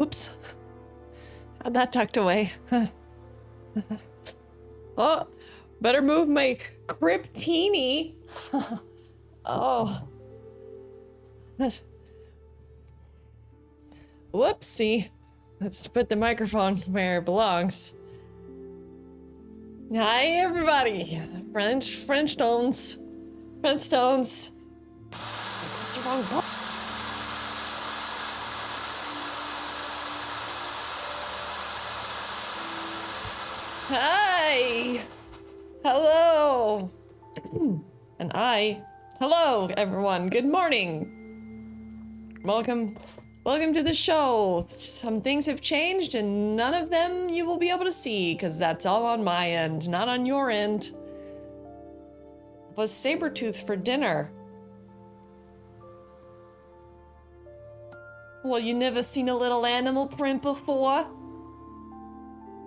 Oops. Had that tucked away. Oh, better move my cryptini. Oh. Whoopsie. Let's put the microphone where it belongs. Hi, everybody. French stones. That's the wrong button. Hi. Hello. And hello, everyone. Good morning. Welcome to the show. Some things have changed and none of them you will be able to see because that's all on my end, not on your end. Was Sabretooth for dinner? Well, you never seen a little animal print before?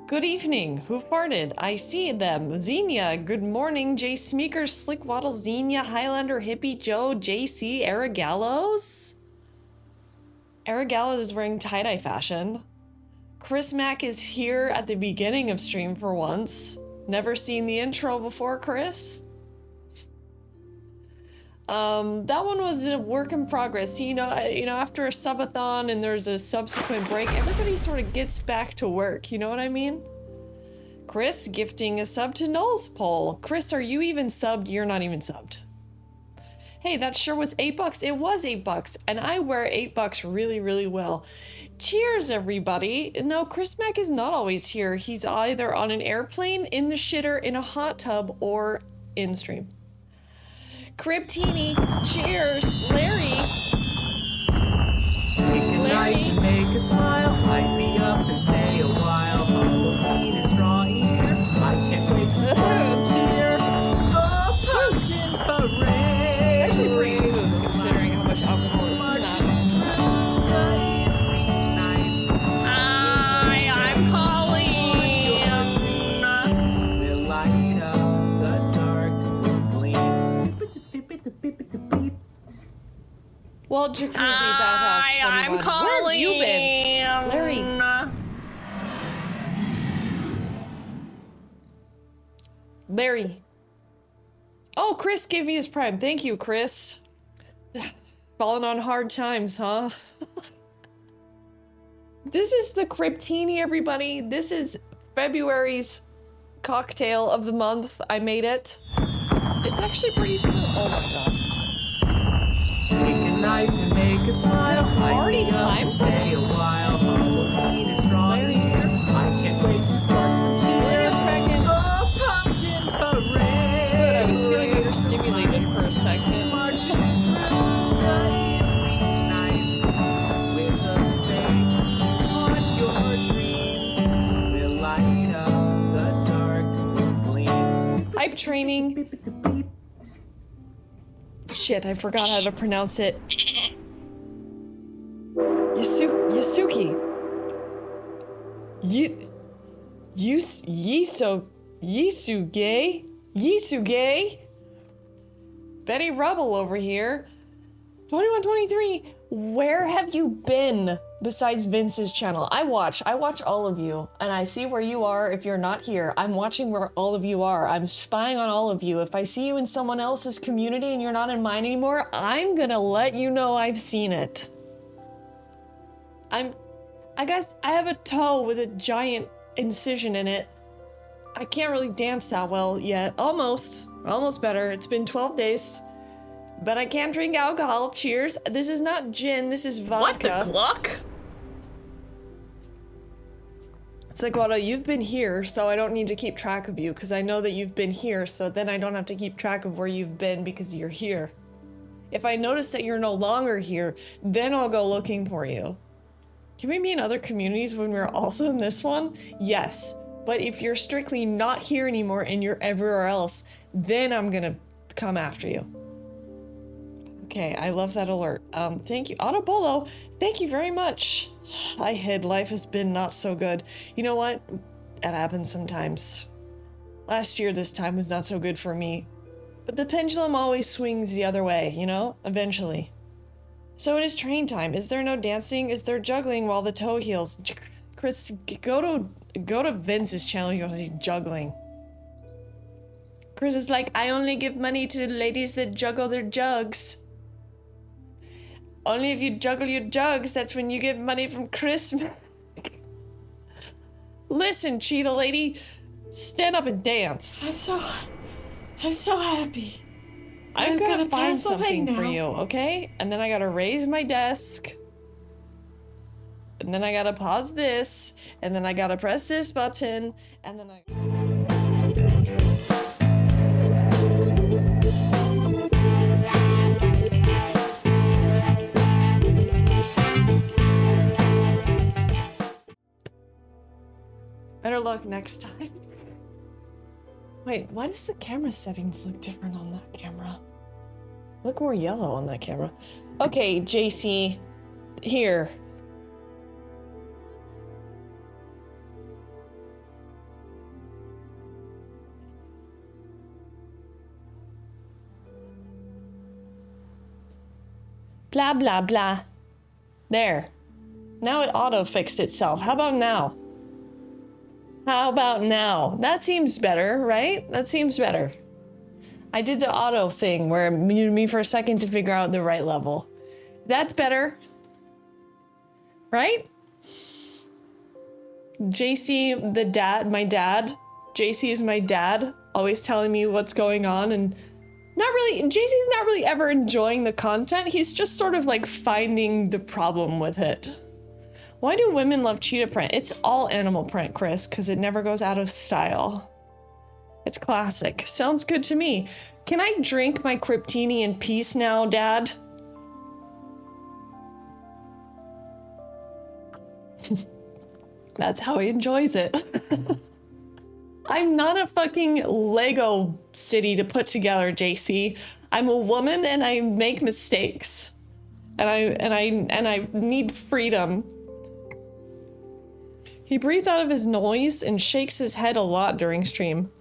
Good evening. Who farted? I see them. Xenia. Good morning. Jay Smeeker, Slickwaddle, Xenia, Highlander, Hippie Joe, JC, Aragallos. Aragallos is wearing tie-dye fashion. Chris Mack is here at the beginning of stream for once. Never seen the intro before, Chris? That one was a work in progress. You know, after a subathon and there's a subsequent break, everybody sort of gets back to work. You know what I mean? Chris gifting a sub to Null's poll. Chris, are you even subbed? You're not even subbed. Hey, that sure was $8. It was $8, and I wear $8 really, really well. Cheers, everybody. No, Chris Mack is not always here. He's either on an airplane, in the shitter, in a hot tub, or in stream. Cryptini, cheers, Larry. Take a night to make a smile, light me up and stay a while. Halloween is drawing near, I can't wait to start cheer. Oh, pumpkin parade. It's actually pretty smooth considering how much alcohol is in that. I'm calling. We'll light up the dark gleams. Well, Jacuzzi Bathhouse 21. I'm calling. Where have you been? Larry. Oh, Chris gave me his prime. Thank you, Chris. Falling on hard times, huh? This is the Cryptini, everybody. This is February's cocktail of the month. I made it. It's actually pretty smooth. Oh my god. Take a knife and make a smile. Is it a party time for Stay this? a while. Halloween is drawing Larry. near. I can't wait to start some cheer. Radio's cracking. Oh, pumpkin parade. Good, I was feeling overstimulated for a second. Marching through the eerie night with a face to haunt your dreams. We'll light up the dark gleams. Hype training. Shit, I forgot how to pronounce it. Yasuki. Yisuge. Betty Rubble over here. 2123. Where have you been besides Vince's channel? I watch all of you, and I see where you are if you're not here. I'm watching where all of you are. I'm spying on all of you. If I see you in someone else's community and you're not in mine anymore, I'm gonna let you know I've seen it. I guess I have a toe with a giant incision in it. I can't really dance that well yet. Almost better. It's been 12 days. But I can't drink alcohol. Cheers. This is not gin, this is vodka. What the Glock? It's like, well, you've been here, so I don't need to keep track of you, because I know that you've been here, so then I don't have to keep track of where you've been because you're here. If I notice that you're no longer here, then I'll go looking for you. Can we be in other communities when we're also in this one? Yes. But if you're strictly not here anymore and you're everywhere else, then I'm gonna come after you. Okay, I love that alert. Thank you. Autobolo, thank you very much. I hid. Life has been not so good. You know what? That happens sometimes. Last year, this time was not so good for me. But the pendulum always swings the other way, you know? Eventually. So it is train time. Is there no dancing? Is there juggling while the toe heals? Chris, go to Vince's channel. You're gonna see juggling. Chris is like, I only give money to ladies that juggle their jugs. Only if you juggle your jugs, that's when you get money from Chris. Listen, cheetah lady, stand up and dance. I'm so happy. I'm gonna find pass away something for now. you, okay? And then I gotta raise my desk. And then I gotta pause this. And then I gotta press this button. And then I... Better luck next time. Wait, why does the camera settings look different on that camera? Look more yellow on that camera. Okay, JC, here. Blah, blah, blah. There. Now it auto-fixed itself. How about now? How about now? That seems better, right? That seems better. I did the auto thing where it muted me for a second to figure out the right level. That's better. Right? JC, the dad, my dad. JC is my dad, always telling me what's going on and not really, JC's not really ever enjoying the content. He's just sort of like finding the problem with it. Why do women love cheetah print? It's all animal print, Chris, because it never goes out of style. It's classic. Sounds good to me. Can I drink my Cryptini in peace now, Dad? That's how he enjoys it. I'm not a fucking Lego city to put together, JC. I'm a woman and I make mistakes. And I need freedom. He breathes out of his noise and shakes his head a lot during stream.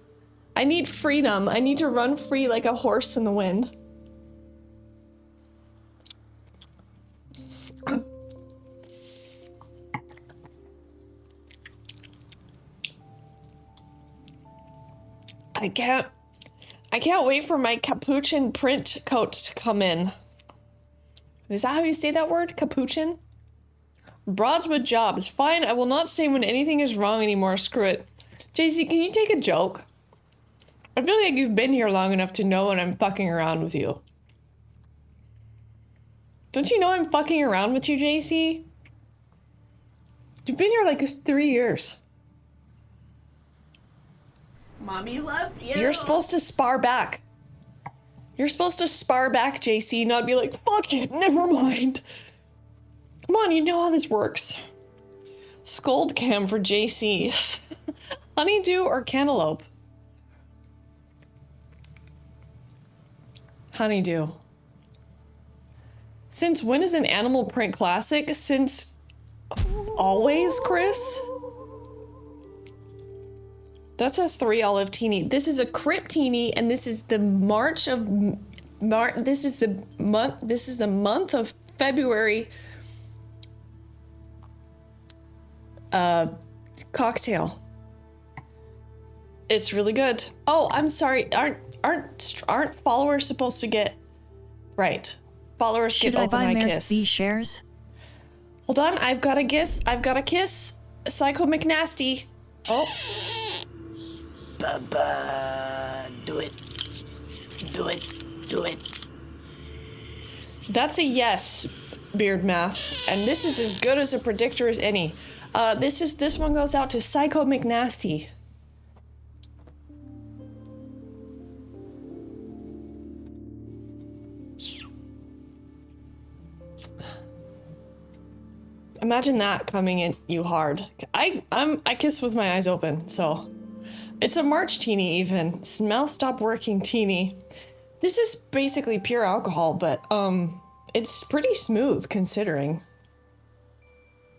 I need freedom. I need to run free like a horse in the wind. I can't wait for my capuchin print coat to come in. Is that how you say that word? Capuchin? Broads with jobs. Fine, I will not say when anything is wrong anymore. Screw it. JC, can you take a joke? I feel like you've been here long enough to know when I'm fucking around with you. Don't you know I'm fucking around with you, JC? You've been here like 3 years. Mommy loves you. You're supposed to spar back. You're supposed to spar back, JC, not be like, fuck it, never mind. Come on, you know how this works. Scold cam for JC. Honeydew or cantaloupe? Honeydew. Since when is an animal print classic? Since always, Chris? That's a 3 olive teeny. This is a Cryptini, and this is the this is the month of February cocktail. It's really good. Oh, I'm sorry. Aren't followers supposed to get right? Followers Should get I open buy eye Mare's kiss. B shares? Hold on, I've got a kiss. Psycho McNasty. Oh. Do it. That's a yes, Beard Math. And this is as good as a predictor as any. This one goes out to Psycho McNasty. Imagine that coming at you hard. I kiss with my eyes open, so it's a March teeny even. Smell stop working teeny. This is basically pure alcohol, but it's pretty smooth considering.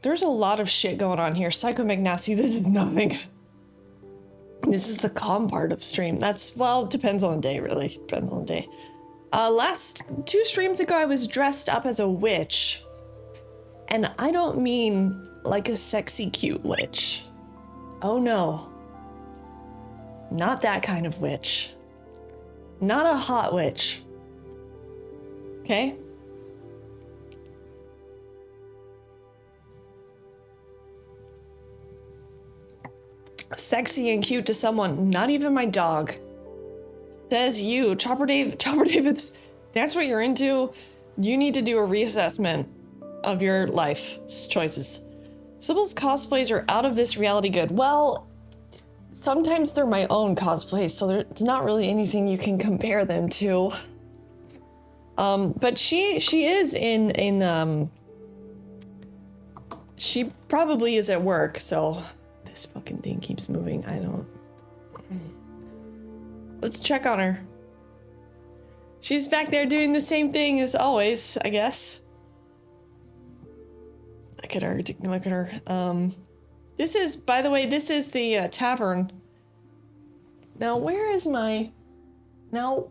There's a lot of shit going on here. Psycho McNasty, this is nothing. This is the calm part of stream. Well, it depends on the day, really. Depends on the day. Last 2 streams ago, I was dressed up as a witch. And I don't mean like a sexy, cute witch. Oh no. Not that kind of witch. Not a hot witch. Okay? Sexy and cute to someone, not even my dog. Says you, Chopper David's, that's what you're into. You need to do a reassessment of your life choices. Sybil's cosplays are out of this reality good. Well, sometimes they're my own cosplays, so there's not really anything you can compare them to. But she is in she probably is at work, so this fucking thing keeps moving. I don't. Let's check on her. She's back there doing the same thing as always, I guess. Look at her, look at her. This is, by the way, this is the tavern. Now, where is my... Now,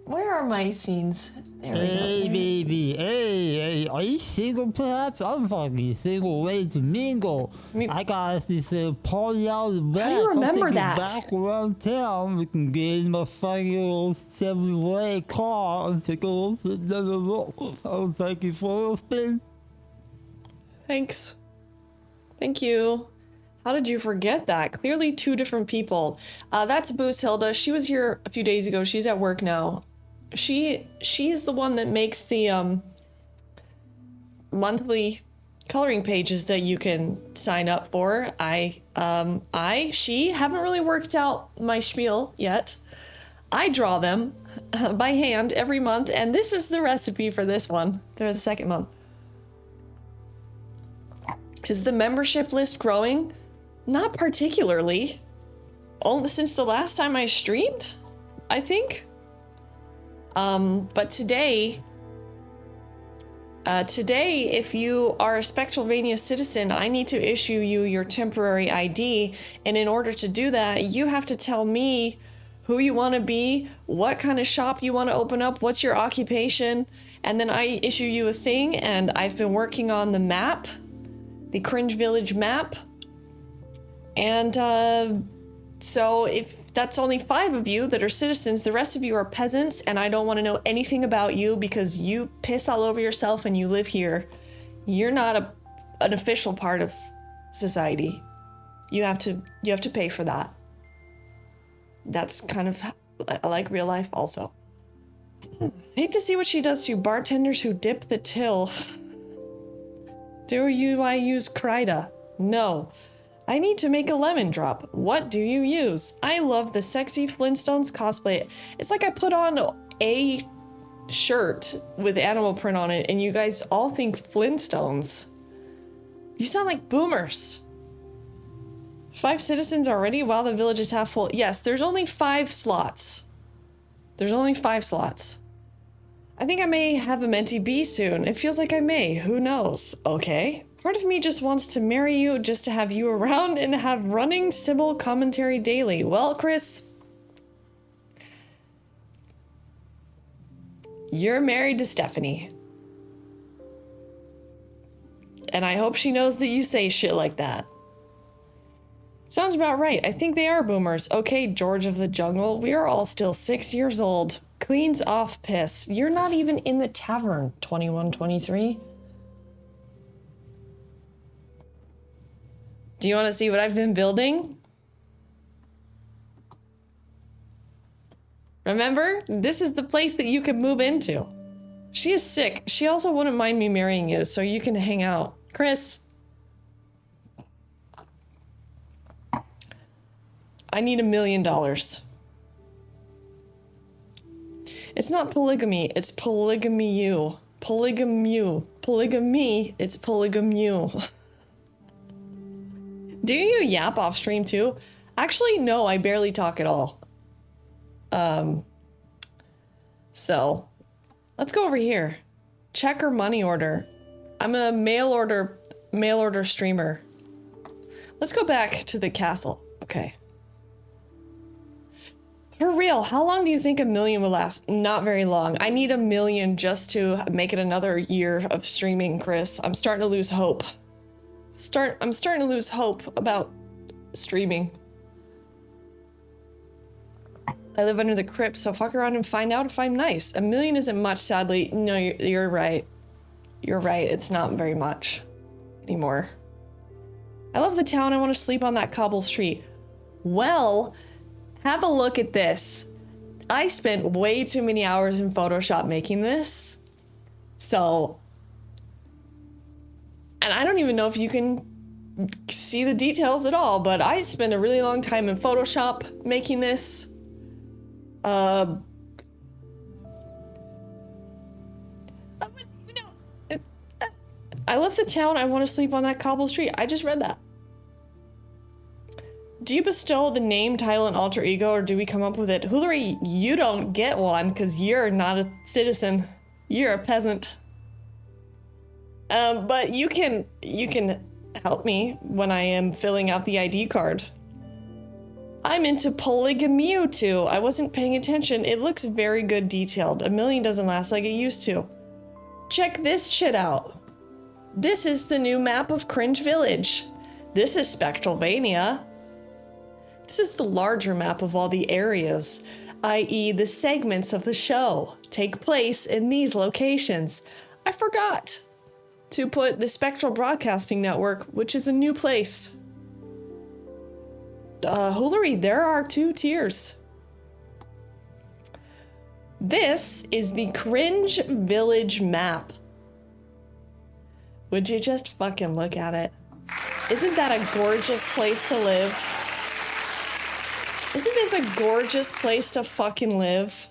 where are my scenes? There we go. Hey, baby. Hey, are you single perhaps? I'm fucking single, ready to mingle. I got this party out the back. How do you remember I'll take that? you back around town. We can get in my fucking old 7-way car and take a little I'll take you for a little spin. Thanks. Thank you. How did you forget that? Clearly 2 different people. That's Boost Hilda. She was here a few days ago. She's at work now. She's the one that makes the monthly coloring pages that you can sign up for. She haven't really worked out my spiel yet. I draw them by hand every month, and this is the recipe for this one. They're the second month. Is the membership list growing? Not particularly. Only since the last time I streamed, I think. But today, if you are a Spectralvania citizen, I need to issue you your temporary ID. And in order to do that, you have to tell me who you want to be, what kind of shop you want to open up, what's your occupation. And then I issue you a thing, and I've been working on the map, the Cringe Village map. And so if that's only 5 of you that are citizens, the rest of you are peasants, and I don't want to know anything about you because you piss all over yourself and you live here. You're not an official part of society. You have to pay for that. That's kind of like real life also. Hate to see what she does to bartenders who dip the till. Do I use Krida? No. I need to make a lemon drop. What do you use? I love the sexy Flintstones cosplay. It's like I put on a shirt with animal print on it and you guys all think Flintstones. You sound like boomers. 5 citizens already? Wow, the village is half full. Yes, there's only 5 slots. There's only 5 slots. I think I may have a mentee bee soon. It feels like I may. Who knows? Okay. Part of me just wants to marry you just to have you around and have running Sybil commentary daily. Well, Chris, you're married to Stephanie. And I hope she knows that you say shit like that. Sounds about right. I think they are boomers. Okay, George of the Jungle, we are all still 6 years old. Cleans off piss. You're not even in the tavern, 2123. Do you want to see what I've been building? Remember? This is the place that you can move into. She is sick. She also wouldn't mind me marrying you, so you can hang out. Chris. I need $1 million. It's not polygamy, it's polygamy you. Polygamy, it's polygamy. Do you yap off stream too? Actually, no, I barely talk at all. So let's go over here. Check her money order. I'm a mail order streamer. Let's go back to the castle. Okay. For real, how long do you think 1,000,000 will last? Not very long. I need 1,000,000 just to make it another year of streaming, Chris. I'm starting to lose hope. I'm starting to lose hope about streaming. I live under the crypt, so fuck around and find out if I'm nice. 1,000,000 isn't much, sadly. No, you're right. You're right, it's not very much anymore. I love the town, I want to sleep on that cobble street. Well, have a look at this. I spent way too many hours in Photoshop making this. So, and I don't even know if you can see the details at all, but I spent a really long time in Photoshop making this. I left the town, I want to sleep on that cobble street. I just read that. Do you bestow the name, title, and alter ego, or do we come up with it? Hillary, you don't get one, because you're not a citizen. You're a peasant. But you can help me when I am filling out the ID card. I'm into polygamy too. I wasn't paying attention. It looks very good detailed. 1,000,000 doesn't last like it used to. Check this shit out. This is the new map of Cringe Village. This is Spectralvania. This is the larger map of all the areas, i.e. the segments of the show take place in these locations. I forgot to put the Spectral Broadcasting Network, which is a new place. Hillary, there are 2 tiers. This is the Cringe Village map. Would you just fucking look at it? Isn't that a gorgeous place to live? Isn't this a gorgeous place to fucking live?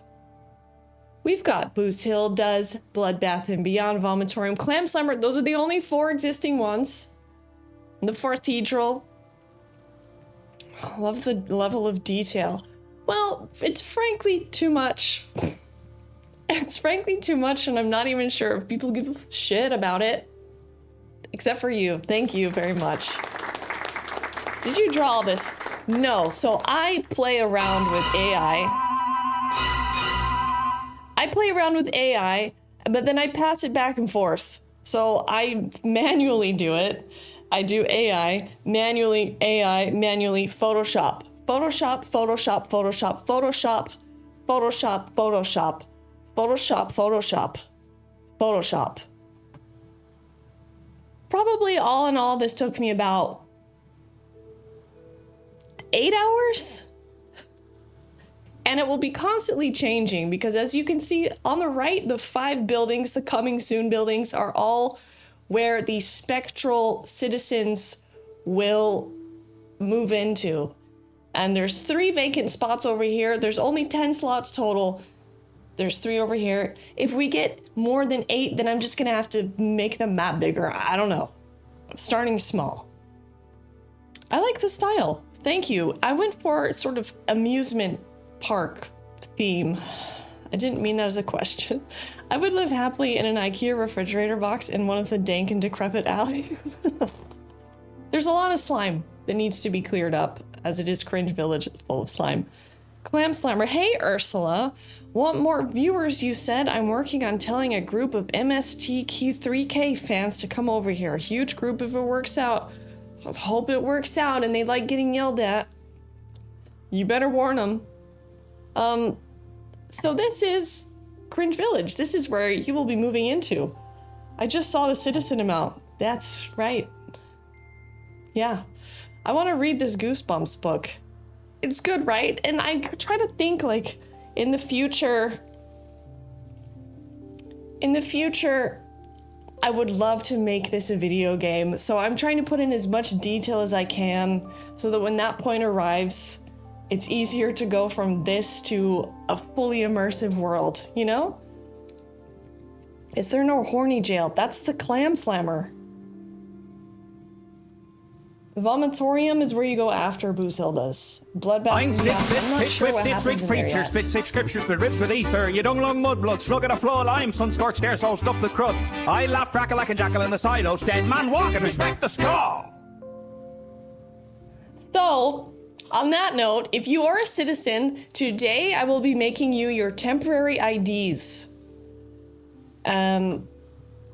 We've got Booze Hill, Does, Bloodbath and Beyond, Vomitorium, Clam Slammer. Those are the only 4 existing ones. The Cathedral. I love the level of detail. Well, it's frankly too much. It's frankly too much, and I'm not even sure if people give a shit about it. Except for you. Thank you very much. Did you draw all this? No. So I play around with AI. I play around with AI, but then I pass it back and forth. So I manually do it. I do AI, manually, Photoshop. Photoshop, Photoshop, Photoshop, Photoshop, Photoshop, Photoshop, Photoshop, Photoshop, Photoshop. Probably all in all, this took me about 8 hours. And it will be constantly changing because as you can see on the right, the 5 buildings, the coming soon buildings are all where the spectral citizens will move into. And there's 3 vacant spots over here. There's only 10 slots total. There's 3 over here. If we get more than 8, then I'm just gonna have to make the map bigger. I don't know. I'm starting small. I like the style. Thank you. I went for sort of amusement park theme. I didn't mean that as a question. I would live happily in an IKEA refrigerator box in one of the dank and decrepit alleys. There's a lot of slime that needs to be cleared up, as it is Cringe Village full of slime. Clam Slammer, hey Ursula. Want more viewers, you said? I'm working on telling a group of MSTQ3K fans to come over here. A huge group if it works out. I hope it works out and they like getting yelled at. You better warn them. So this is Cringe Village. This is where you will be moving into. I just saw the citizen amount. That's right. Yeah. I want to read this Goosebumps book. It's good, right? And I try to think like in the future, I would love to make this a video game. So I'm trying to put in as much detail as I can so that when that point arrives, it's easier to go from this to a fully immersive world, you know? Is there no horny jail? That's the Clam Slammer. Vomitorium is where you go after Booze Hill does. Bloodbath. I'm stick, I'm not sure what happens in there preacher, yet. spit 6 scriptures, spit ribs with ether. You dung lung mudblood, slug at a flow of lime, sun scorched air, soul stuffed with crud. I laugh, crackle like a jackal in the silos. Dead man walking, respect the straw. So, On that note, if you are a citizen, today I will be making you your temporary IDs. And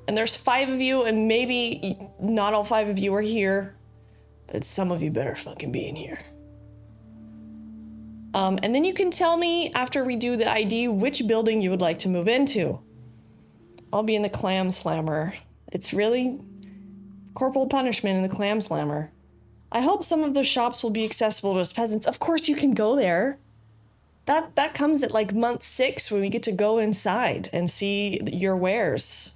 there's 5 of you, and maybe not all 5 of you are here, but some of you better fucking be in here. And then you can tell me after we do the ID which building you would like to move into. I'll be in the Clam Slammer. It's really corporal punishment in the Clam Slammer. I hope some of the shops will be accessible to us peasants. Of course you can go there. That comes at like month 6 when we get to go inside and see your wares.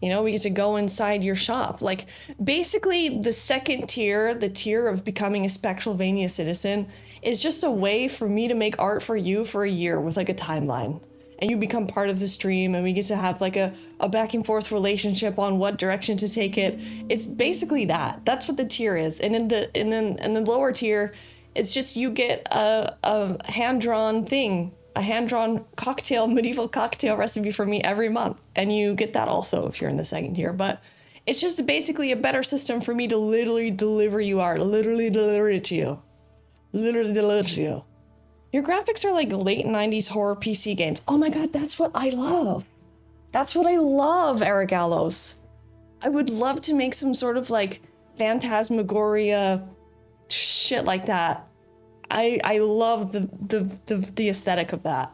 You know, we get to go inside your shop. Like, basically, the second tier, the tier of becoming a Spectralvania citizen, is just a way for me to make art for you for a year with, like, a timeline. And you become part of the stream, and we get to have, like, a back and forth relationship on what direction to take it. It's basically that. That's what the tier is. And in the lower tier, it's just you get a hand-drawn thing. A hand-drawn cocktail, medieval cocktail recipe for me every month. And you get that also if you're in the second tier. But it's just basically a better system for me to literally deliver you art. Literally deliver it to you. Literally deliver it to you. Your graphics are like late 90s horror PC games. Oh my god, that's what I love. That's what I love, Eric Gallows. I would love to make some sort of like phantasmagoria shit like that. I love the aesthetic of that.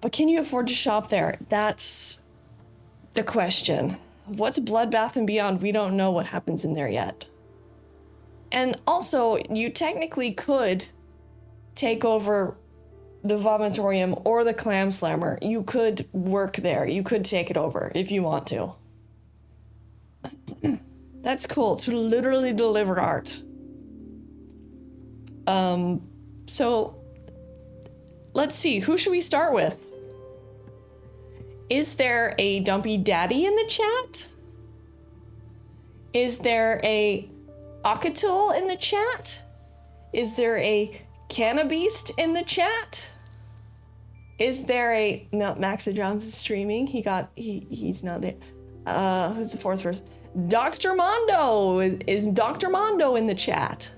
But can you afford to shop there? That's the question. What's Bloodbath and Beyond? We don't know what happens in there yet. And also, you technically could take over the Vomitorium or the Clam Slammer. You could work there. You could take it over if you want to. That's cool, to literally deliver art. So let's see, who should we start with? Is there a Dumpy Daddy in the chat? Is there a Akatul in the chat? Is there a Cannabeast in the chat? Is there a... No, Maxidrums is streaming. He's not there. Who's the fourth person? Dr. Mondo! Is Dr. Mondo in the chat?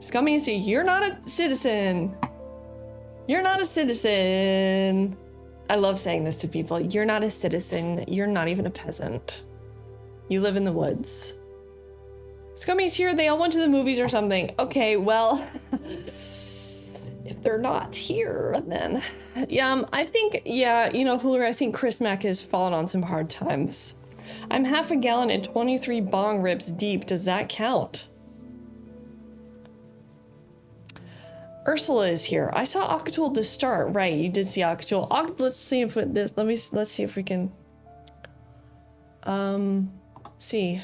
Scummy, see, you're not a citizen. You're not a citizen. I love saying this to people. You're not a citizen. You're not even a peasant. You live in the woods. Scummy's here. They all went to the movies or something. Okay, well, if they're not here, then... Yeah, I think, yeah, you know, Hooler, I think Chris Mack has fallen on some hard times. I'm half a gallon and 23 bong rips deep. Does that count? Ursula is here. I saw Akatul to start. Right, you did see Akatul. Let's see if this. Let's see if we can. See.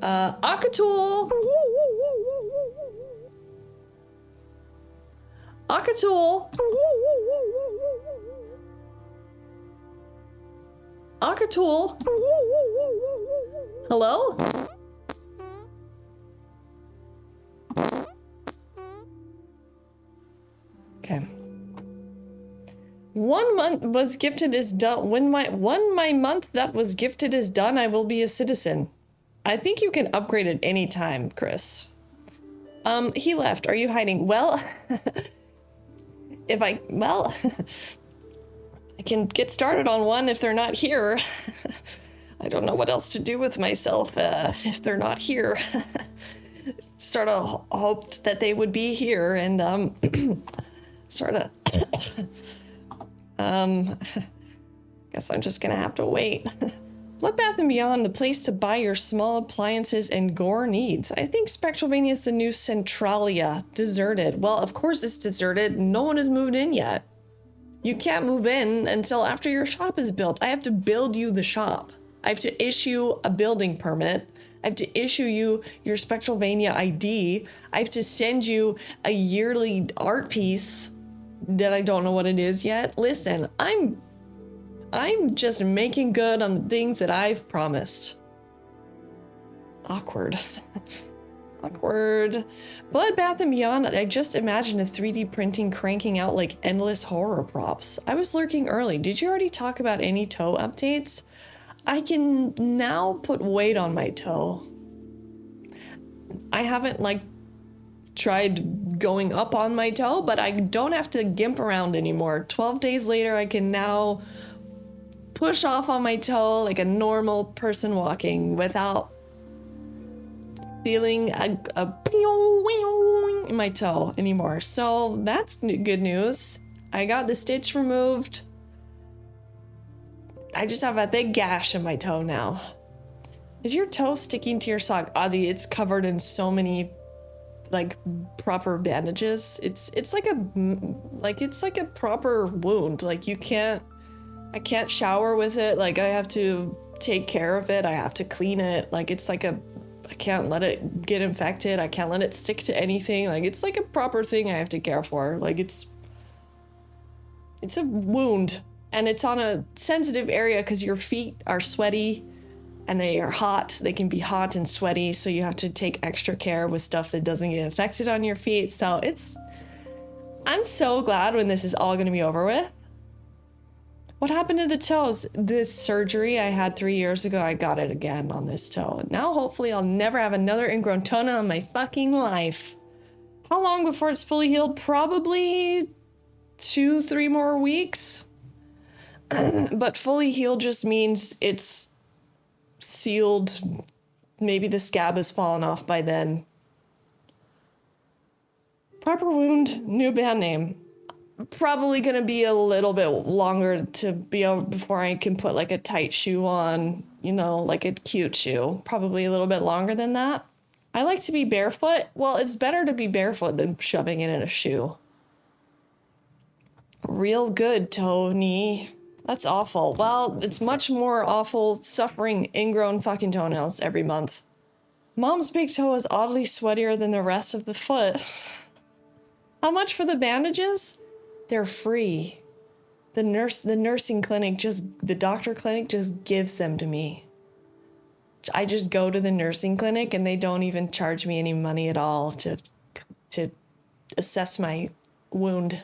Akatul. Akatul. Akatul. Hello? Okay. 1 month was gifted is done. When my month that was gifted is done, I will be a citizen. I think you can upgrade at any time, Chris. He left. Are you hiding? Well, I can get started on one if they're not here. I don't know what else to do with myself if they're not here. Sort of hoped that they would be here and sort of guess I'm just gonna have to wait. Bloodbath and Beyond, the place to buy your small appliances and gore needs. I think Spectralvania is the new Centralia. Deserted. Well, of course it's deserted. No one has moved in yet. You can't move in until after your shop is built. I have to build you the shop. I have to issue a building permit. I have to issue you your Spectralvania ID. I have to send you a yearly art piece that I don't know what it is yet. Listen, I'm just making good on the things that I've promised. Awkward. Awkward. Bloodbath and Beyond, I just imagined a 3D printing cranking out like endless horror props. I was lurking early. Did you already talk about any toe updates? I can now put weight on my toe. I haven't like tried going up on my toe, but I don't have to gimp around anymore. 12 days later, I can now push off on my toe like a normal person walking without feeling a in my toe anymore. So that's good news. I got the stitch removed. I just have a big gash in my toe now. Is your toe sticking to your sock? Ozzy, it's covered in so many like proper bandages. It's like a proper wound. Like I can't shower with it. Like I have to take care of it. I have to clean it. Like I can't let it get infected. I can't let it stick to anything. Like it's like a proper thing I have to care for. Like it's a wound, and it's on a sensitive area because your feet are sweaty and they are hot. They can be hot and sweaty, so you have to take extra care with stuff that doesn't get infected on your feet. So I'm so glad when this is all going to be over with. What happened to the toes? The surgery I had 3 years ago, I got it again on this toe. Now hopefully I'll never have another ingrown toenail in my fucking life. How long before it's fully healed? Probably 2-3 more weeks. But fully healed just means it's sealed. Maybe the scab has fallen off by then. Proper wound, new band name. Probably gonna be a little bit longer to be able before I can put like a tight shoe on, you know, like a cute shoe. Probably a little bit longer than that. I like to be barefoot. Well, it's better to be barefoot than shoving it in a shoe. Real good, Tony. That's awful. Well, it's much more awful suffering ingrown fucking toenails every month. Mom's big toe is oddly sweatier than the rest of the foot. How much for the bandages? They're free. The nursing clinic the doctor clinic just gives them to me. I just go to the nursing clinic and they don't even charge me any money at all to assess my wound.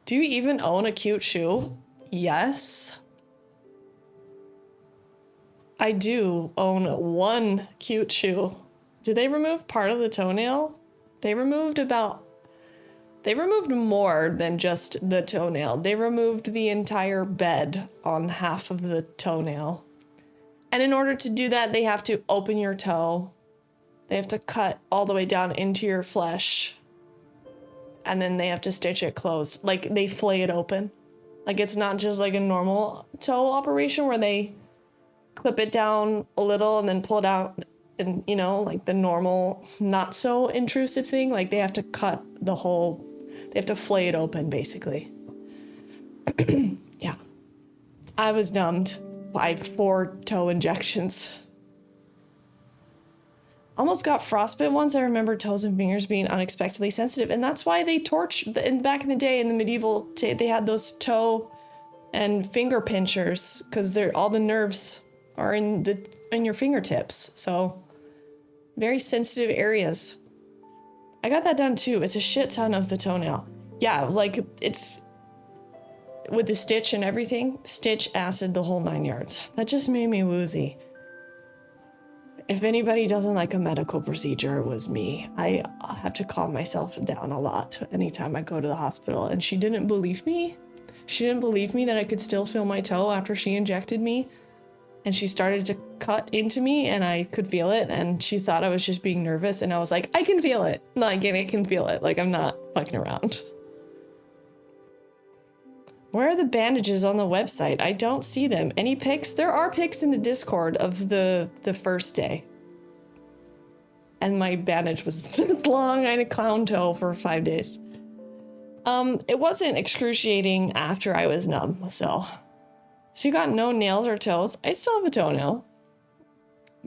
Do you even own a cute shoe? Yes. I do own one cute shoe. Did they remove part of the toenail? They removed more than just the toenail. They removed the entire bed on half of the toenail. And in order to do that, they have to open your toe. They have to cut all the way down into your flesh. And then they have to stitch it closed. Like they flay it open. Like it's not just like a normal toe operation where they clip it down a little and then pull it out. And, you know, like the normal, not so intrusive thing. Like they have to cut the whole... They have to flay it open, basically. Yeah. I was numbed by 4 toe injections. Almost got frostbite once. I remember toes and fingers being unexpectedly sensitive. And that's why they back in the day, in the medieval, they had those toe and finger pinchers. Because all the nerves are in your fingertips. So, very sensitive areas. I got that done too. It's a shit ton of the toenail. Yeah, like it's with the stitch and everything. Stitch, acid, the whole 9 yards. That just made me woozy. If anybody doesn't like a medical procedure, it was me. I have to calm myself down a lot anytime I go to the hospital. And she didn't believe me. She didn't believe me that I could still feel my toe after she injected me. And she started to cut into me and I could feel it. And she thought I was just being nervous. And I was like, I can feel it. Like, I can feel it. Like, I'm not fucking around. Where are the bandages on the website? I don't see them. Any pics? There are pics in the Discord of the first day. And my bandage was this long. I had a clown toe for 5 days. It wasn't excruciating after I was numb, so you got no nails or toes. I still have a toenail.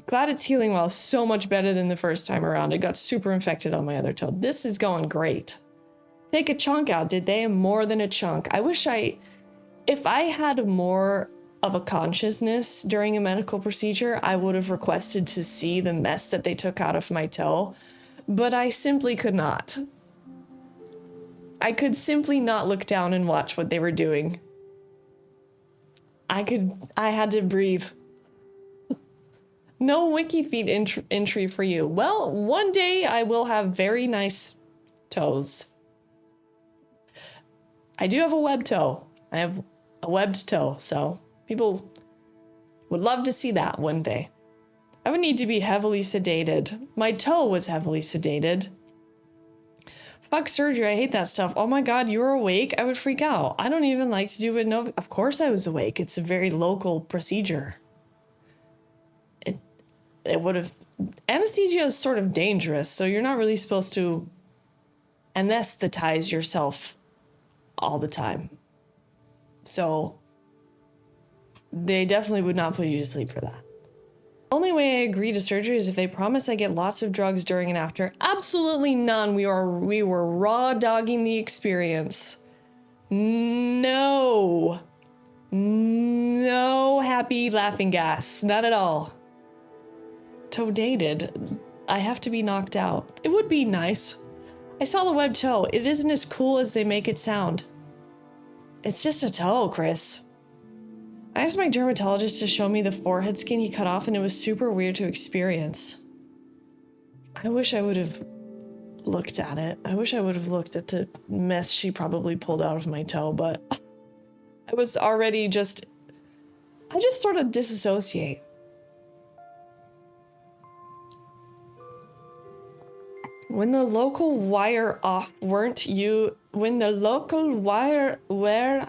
Glad it's healing well. So much better than the first time around. It got super infected on my other toe. This is going great. Take a chunk out, did they? More than a chunk. I wish if I had more of a consciousness during a medical procedure, I would have requested to see the mess that they took out of my toe. but I simply could not. I could simply not look down and watch what they were doing. I had to breathe. No wiki feed entry for you. Well, one day I will have very nice toes. I do have a web toe. I have a webbed toe, so people would love to see that one day. I would need to be heavily sedated. My toe was heavily sedated. Fuck surgery, I hate that stuff. Oh my god, you were awake? I would freak out. I don't even like to do it. No, of course I was awake. It's a very local procedure. It would have... Anesthesia is sort of dangerous, so you're not really supposed to anesthetize yourself all the time. So they definitely would not put you to sleep for that. The only way I agree to surgery is if they promise I get lots of drugs during and after. Absolutely none. We were raw dogging the experience. No happy laughing gas. Not at all. Toe dated. I have to be knocked out. It would be nice. I saw the web toe. It isn't as cool as they make it sound. It's just a toe, Chris. I asked my dermatologist to show me the forehead skin he cut off, and it was super weird to experience. I wish I would have looked at it. I wish I would have looked at the mess she probably pulled out of my toe, but I was already I just sort of disassociate. When the local wire off when the local wire were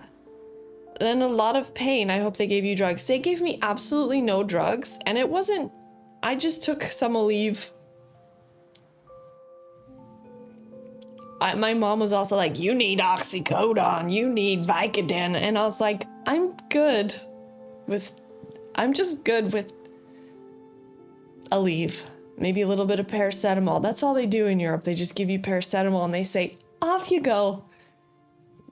in a lot of pain, I hope they gave you drugs. They gave me absolutely no drugs, and it wasn't, I just took some Aleve. My mom was also like, you need oxycodone, you need Vicodin, and I was like, I'm just good with Aleve. Maybe a little bit of paracetamol. That's all they do in Europe. They just give you paracetamol and they say, off you go.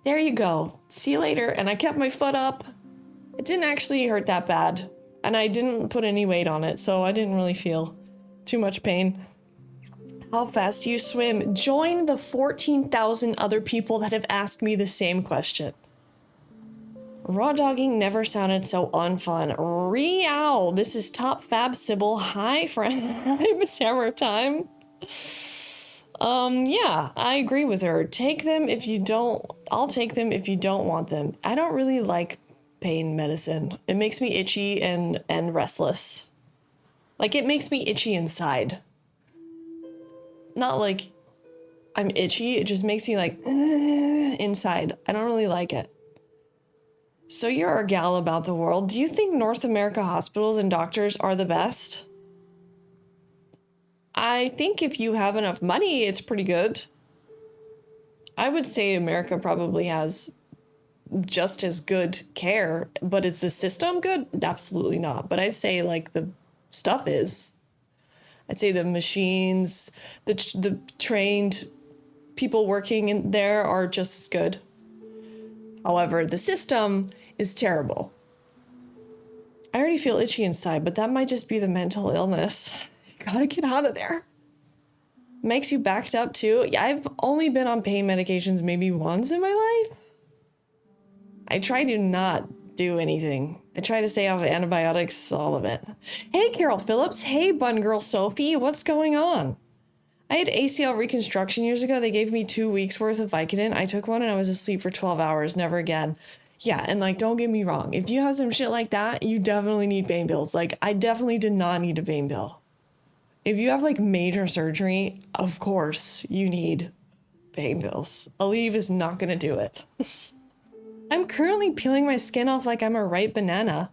There you go. See you later. And I kept my foot up. It didn't actually hurt that bad. And I didn't put any weight on it, so I didn't really feel too much pain. How fast do you swim? Join the 14,000 other people that have asked me the same question. Raw dogging never sounded so unfun. Reow! This is Top Fab Sybil. Hi, friend. Hi, Miss Hammer Time. Yeah, I agree with her. Take them if you don't... I'll take them if you don't want them. I don't really like pain medicine. It makes me itchy and restless. Like, it makes me itchy inside. Not like I'm itchy. It just makes me like... inside. I don't really like it. So you're a gal about the world. Do you think North America hospitals and doctors are the best? I think if you have enough money, it's pretty good. I would say America probably has just as good care, but is the system good? Absolutely not. But I'd say like the stuff is. I'd say the machines, the trained people working in there are just as good. However, the system is terrible. I already feel itchy inside, but that might just be the mental illness. You gotta get out of there. Makes you backed up too. Yeah, I've only been on pain medications maybe once in my life. I try to not do anything. I try to stay off of antibiotics, all of it. Hey, Carol Phillips. Hey, Bun Girl Sophie. What's going on? I had ACL reconstruction years ago. They gave me 2 weeks worth of Vicodin. I took one and I was asleep for 12 hours. Never again. Yeah, and like, don't get me wrong. If you have some shit like that, you definitely need pain pills. Like, I definitely did not need a pain pill. If you have like major surgery, of course you need pain pills. Aleve is not gonna do it. I'm currently peeling my skin off like I'm a ripe banana.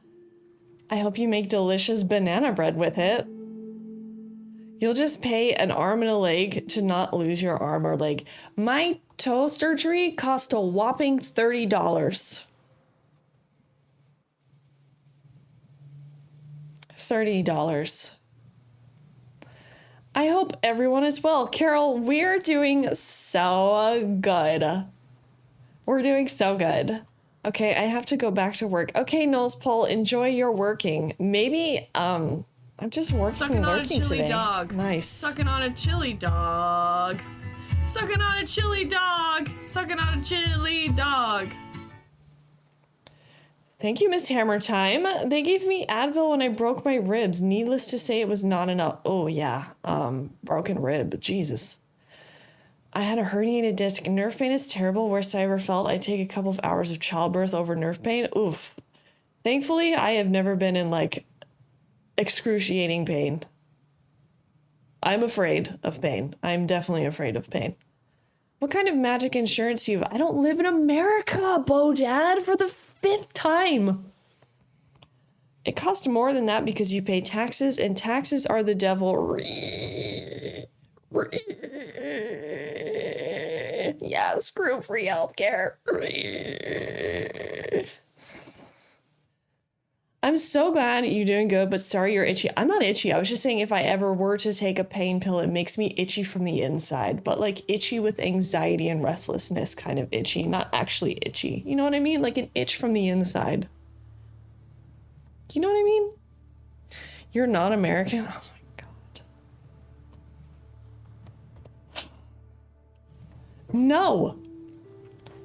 I hope you make delicious banana bread with it. You'll just pay an arm and a leg to not lose your arm or leg. My toe surgery cost a whopping $30. $30. I hope everyone is well. Carol, we're doing so good. We're doing so good. Okay, I have to go back to work. Okay, Knowles Poll, enjoy your working. Maybe I'm just working Sucking and on a lurking chili today. dog. Nice. Sucking on a chili dog. Sucking on a chili dog. Sucking on a chili dog. Thank you, Miss Hammer Time. They gave me Advil when I broke my ribs. Needless to say, it was not enough. Oh, yeah. Broken rib. Jesus. I had a herniated disc. Nerve pain is terrible. Worst I ever felt. I take a couple of hours of childbirth over nerve pain. Oof. Thankfully, I have never been in, like, excruciating pain. I'm afraid of pain. I'm definitely afraid of pain. What kind of magic insurance do you have? I don't live in America, Bodad, for the 5th time. It costs more than that because you pay taxes, and taxes are the devil. Yeah, screw free healthcare. I'm so glad you're doing good, but sorry you're itchy. I'm not itchy. I was just saying if I ever were to take a pain pill, it makes me itchy from the inside, but like itchy with anxiety and restlessness kind of itchy, not actually itchy. You know what I mean? Like an itch from the inside. You know what I mean? You're not American? Oh my God. No.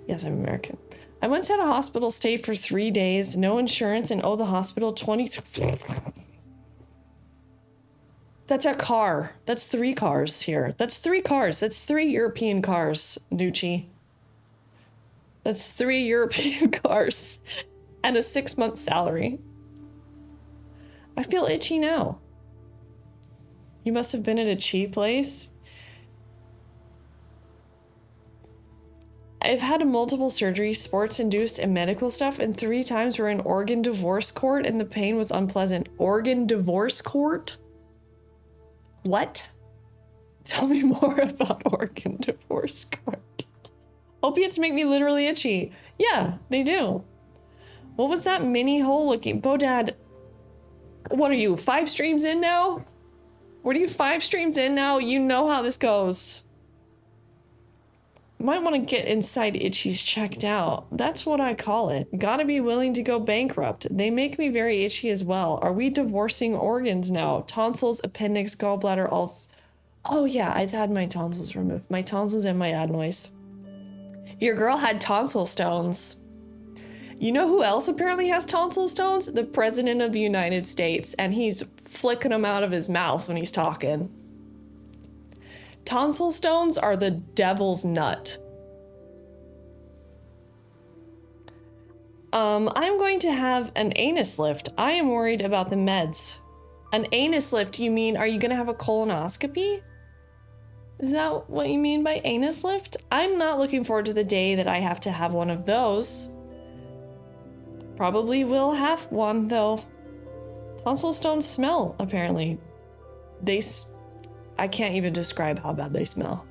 Yes, I'm American. I once had a hospital stay for 3 days, no insurance, and owe the hospital 20. That's a car. That's 3 cars here. That's 3 cars. That's 3 European cars, Nucci. That's 3 European cars and a 6-month salary. I feel itchy now. You must have been at a cheap place. I've had multiple surgeries, sports-induced and medical stuff, and 3 times we're in organ divorce court, and the pain was unpleasant. Organ divorce court? What? Tell me more about organ divorce court. Opiates make me literally itchy. Yeah, they do. What was that mini hole looking? Bodad, what are you, 5 streams in now? What are you, 5 streams in now? You know how this goes. Might want to get inside itchies checked out. That's what I call it. Gotta be willing to go bankrupt. They make me very itchy as well. Are we divorcing organs now? Tonsils, appendix, gallbladder, all... Oh yeah, I've had my tonsils removed. My tonsils and my adenoids. Your girl had tonsil stones. You know who else apparently has tonsil stones? The President of the United States, and he's flicking them out of his mouth when he's talking. Tonsil stones are the devil's nut. I'm going to have an anus lift. I am worried about the meds. An anus lift, you mean, are you going to have a colonoscopy? Is that what you mean by anus lift? I'm not looking forward to the day that I have to have one of those. Probably will have one, though. Tonsil stones smell, apparently. I can't even describe how bad they smell.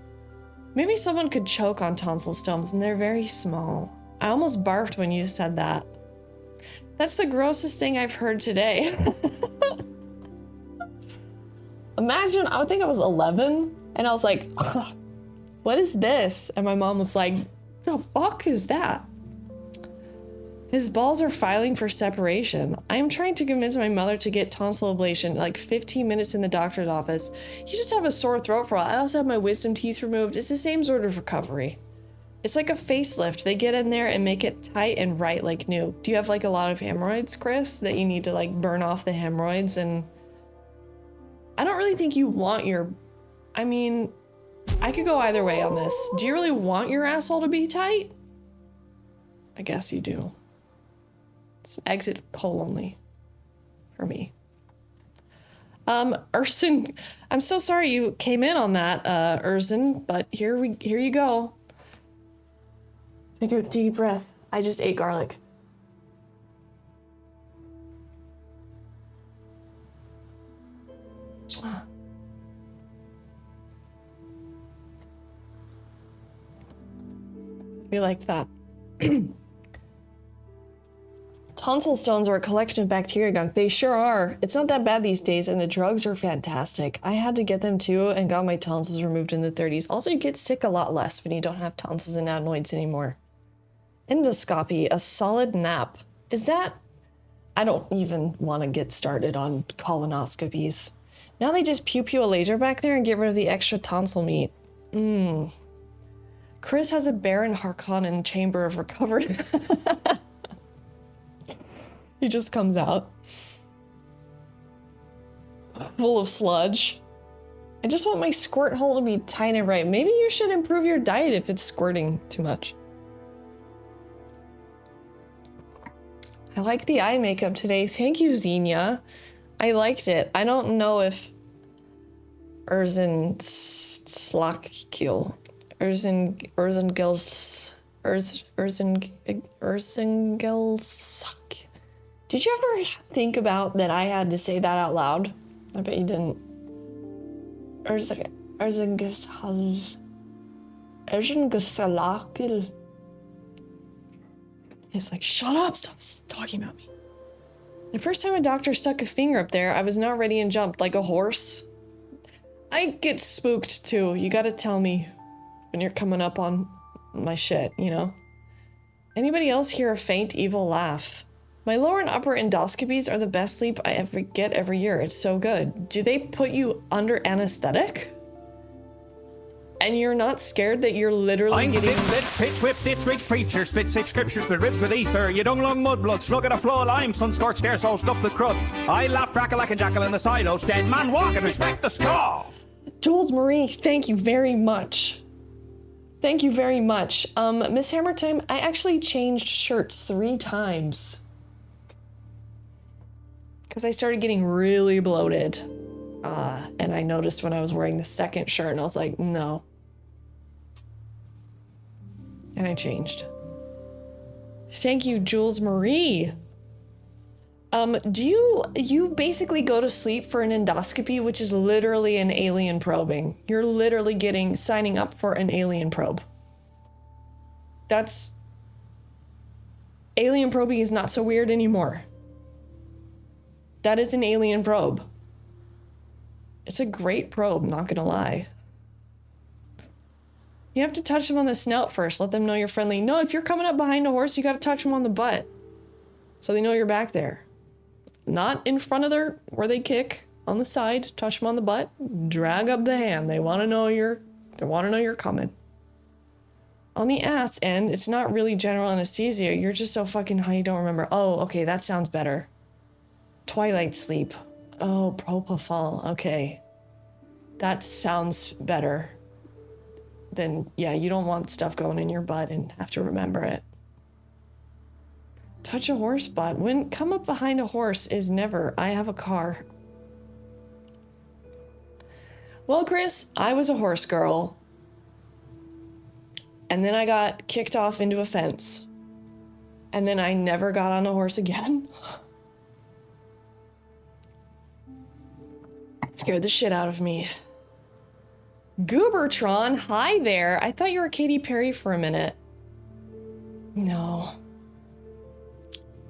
Maybe someone could choke on tonsil stones, and they're very small. I almost barfed when you said that. That's the grossest thing I've heard today. Imagine, I think I was 11, and I was like, what is this? And my mom was like, the fuck is that? His balls are filing for separation. I am trying to convince my mother to get tonsil ablation, like 15 minutes in the doctor's office. You just have a sore throat for a while. I also have my wisdom teeth removed. It's the same sort of recovery. It's like a facelift. They get in there and make it tight and right like new. Do you have like a lot of hemorrhoids, Chris, that you need to like burn off the hemorrhoids? And I don't really think you want I mean, I could go either way on this. Do you really want your asshole to be tight? I guess you do. It's an exit hole only for me. Urson, I'm so sorry you came in on that, Urson, but here you go. Take a deep breath. I just ate garlic. We liked that. Tonsil stones are a collection of bacteria gunk. They sure are. It's not that bad these days, and the drugs are fantastic. I had to get them too and got my tonsils removed in the 30s. Also, you get sick a lot less when you don't have tonsils and adenoids anymore. Endoscopy, a solid nap. Is that I don't even want to get started on colonoscopies. Now they just pew a laser back there and get rid of the extra tonsil meat. Chris has a Baron Harkonnen chamber of recovery. He just comes out. Full of sludge. I just want my squirt hole to be tight and right. Maybe you should improve your diet if it's squirting too much. I like the eye makeup today. Thank you, Xenia. I liked it. I don't know if Urzen Slakkiel. Urzengelsuk. Did you ever think about that I had to say that out loud? I bet you didn't. Urzengelsalakil. It's like, shut up, stop talking about me. The first time a doctor stuck a finger up there, I was not ready and jumped like a horse. I get spooked too. You gotta tell me when you're coming up on my shit, you know? Anybody else hear a faint, evil laugh? My lower and upper endoscopies are the best sleep I ever get every year. It's so good. Do they put you under anesthetic? And you're not scared that you're literally I'm getting... split, pitch, whip, ditch, rich preacher, spit 6 scriptures, spit ribs with ether. You dung lung mudblood, slug at a flow of lime, sun scorched air, so stuffed with crud. I laugh, crackle like a jackal in the silos, dead man walking, respect the straw. Jules Marie, thank you very much. Thank you very much. Miss Hammertime, I actually changed shirts 3 times. Because I started getting really bloated. And I noticed when I was wearing the second shirt and I was like, no. And I changed. Thank you, Jules Marie. Do you basically go to sleep for an endoscopy, which is literally an alien probing. You're literally signing up for an alien probe. Alien probing is not so weird anymore. That is an alien probe. It's a great probe, not gonna lie. You have to touch them on the snout first, let them know you're friendly. No, if you're coming up behind a horse, you gotta touch them on the butt. So they know you're back there. Not in front of where they kick, on the side, touch them on the butt, drag up the hand. They wanna know you're coming. On the ass end, it's not really general anesthesia. You're just so fucking high you don't remember. Oh, okay, that sounds better. Twilight sleep. Oh, propofol. Okay. That sounds better. Then, yeah, you don't want stuff going in your butt and have to remember it. Touch a horse butt. Come up behind a horse is never. I have a car. Well, Chris, I was a horse girl. And then I got kicked off into a fence. And then I never got on a horse again. Scared the shit out of me. Goobertron, hi there. I thought you were Katy Perry for a minute. No.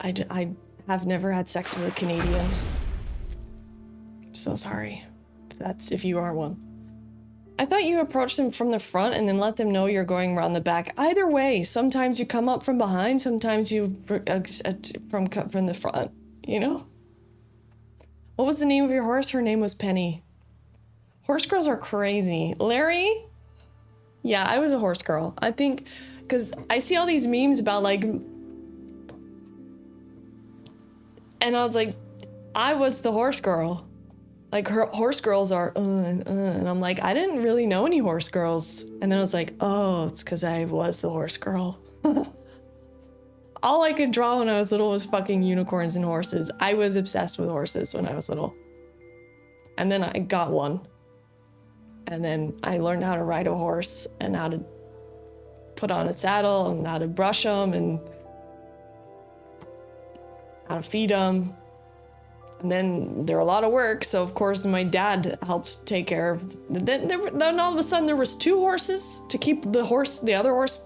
I have never had sex with a Canadian. I'm so sorry. If you are one. I thought you approached them from the front and then let them know you're going around the back. Either way, sometimes you come up from behind, sometimes you from the front, you know? What was the name of your horse? Her name was Penny. Horse girls are crazy. Larry? Yeah, I was a horse girl. I think, because I see all these memes about like, and I was like, I was the horse girl. Like, horse girls are, and I'm like, I didn't really know any horse girls. And then I was like, oh, it's because I was the horse girl. All I could draw when I was little was fucking unicorns and horses. I was obsessed with horses when I was little. And then I got one. And then I learned how to ride a horse and how to put on a saddle and how to brush them and how to feed them. And then they're a lot of work, so of course my dad helped take care of. Then all of a sudden there was 2 horses to keep the other horse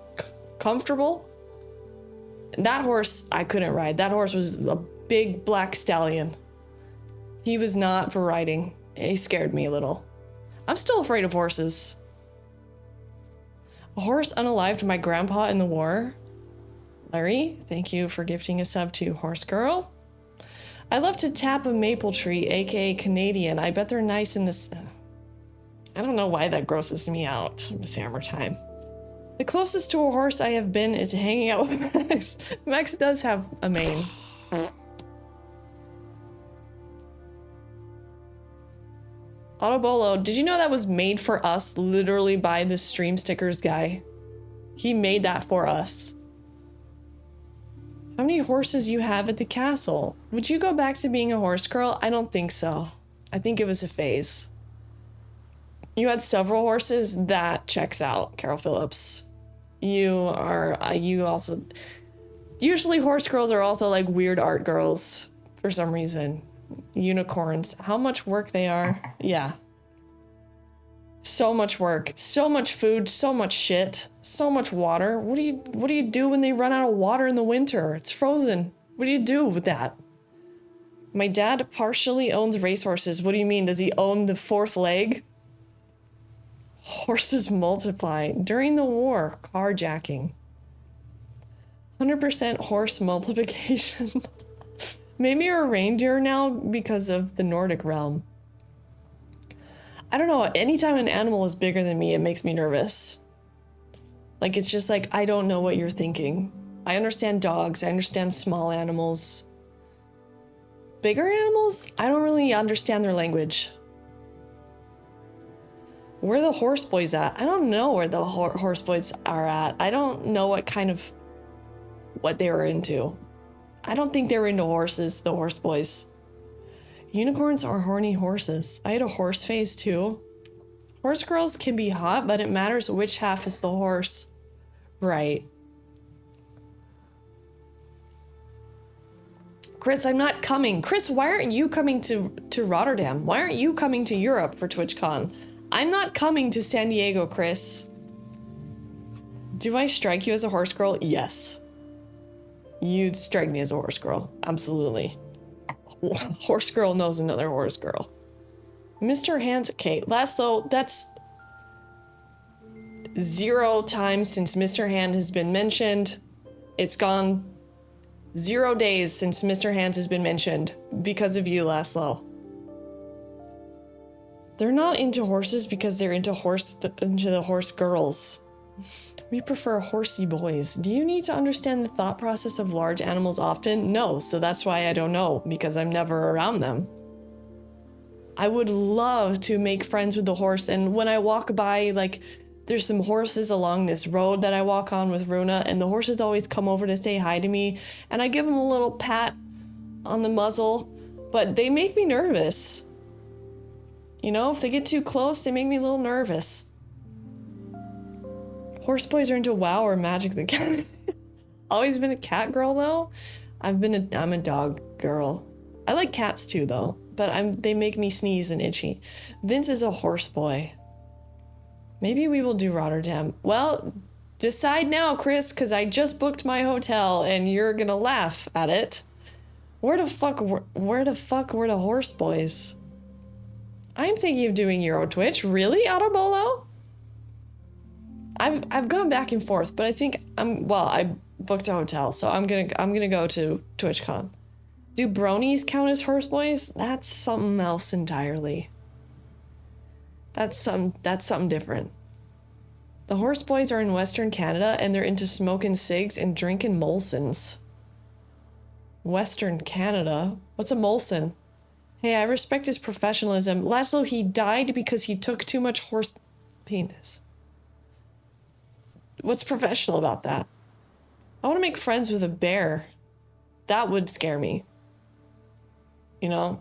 comfortable. That horse I couldn't ride. That horse was a big black stallion. He was not for riding. He scared me a little. I'm still afraid of horses. A horse unalived my grandpa in the war. Larry, thank you for gifting a sub to Horse Girl. I love to tap a maple tree, aka Canadian. I bet they're nice in this. I don't know why that grosses me out, Miss Hammer Time. The closest to a horse I have been is hanging out with Max. Max does have a mane. Autobolo, did you know that was made for us literally by the stream stickers guy? He made that for us. How many horses you have at the castle? Would you go back to being a horse girl? I don't think so. I think it was a phase. You had several horses? That checks out, Carol Phillips. You also... Usually horse girls are also like weird art girls for some reason. Unicorns. How much work they are. Yeah. So much work. So much food. So much shit. So much water. What do you do when they run out of water in the winter? It's frozen. What do you do with that? My dad partially owns racehorses. What do you mean? Does he own the fourth leg? Horses multiply. During the war, carjacking. 100% horse multiplication. Maybe you're a reindeer now because of the Nordic realm. I don't know. Anytime an animal is bigger than me, it makes me nervous. Like, it's just like, I don't know what you're thinking. I understand dogs. I understand small animals. Bigger animals? I don't really understand their language. Where are the horse boys at? I don't know where the horse boys are at. I don't know what they were into. I don't think they were into horses, the horse boys. Unicorns are horny horses. I had a horse phase too. Horse girls can be hot, but it matters which half is the horse. Right. Chris, I'm not coming. Chris, why aren't you coming to Rotterdam? Why aren't you coming to Europe for TwitchCon? I'm not coming to San Diego, Chris. Do I strike you as a horse girl? Yes. You'd strike me as a horse girl. Absolutely. Horse girl knows another horse girl. Mr. Hands, okay, Laszlo, that's 0 times since Mr. Hand has been mentioned. It's gone 0 days since Mr. Hands has been mentioned because of you, Laszlo. They're not into horses because they're into the horse girls. We prefer horsey boys. Do you need to understand the thought process of large animals often? No, so that's why I don't know, because I'm never around them. I would love to make friends with the horse, and when I walk by, like, there's some horses along this road that I walk on with Runa, and the horses always come over to say hi to me, and I give them a little pat on the muzzle, but they make me nervous. You know, if they get too close, they make me a little nervous. Horse boys are into WoW or Magic the Gathering. Always been a cat girl though. I'm a dog girl. I like cats too though, but they make me sneeze and itchy. Vince is a horse boy. Maybe we will do Rotterdam. Well, decide now, Chris, because I just booked my hotel and you're gonna laugh at it. Where the fuck were the horse boys? I'm thinking of doing Euro Twitch. Really, Autobolo? I've gone back and forth, but I think I booked a hotel, so I'm gonna go to TwitchCon. Do bronies count as horse boys? That's something else entirely. That's something different. The horse boys are in Western Canada and they're into smoking cigs and drinking Molsons. Western Canada? What's a Molson? Hey, I respect his professionalism. Laszlo, he died because he took too much horse penis. What's professional about that? I want to make friends with a bear. That would scare me. You know?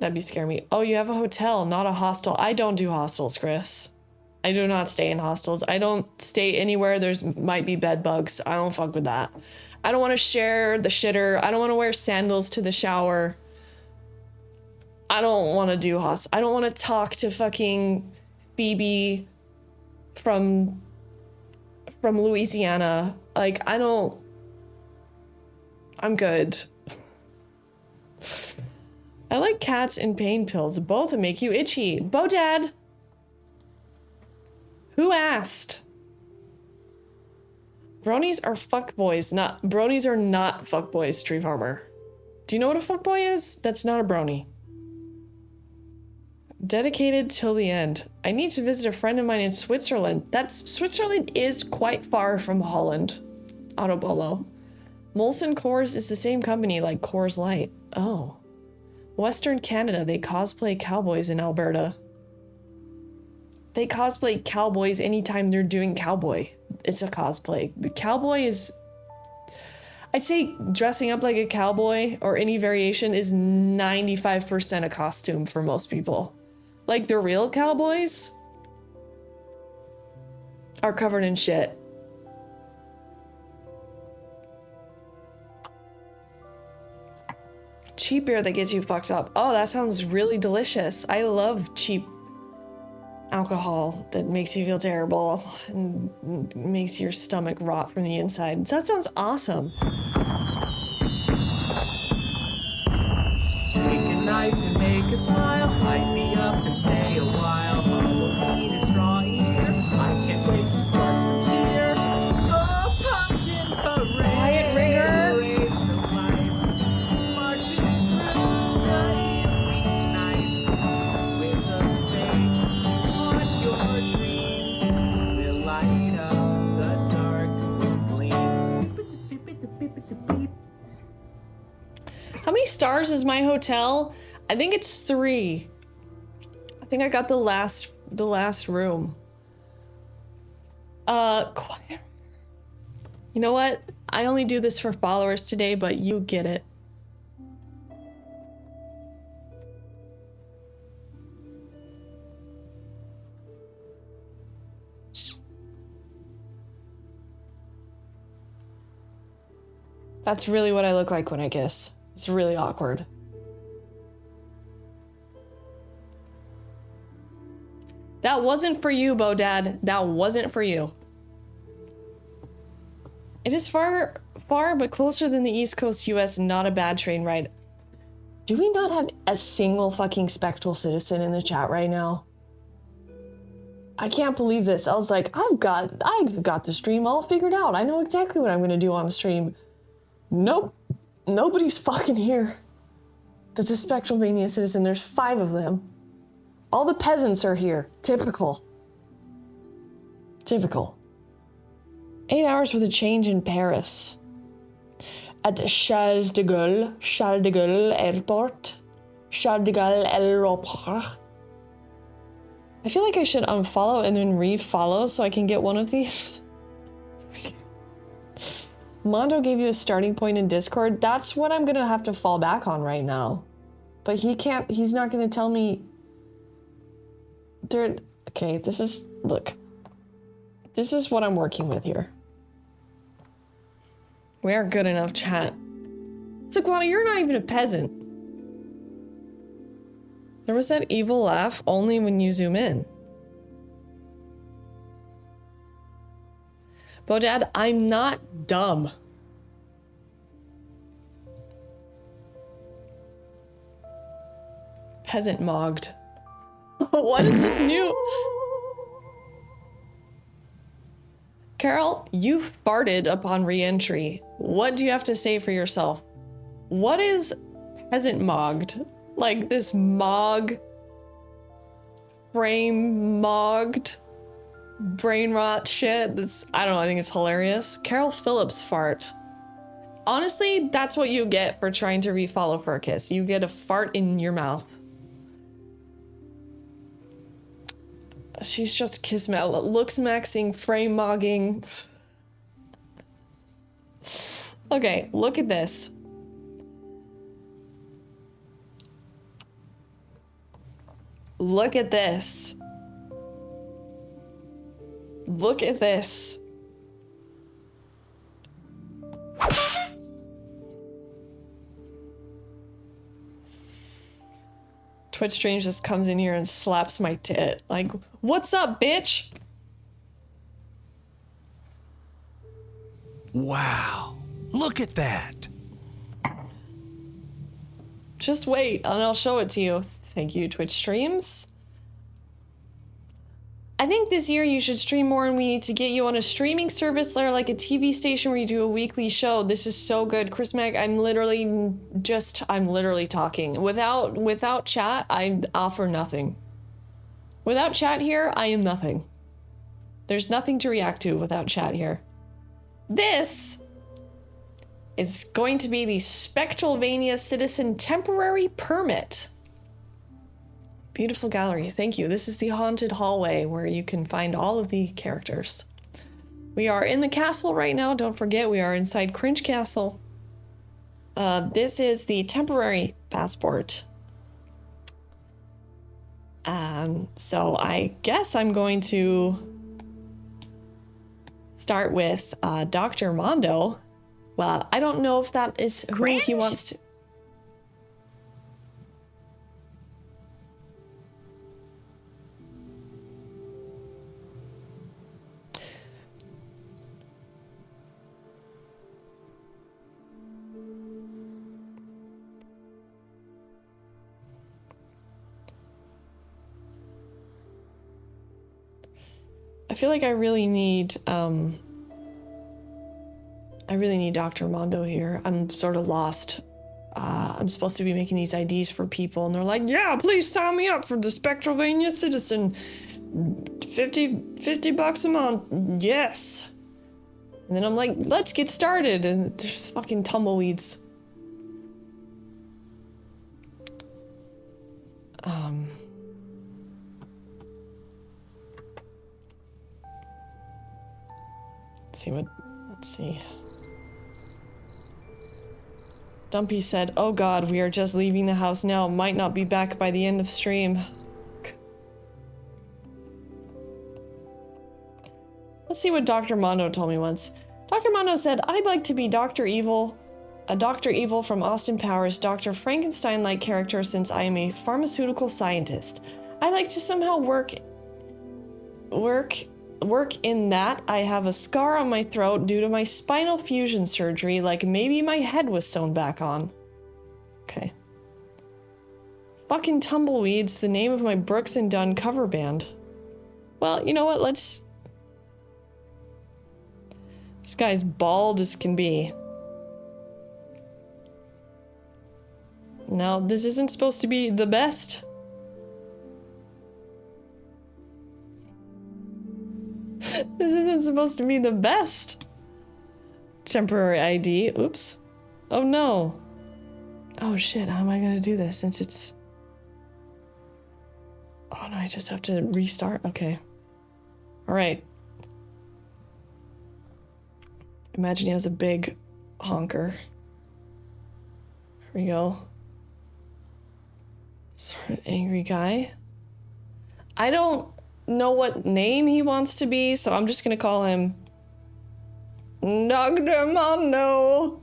That'd be scare me. Oh, you have a hotel, not a hostel. I don't do hostels, Chris. I do not stay in hostels. I don't stay anywhere might be bed bugs. I don't fuck with that. I don't want to share the shitter. I don't want to wear sandals to the shower. I don't want to do hostels. I don't want to talk to fucking Phoebe from Louisiana. Like, I'm good. I like cats and pain pills. Both make you itchy. Bodad! Who asked? Bronies are fuckboys, bronies are not fuckboys, Tree Farmer. Do you know what a fuckboy is? That's not a brony. Dedicated till the end. I need to visit a friend of mine in Switzerland. Switzerland is quite far from Holland. Autobolo. Molson Coors is the same company like Coors Light. Oh. Western Canada, they cosplay cowboys in Alberta. They cosplay cowboys anytime they're doing cowboy. It's a cosplay. But cowboy is... I'd say dressing up like a cowboy or any variation is 95% a costume for most people. Like the real cowboys are covered in shit. Cheap beer that gets you fucked up. Oh, that sounds really delicious. I love cheap alcohol that makes you feel terrible and makes your stomach rot from the inside. That sounds awesome. Take a knife and make a smile. Light me up and stay a while. Halloween is drawing near. I can't wait to start some cheer. Oh, pumpkin parade. Quiet, Rigger. Raise the lights. Marching through the eerie night. With a face to haunt your dreams. We'll light up the dark with gleams. How many stars is my hotel? I think it's 3. I think I got the last room. Quiet. You know what? I only do this for followers today, but you get it. That's really what I look like when I kiss. It's really awkward. That wasn't for you, Bodad. That wasn't for you. It is far, but closer than the East Coast US, not a bad train ride. Do we not have a single fucking Spectral citizen in the chat right now? I can't believe this. I was like, I've got the stream all figured out. I know exactly what I'm gonna do on stream. Nope. Nobody's fucking here. That's a Spectralvania citizen. There's 5 of them. All the peasants are here. Typical. 8 hours with a change in Paris. At Charles de Gaulle Airport. Charles de Gaulle Aéroport. I feel like I should unfollow and then re-follow so I can get one of these. Mondo gave you a starting point in Discord. That's what I'm gonna have to fall back on right now. But he's not gonna tell me. Okay, this is what I'm working with here. We are good enough, chat. Saquana, you're not even a peasant. There was that evil laugh only when you zoom in. Bodad, I'm not dumb. Peasant mogged. What is this new? Carol, you farted upon re-entry. What do you have to say for yourself? What is peasant mogged? Like this mog, frame mogged, brain rot shit. I don't know, I think it's hilarious. Carol Phillips fart. Honestly, that's what you get for trying to refollow for a kiss. You get a fart in your mouth. She's just kiss looks maxing, frame mogging. Okay, look at this. Look at this. Look at this. Twitch Strange just comes in here and slaps my tit. Like, what's up, bitch? Wow, look at that. Just wait and I'll show it to you. Thank you, Twitch Streams. I think this year you should stream more and we need to get you on a streaming service or like a TV station where you do a weekly show. This is so good. Chris Mac, I'm literally talking. Without chat, I offer nothing. Without chat here, I am nothing. There's nothing to react to without chat here. This is going to be the Spectralvania Citizen Temporary Permit. Beautiful gallery, thank you. This is the haunted hallway where you can find all of the characters. We are in the castle right now. Don't forget, we are inside Cringe Castle. This is the temporary passport. So I guess I'm going to start with Dr. Mondo. Well, I don't know if that is who he wants to. I feel like I really need Dr. Mondo here. I'm sort of lost. I'm supposed to be making these IDs for people, and they're like, yeah, please sign me up for the Spectralvania Citizen. 50 bucks a month. Yes. And then I'm like, let's get started. And there's fucking tumbleweeds. Let's see. Dumpy said, oh god, we are just leaving the house now. Might not be back by the end of stream. Let's see what Dr. Mondo told me once. Dr. Mondo said, I'd like to be Dr. Evil, a Dr. Evil from Austin Powers, Dr. Frankenstein-like character since I am a pharmaceutical scientist. I like to somehow work in that. I have a scar on my throat due to my spinal fusion surgery, like maybe my head was sewn back on. Okay. Fucking tumbleweeds, the name of my Brooks and Dunn cover band. Well, you know what, This guy's bald as can be. Now, this isn't supposed to be the best. This isn't supposed to be the best temporary ID. Oops. Oh no. Oh shit, how am I gonna do this since it's... Oh no, I just have to restart. Okay. Alright. Imagine he has a big honker. Here we go. Sort of angry guy. I don't know what name he wants to be, so I'm just gonna call him Dr. Mondo.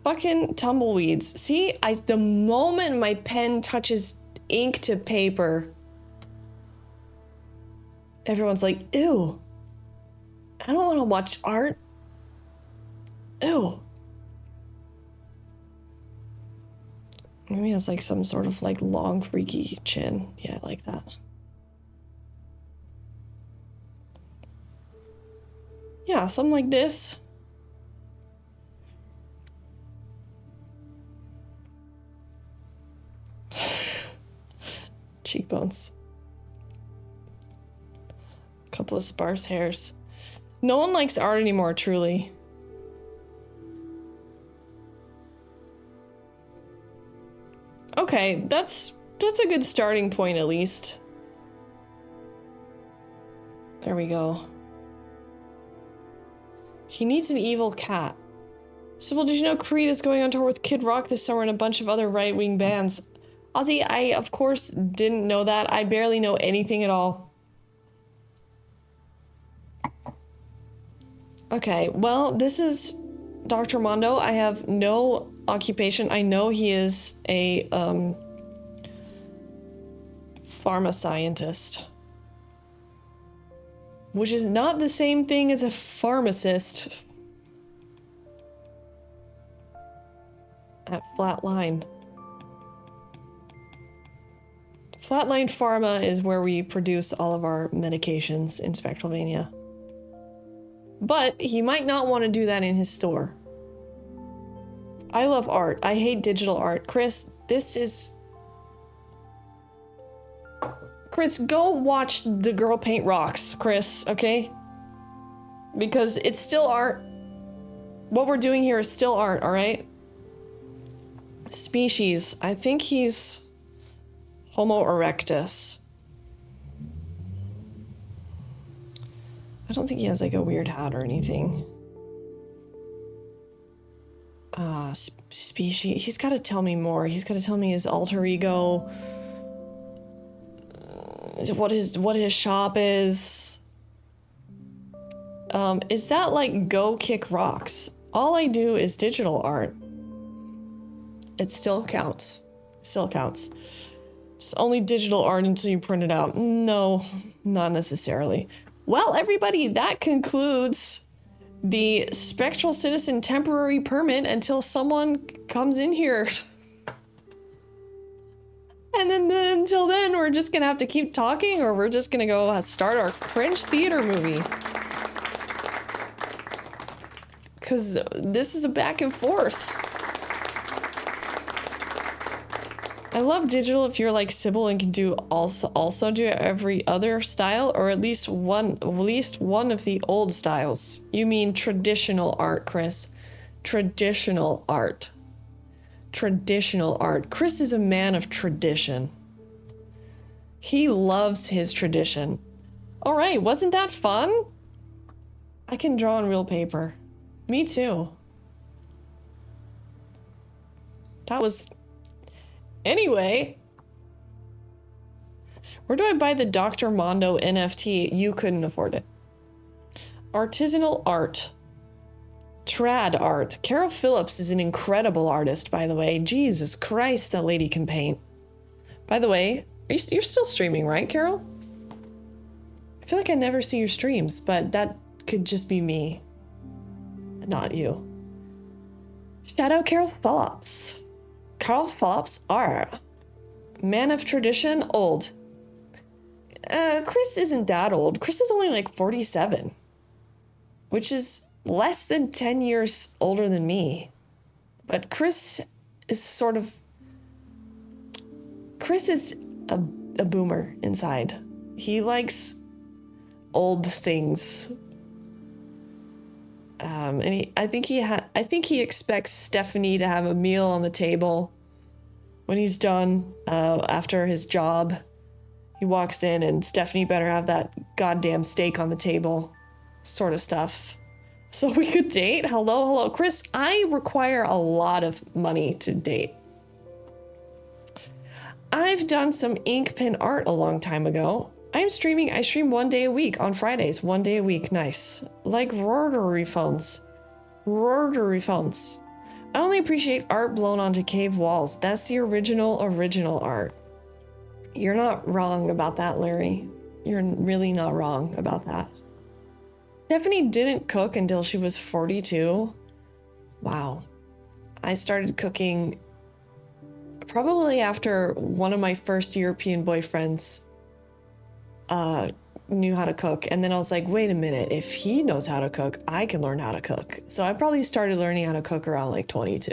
Fucking tumbleweeds. See, the moment my pen touches ink to paper, everyone's like, ew. I don't want to watch art. Ew. Maybe he has like some sort of like long freaky chin. Yeah, I like that. Yeah, something like this. Cheekbones. Couple of sparse hairs. No one likes art anymore, truly. Okay, that's a good starting point at least. There we go. He needs an evil cat. Sybil, did you know Creed is going on tour with Kid Rock this summer and a bunch of other right-wing bands? Ozzy, I of course didn't know that. I barely know anything at all. Okay, well, this is Dr. Mondo. I have no occupation. I know he is a pharma scientist, which is not the same thing as a pharmacist. At Flatline. Flatline Pharma is where we produce all of our medications in Spectralvania. But he might not want to do that in his store. I love art. I hate digital art. Chris, Chris, go watch the girl paint rocks, Chris, okay? Because it's still art. What we're doing here is still art, alright? Species. I think he's Homo erectus. I don't think he has like a weird hat or anything. Species. He's got to tell me more. He's got to tell me his alter ego. What his shop is. Is that like go kick rocks? All I do is digital art. It still counts. It still counts. It's only digital art until you print it out. No, not necessarily. Well, everybody, that concludes the Spectral Citizen temporary permit until someone comes in here. And then until then, we're just gonna have to keep talking, or we're just gonna go start our Cringe Theater movie. Because this is a back and forth. I love digital if you're like Sybil and can do also do every other style, or at least one of the old styles. You mean traditional art, Chris. Traditional art. Traditional art. Chris is a man of tradition. He loves his tradition. All right, wasn't that fun? I can draw on real paper. Me too. That was... Anyway. Where do I buy the Dr. Mondo NFT? You couldn't afford it. Artisanal art. Trad art. Carol Phillips is an incredible artist, by the way. Jesus Christ, that lady can paint. By the way, you're still streaming, right, Carol? I feel like I never see your streams, but that could just be me. Not you. Shout out Carol Phillips. Carl Phillips art. Man of tradition, old. Chris isn't that old. Chris is only like 47. Which is less than 10 years older than me. But Chris is a boomer inside. He likes old things. And I think he expects Stephanie to have a meal on the table when he's done after his job. He walks in and Stephanie better have that goddamn steak on the table, sort of stuff. So we could date? Hello, Chris, I require a lot of money to date. I've done some ink pen art a long time ago. I stream 1 day a week on Fridays, 1 day a week, nice. Like rotary phones. Rotary phones. I only appreciate art blown onto cave walls. That's the original art. You're not wrong about that, Larry. You're really not wrong about that. Stephanie didn't cook until she was 42. Wow. I started cooking probably after one of my first European boyfriends knew how to cook. And then I was like, wait a minute, if he knows how to cook, I can learn how to cook. So I probably started learning how to cook around like 22.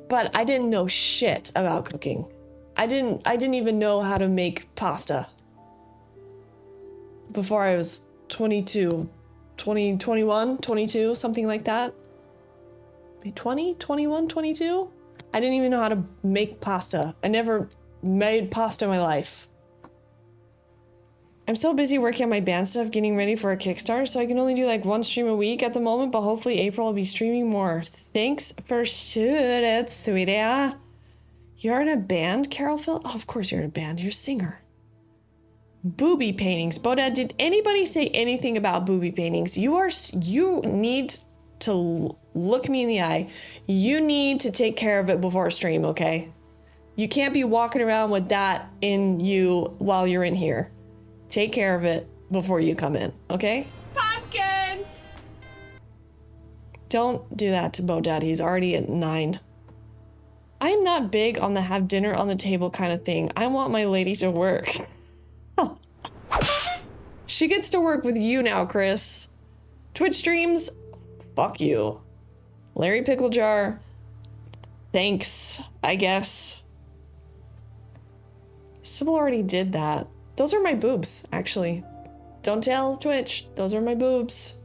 But I didn't know shit about cooking. I didn't even know how to make pasta before I was 22, 21, 22, something like that. 20, 21, 22? I didn't even know how to make pasta. I never made pasta in my life. I'm so busy working on my band stuff, getting ready for a Kickstarter, so I can only do like 1 stream a week at the moment, but hopefully April will be streaming more. Thanks for it, sweetie. You're in a band, Carol Phil? Oh, of course you're in a band. You're a singer. Booby paintings. Bodad, did anybody say anything about booby paintings? You need to look me in the eye. You need to take care of it before a stream, okay? You can't be walking around with that in you while you're in here. Take care of it before you come in, okay? Pumpkins! Don't do that to Bodad. He's already at 9. I'm not big on the have dinner on the table kind of thing. I want my lady to work. She gets to work with you now, Chris. Twitch streams? Fuck you. Larry Pickle Jar? Thanks, I guess. Sybil already did that. Those are my boobs, actually. Don't tell Twitch. Those are my boobs.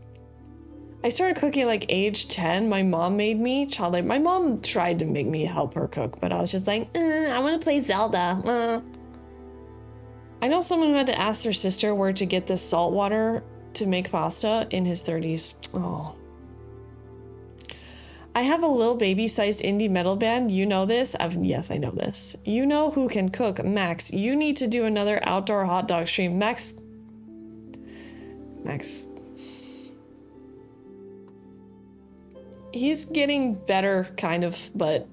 I started cooking like age 10. My mom made me childlike. My mom tried to make me help her cook, but I was just like, I want to play Zelda. I know someone who had to ask their sister where to get the salt water to make pasta in his 30s. Oh. I have a little baby-sized indie metal band. You know this? Yes, I know this. You know who can cook. Max, you need to do another outdoor hot dog stream. Max. He's getting better, kind of, but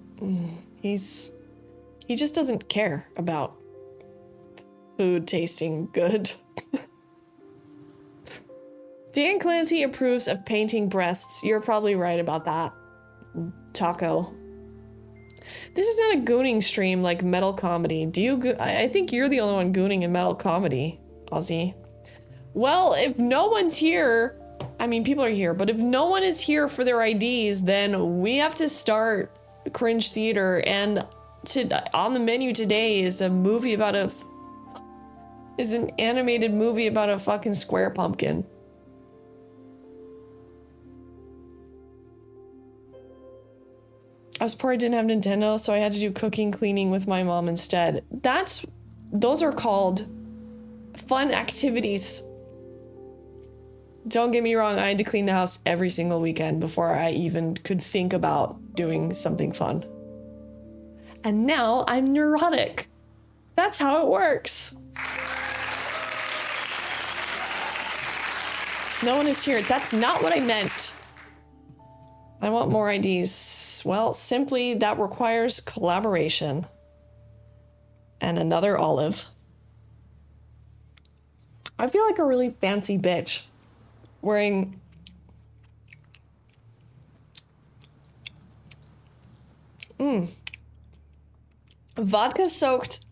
he just doesn't care about food tasting good. Dan Clancy approves of painting breasts. You're probably right about that. Taco. This is not a gooning stream like metal comedy. Do you I think you're the only one gooning in metal comedy, Ozzy. Well, if no one's here, I mean, people are here, but if no one is here for their IDs, then we have to start Cringe Theater, and on the menu today is a movie about is an animated movie about a fucking square pumpkin. I was poor, I didn't have Nintendo, so I had to do cooking, cleaning with my mom instead. Those are called fun activities. Don't get me wrong, I had to clean the house every single weekend before I even could think about doing something fun. And now I'm neurotic. That's how it works. No one is here. That's not what I meant. I want more IDs. Well, simply that requires collaboration. And another olive. I feel like a really fancy bitch wearing vodka soaked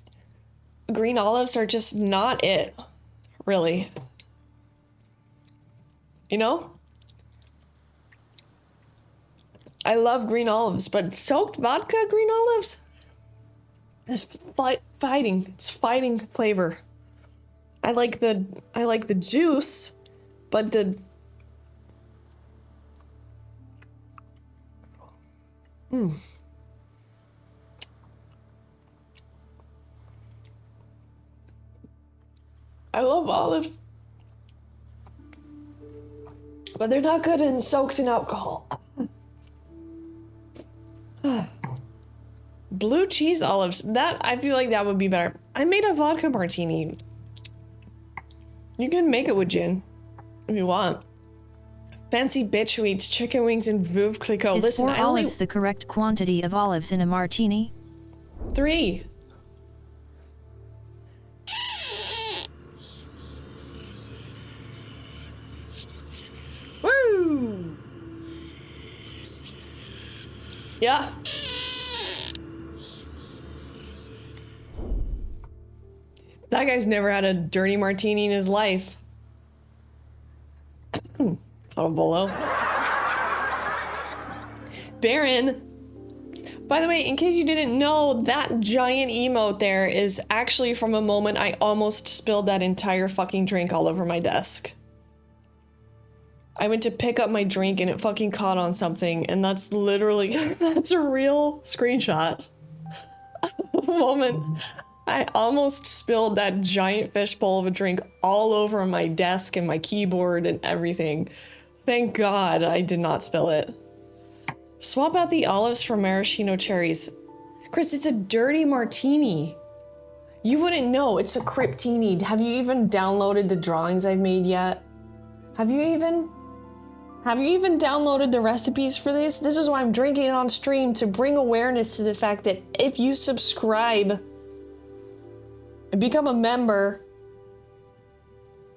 green olives are just not it, really. You know? I love green olives, but soaked vodka green olives is fighting. It's fighting flavor. I like the juice, but I love olives, but they're not good and soaked in alcohol. Blue cheese olives. That, I feel like that would be better. I made a vodka martini. You can make it with gin if you want. Fancy bitch who eats chicken wings and Veuve Clicquot. Is Listen, 4 olives the correct quantity of olives in a martini? 3. Woo! Yeah. That guy's never had a dirty martini in his life. Bolo. Baron. By the way, in case you didn't know, that giant emote there is actually from a moment I almost spilled that entire fucking drink all over my desk. I went to pick up my drink and it fucking caught on something, and that's literally, that's a real screenshot. Moment. I almost spilled that giant fishbowl of a drink all over my desk and my keyboard and everything. Thank God I did not spill it. Swap out the olives for maraschino cherries. Chris, it's a dirty martini. You wouldn't know, it's a cryptini. Have you even downloaded the drawings I've made yet? Have you even downloaded the recipes for this? This is why I'm drinking it on stream, to bring awareness to the fact that if you subscribe and become a member,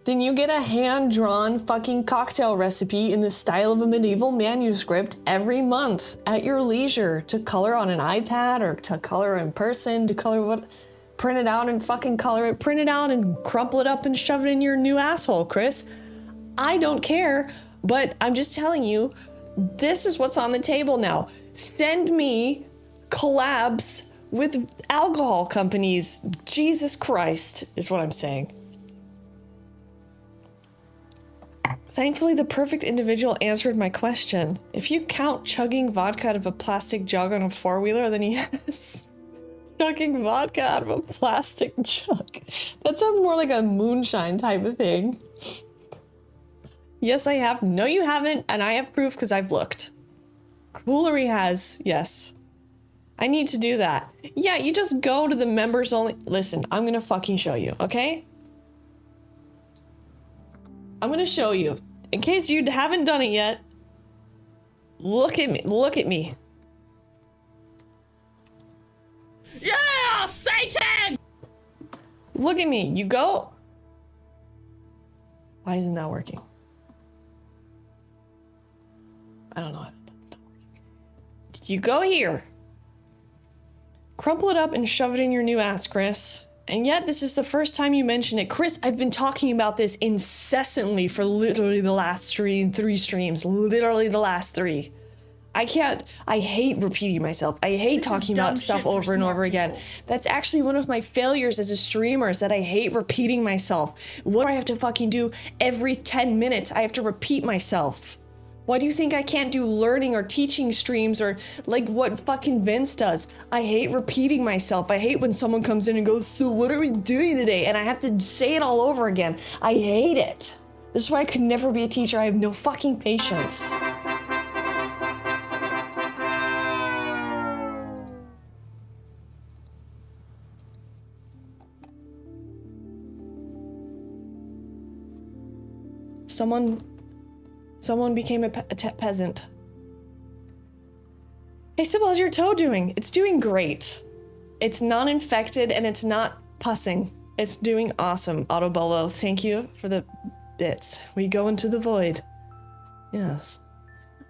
then you get a hand-drawn fucking cocktail recipe in the style of a medieval manuscript every month at your leisure to color on an iPad or to color in person, to color what, print it out and fucking color it, print it out and crumple it up and shove it in your new asshole, Chris. I don't care, but I'm just telling you, this is what's on the table now. Send me collabs with alcohol companies. Jesus Christ, is what I'm saying. Thankfully, the perfect individual answered my question. If you count chugging vodka out of a plastic jug on a four-wheeler, then yes. Chugging vodka out of a plastic jug. That sounds more like a moonshine type of thing. Yes, I have. No, you haven't, and I have proof because I've looked. Coolery has, yes. I need to do that. Yeah, you just go to the members only. Listen, I'm gonna fucking show you, okay? I'm gonna show you. In case you haven't done it yet, look at me, look at me. Yeah, Satan! Look at me, you go. Why isn't that working? I don't know why that's not working. You go here. Crumple it up and shove it in your new ass, Chris. And yet, this is the first time you mention it. Chris, I've been talking about this incessantly for literally the last three streams. Literally the last 3. I hate repeating myself. I hate talking about stuff over and over again. That's actually one of my failures as a streamer, is that I hate repeating myself. What do I have to fucking do every 10 minutes? I have to repeat myself. Why do you think I can't do learning or teaching streams or like what fucking Vince does? I hate repeating myself. I hate when someone comes in and goes, so what are we doing today? And I have to say it all over again. I hate it. This is why I could never be a teacher. I have no fucking patience. Someone became a peasant. Hey Sybil, how's your toe doing? It's doing great. It's non-infected and it's not pussing. It's doing awesome. Autobolo, thank you for the bits. We go into the void. Yes.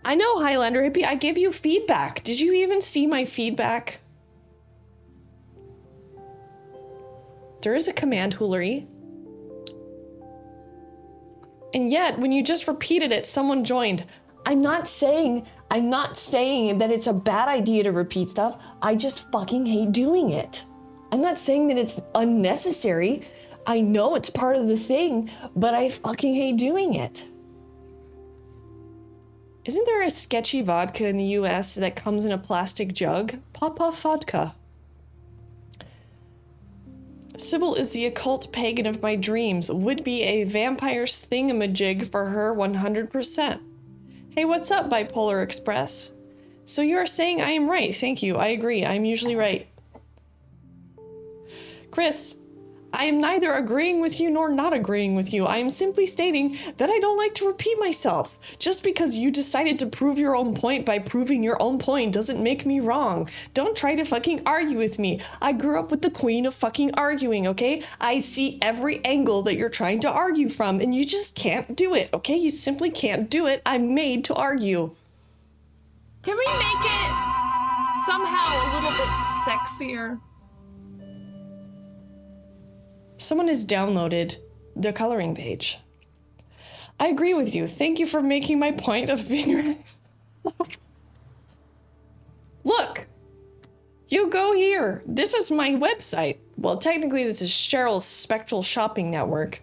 I know, Highlander Hippie, I gave you feedback. Did you even see my feedback? There is a command hoolery. And yet, when you just repeated it, someone joined. I'm not saying that it's a bad idea to repeat stuff. I just fucking hate doing it. I'm not saying that it's unnecessary. I know it's part of the thing, but I fucking hate doing it. Isn't there a sketchy vodka in the US that comes in a plastic jug? Papa vodka. Sybil is the occult pagan of my dreams. Would be a vampire's thingamajig for her 100%. Hey, what's up, Bipolar Express? So you are saying I am right. Thank you. I agree. I'm usually right. Chris, I am neither agreeing with you nor not agreeing with you. I am simply stating that I don't like to repeat myself. Just because you decided to prove your own point by proving your own point doesn't make me wrong. Don't try to fucking argue with me. I grew up with the queen of fucking arguing, okay? I see every angle that you're trying to argue from, and you just can't do it, okay? You simply can't do it. I'm made to argue. Can we make it somehow a little bit sexier? Someone has downloaded the coloring page. I agree with you. Thank you for making my point of being right. Look, you go here. This is my website. Well, technically this is Cheryl's Spectral Shopping Network.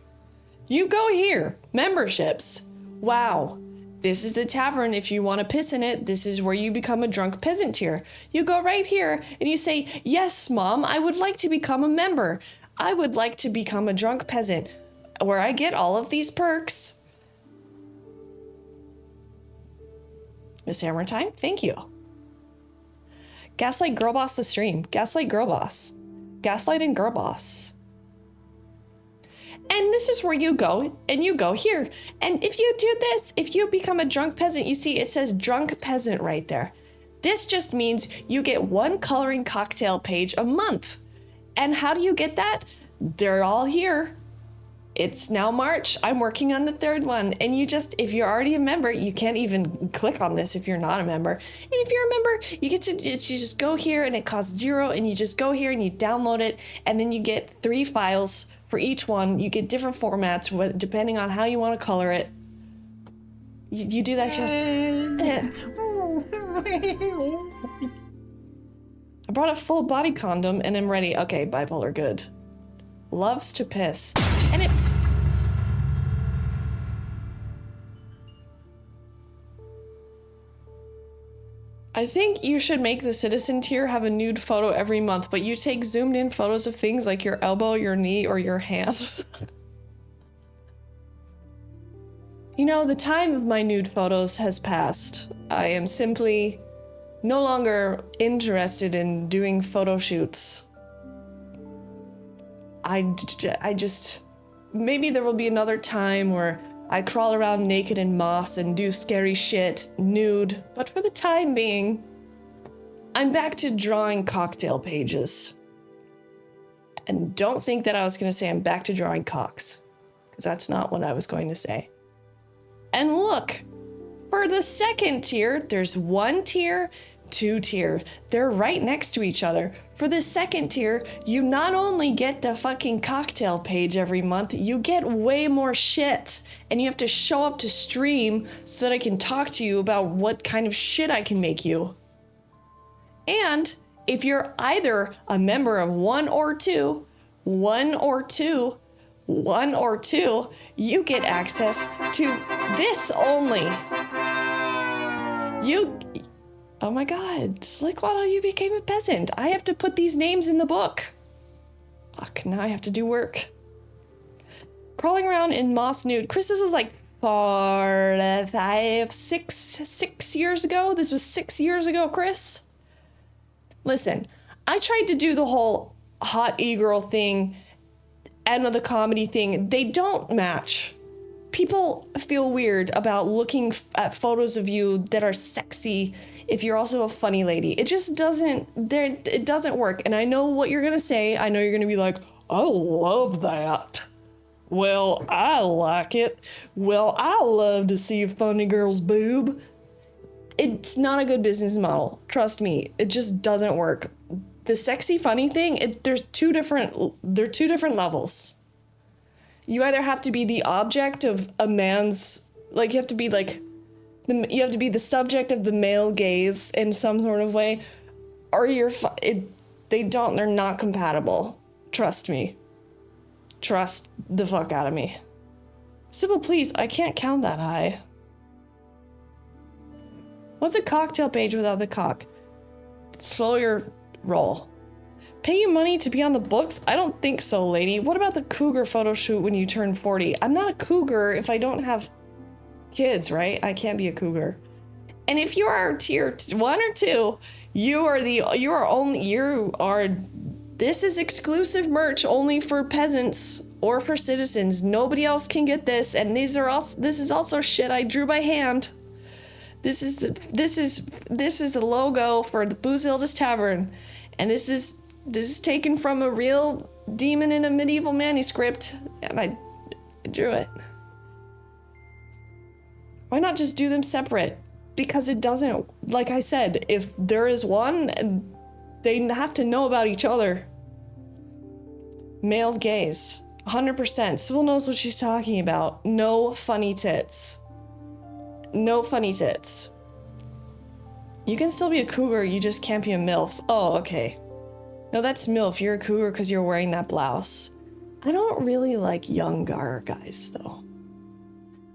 You go here, memberships. Wow. This is the tavern. If you want to piss in it, this is where you become a drunk peasant here. You go right here and you say, yes, Mom, I would like to become a member. I would like to become a drunk peasant where I get all of these perks. Miss Hammertime, thank you. Gaslight Girlboss the stream. Gaslight Girlboss. Gaslight and Girlboss. And this is where you go, and you go here. And if you do this, if you become a drunk peasant, you see it says drunk peasant right there. This just means you get one coloring cocktail page a month. And how do you get that? They're all here. It's now March. I'm working on the third one. And if you're already a member, you can't even click on this if you're not a member. And if you're a member, you just go here and it costs $0 and you just go here and you download it. And then you get 3 files for each one. You get different formats depending on how you want to color it. You do that shit. I brought a full body condom and I'm ready. Okay, bipolar, good. Loves to piss. And it... I think you should make the citizen tier have a nude photo every month, but you take zoomed in photos of things like your elbow, your knee, or your hand. You know, the time of my nude photos has passed. I am simply no longer interested in doing photo shoots. I just... Maybe there will be another time where I crawl around naked in moss and do scary shit, nude. But for the time being, I'm back to drawing cocktail pages. And don't think that I was going to say I'm back to drawing cocks, because that's not what I was going to say. And look, for the second tier, there's 1 tier, 2 tier. They're right next to each other. For the second tier, you not only get the fucking cocktail page every month, you get way more shit. And you have to show up to stream so that I can talk to you about what kind of shit I can make you. And if you're either a member of 1 or 2, you get access to this only. Oh my god, Slickwaddle, you became a peasant. I have to put these names in the book. Fuck, now I have to do work. Crawling around in moss nude. Chris, this was like 6 years ago. This was 6 years ago, Chris. Listen, I tried to do the whole hot e-girl thing and the comedy thing. They don't match. People feel weird about looking at photos of you that are sexy if you're also a funny lady. It just doesn't, it doesn't work. And I know what you're gonna say. I know you're gonna be like, I love that. Well, I like it. Well, I love to see a funny girl's boob. It's not a good business model. Trust me, it just doesn't work. The sexy funny thing, they're two different levels. You either have to be the object of a man's, like you have to be like, you have to be the subject of the male gaze in some sort of way, or they're not compatible. Trust me. Trust the fuck out of me. Sybil, please, I can't count that high. What's a cocktail page without the cock? Slow your roll. Pay you money to be on the books? I don't think so, lady. What about the cougar photo shoot when you turn 40? I'm not a cougar if I don't have kids, right? I can't be a cougar. And if you are tier 1 or 2, this is exclusive merch only for peasants or for citizens. Nobody else can get this, and this is also shit I drew by hand. This is the logo for the Boozildus Tavern, and this is taken from a real demon in a medieval manuscript, and I drew it. Why not just do them separate? Because it doesn't, like I said, if there is one, they have to know about each other. Male gaze, 100%. Sybil knows what she's talking about. No funny tits. No funny tits. You can still be a cougar, you just can't be a MILF. Oh, okay. No, that's MILF. You're a cougar because you're wearing that blouse. I don't really like younger guys, though.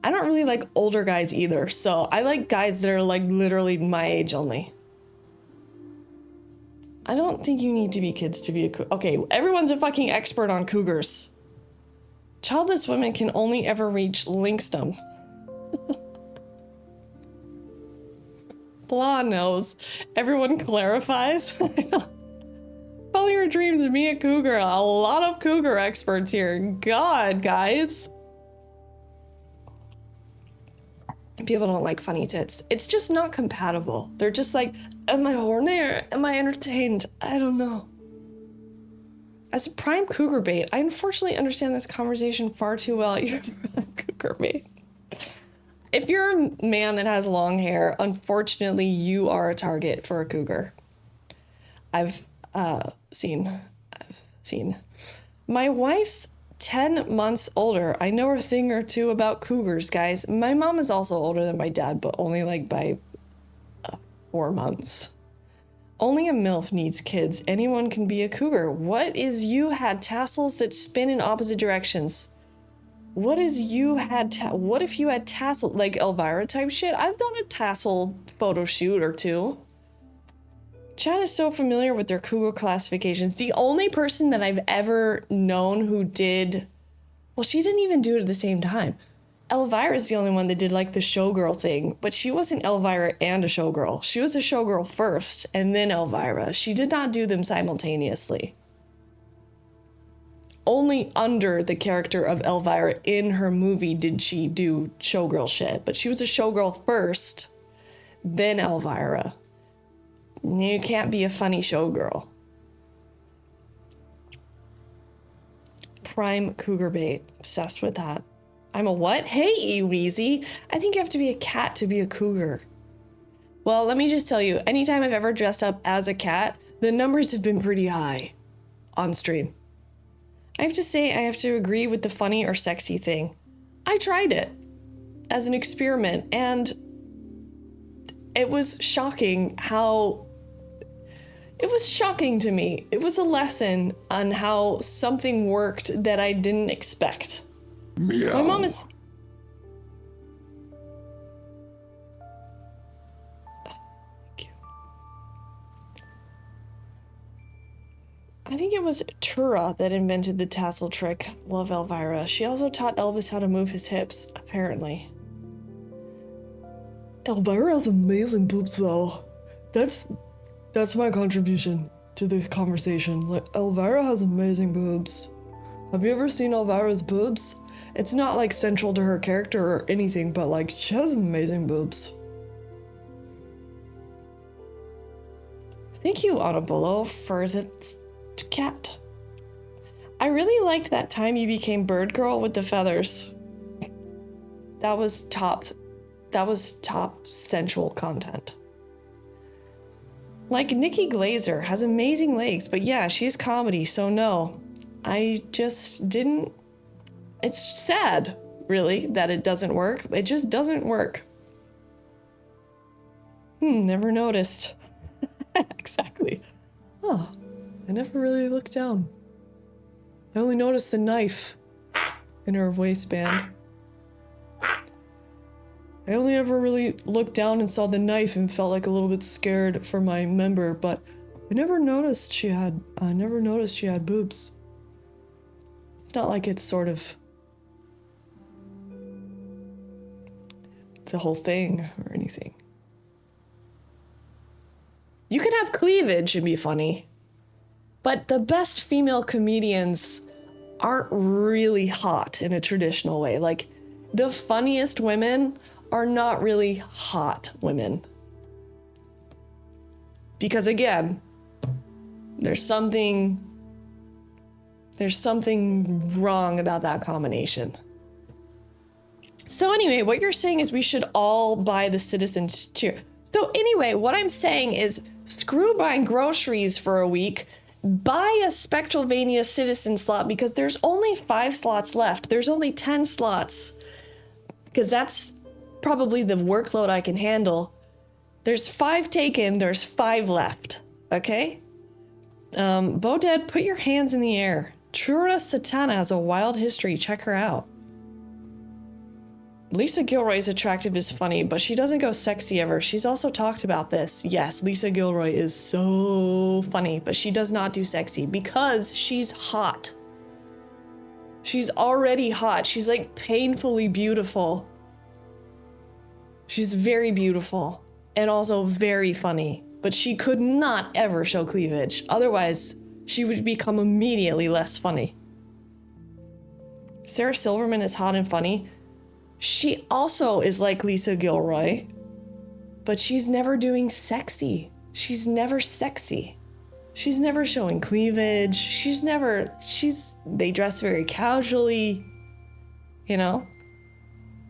I don't really like older guys either, so I like guys that are like literally my age only. I don't think you need to be kids to be a cougar. Okay, everyone's a fucking expert on cougars. Childless women can only ever reach Linkstum. Blah knows. Everyone clarifies. Follow your dreams and be a cougar. A lot of cougar experts here. God, guys. People don't like funny tits. It's just not compatible. They're just like, am I horny or am I entertained? I don't know. As a prime cougar bait, I unfortunately understand this conversation far too well. You're a prime cougar bait. If you're a man that has long hair, unfortunately, you are a target for a cougar. I've seen. My wife's 10 months older. I know a thing or two about cougars, guys. My mom is also older than my dad, but only like by 4 months. Only a MILF needs kids. Anyone can be a cougar. What is you had tassels that spin in opposite directions? What if you had tassel, like Elvira type shit? I've done a tassel photo shoot or two. Chad is so familiar with their cougar classifications. The only person that I've ever known who did, well, she didn't even do it at the same time. Elvira's the only one that did like the showgirl thing, but she wasn't Elvira and a showgirl. She was a showgirl first and then Elvira. She did not do them simultaneously. Only under the character of Elvira in her movie did she do showgirl shit, but she was a showgirl first, then Elvira. You can't be a funny showgirl. Prime cougar bait. Obsessed with that. I'm a what? Hey, Eweezy. I think you have to be a cat to be a cougar. Well, let me just tell you, anytime I've ever dressed up as a cat, the numbers have been pretty high on stream. I have to say, I have to agree with the funny or sexy thing. I tried it as an experiment, and it was shocking how... It was shocking to me. It was a lesson on how something worked that I didn't expect. Meow. My mom is... Thank you. I think it was Tura that invented the tassel trick. Love Elvira. She also taught Elvis how to move his hips, apparently. Elvira has amazing boobs, though. That's my contribution to this conversation. Like, Elvira has amazing boobs. Have you ever seen Elvira's boobs? It's not like central to her character or anything, but like she has amazing boobs. Thank you, Audible, for the cat. I really liked that time you became Bird Girl with the feathers. That was top sensual content. Like Nikki Glazer has amazing legs, but yeah, she's comedy, so no. I just didn't... It's sad, really, that it doesn't work. It just doesn't work. Never noticed. Exactly. Oh, I never really looked down. I only noticed the knife in her waistband. I only ever really looked down and saw the knife and felt like a little bit scared for my member, but I never noticed she had boobs. It's not like it's sort of the whole thing or anything. You can have cleavage and be funny, but the best female comedians aren't really hot in a traditional way. Like, the funniest women are not really hot women. Because again, there's something wrong about that combination. So anyway, what you're saying is we should all buy the Citizens Cheer. So anyway, what I'm saying is screw buying groceries for a week, buy a Spectralvania citizen slot because there's only 5 slots left. There's only 10 slots because that's probably the workload I can handle. There's 5 taken, there's 5 left, okay? Boded, put your hands in the air. Trura Satana has a wild history, check her out. Lisa Gilroy's attractive is funny, but she doesn't go sexy ever. She's also talked about this. Yes, Lisa Gilroy is so funny, but she does not do sexy because she's hot. She's already hot. She's like painfully beautiful. She's very beautiful and also very funny, but she could not ever show cleavage. Otherwise, she would become immediately less funny. Sarah Silverman is hot and funny. She also is like Lisa Gilroy, but she's never doing sexy. She's never sexy. She's never showing cleavage. They dress very casually, you know?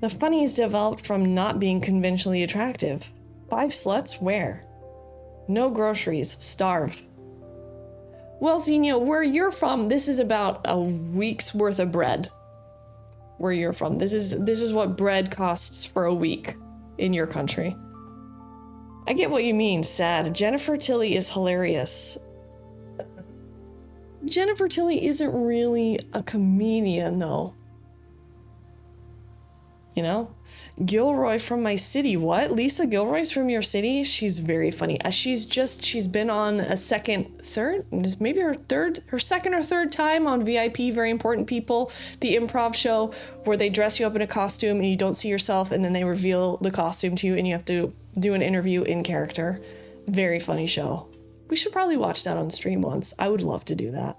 The funnies developed from not being conventionally attractive. 5 sluts? Where? No groceries. Starve. Well, Xenia, where you're from, this is about a week's worth of bread. Where you're from. This is what bread costs for a week in your country. I get what you mean, sad. Jennifer Tilly is hilarious. Jennifer Tilly isn't really a comedian, though. You know? Gilroy from my city. What? Lisa Gilroy's from your city? She's very funny. She's been on a second or third time on VIP, Very Important People, the improv show where they dress you up in a costume and you don't see yourself and then they reveal the costume to you and you have to do an interview in character. Very funny show. We should probably watch that on stream once. I would love to do that.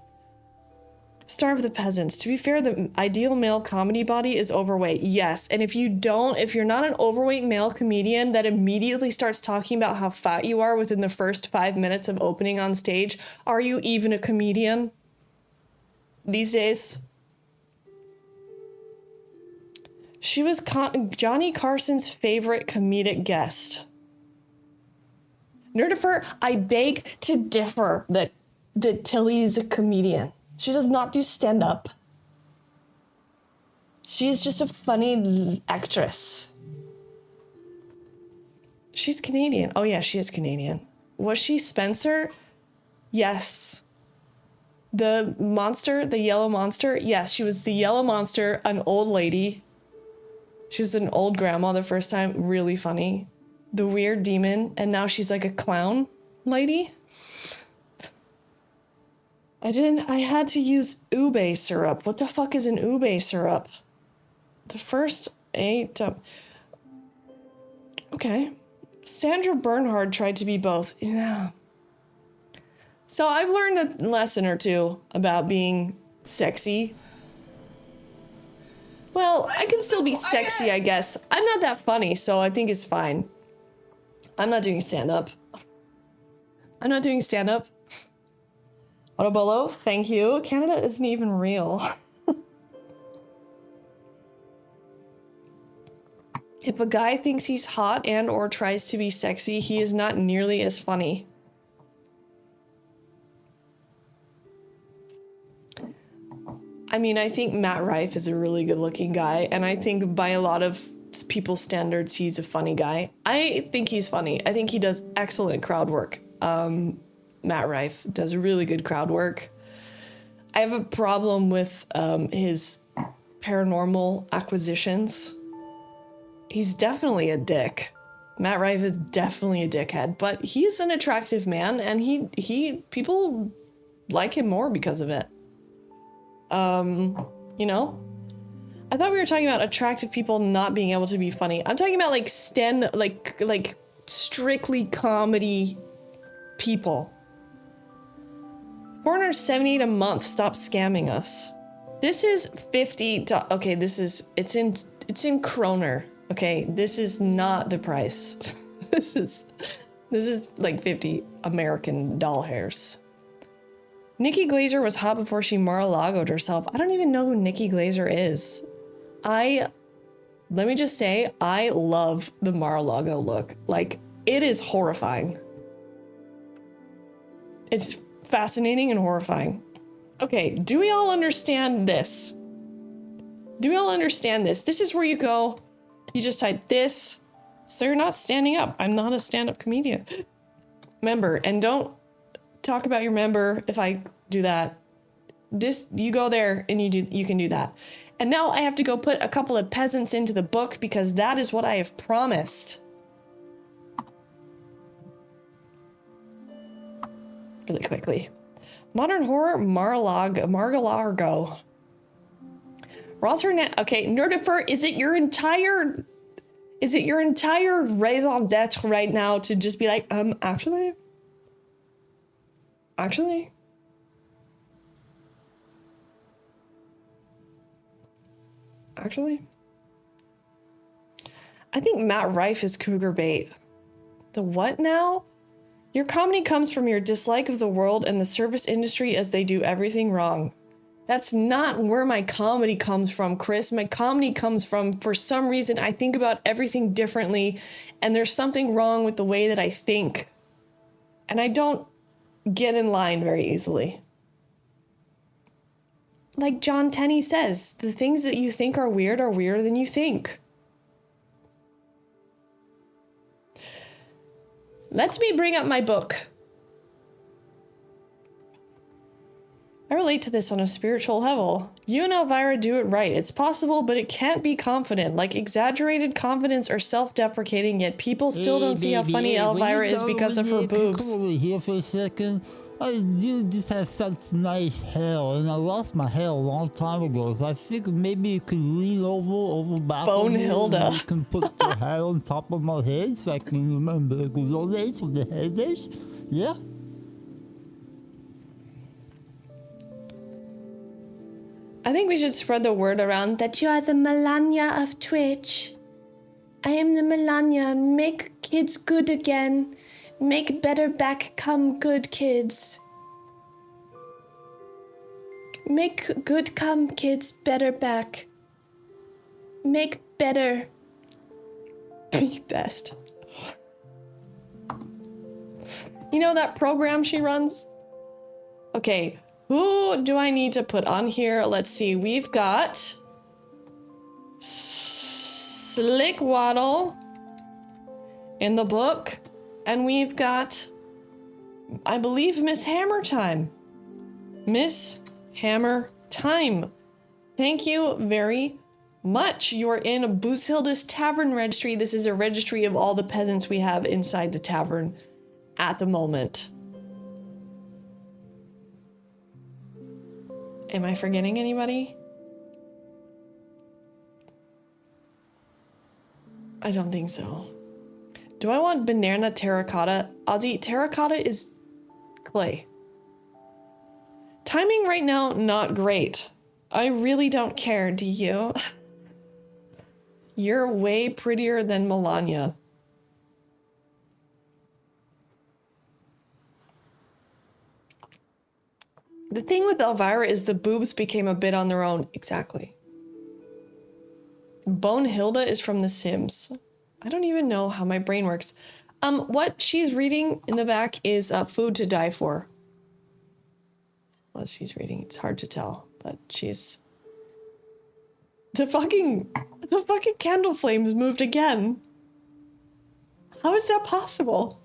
Starve the Peasants. To be fair, the ideal male comedy body is overweight. Yes, and if you're not an overweight male comedian that immediately starts talking about how fat you are within the first 5 minutes of opening on stage, are you even a comedian these days? She was Johnny Carson's favorite comedic guest. Nerdifer, I beg to differ that Tilly's a comedian. She does not do stand-up. She's just a funny actress. She's Canadian. Oh yeah, she is Canadian. Was she Spencer? Yes. The monster, the yellow monster? Yes, she was the yellow monster, an old lady. She was an old grandma the first time. Really funny. The weird demon, and now she's like a clown lady. I had to use ube syrup. What the fuck is an ube syrup? The first 8... Okay. Sandra Bernhard tried to be both. Yeah. So I've learned a lesson or two about being sexy. Well, I can still be sexy, I guess. I'm not that funny, so I think it's fine. I'm not doing stand-up. Autobolo, thank you. Canada isn't even real. If a guy thinks he's hot and or tries to be sexy, he is not nearly as funny. I mean, I think Matt Rife is a really good looking guy, and I think by a lot of people's standards, he's a funny guy. I think he's funny. I think he does excellent crowd work. Matt Rife does really good crowd work. I have a problem with his paranormal acquisitions. He's definitely a dick. Matt Rife is definitely a dickhead, but he's an attractive man, and people like him more because of it. You know? I thought we were talking about attractive people not being able to be funny. I'm talking about like strictly comedy people. $478 a month. Stop scamming us. This is $50. Okay, it's in kroner. Okay, this is not the price. This is like 50 American doll hairs. Nikki Glaser was hot before she Mar-a-Lago'd herself. I don't even know who Nikki Glaser is. Let me just say, I love the Mar-a-Lago look. Like, it is horrifying. It's fascinating and horrifying. Okay, do we all understand this? This is where you go. You just type this. So you're not standing up. I'm not a stand-up comedian. Member, and don't talk about your member if I do that. You go there and you can do that. And now I have to go put a couple of peasants into the book because that is what I have promised. Really quickly. Modern horror, Mar-a-Lago. Ross Hernandez. Okay, Nerdifer, is it your entire raison d'etre right now to just be like, actually? I think Matt Rife is cougar bait. The what now? Your comedy comes from your dislike of the world and the service industry as they do everything wrong. That's not where my comedy comes from, Chris. My comedy comes from, for some reason, I think about everything differently, and there's something wrong with the way that I think. And I don't get in line very easily. Like John Tenney says, the things that you think are weirder than you think. Let me bring up my book. I relate to this on a spiritual level. You and Elvira do it right. It's possible, but it can't be confident. Like exaggerated confidence or self-deprecating, yet people still don't see how funny Elvira is because of her boobs. Come over here for a second. You just have such nice hair, and I lost my hair a long time ago, so I figured maybe you could lean over back. Bone Hilda. You can put the hair on top of my head so I can remember the good old days of the hair days. Yeah? I think we should spread the word around that you are the Melania of Twitch. I am the Melania. Make kids good again. Make better back come good kids. Make good come kids better back. Make better be best. You know that program she runs? Okay, who do I need to put on here? Let's see, we've got Slick Waddle in the book. And we've got, I believe, Miss Hammer Time. Miss Hammer Time. Thank you very much. You are in Booshilda's Tavern Registry. This is a registry of all the peasants we have inside the tavern at the moment. Am I forgetting anybody? I don't think so. Do I want banana terracotta? Ozzy, terracotta is clay. Timing right now, not great. I really don't care, do you? You're way prettier than Melania. The thing with Elvira is the boobs became a bit on their own. Exactly. Bone Hilda is from The Sims. I don't even know how my brain works. What she's reading in the back is Food to Die For. What she's reading, it's hard to tell, but she's... The fucking candle flames moved again. How is that possible?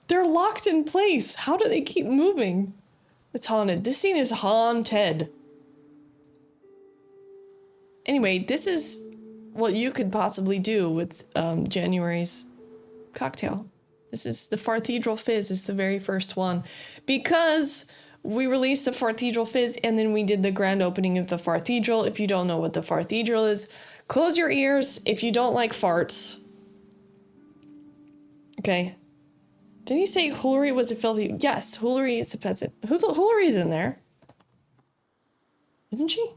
They're locked in place. How do they keep moving? It's haunted. This scene is haunted. Anyway, this is what you could possibly do with January's cocktail. This is the Farthedral Fizz is the very first one. Because we released the Farthedral Fizz and then we did the grand opening of the Farthedral. If you don't know what the Farthedral is, close your ears if you don't like farts. Okay. Didn't you say Hoolery was a filthy... Yes, Hoolery is a peasant. Hoolery's in there. Isn't she?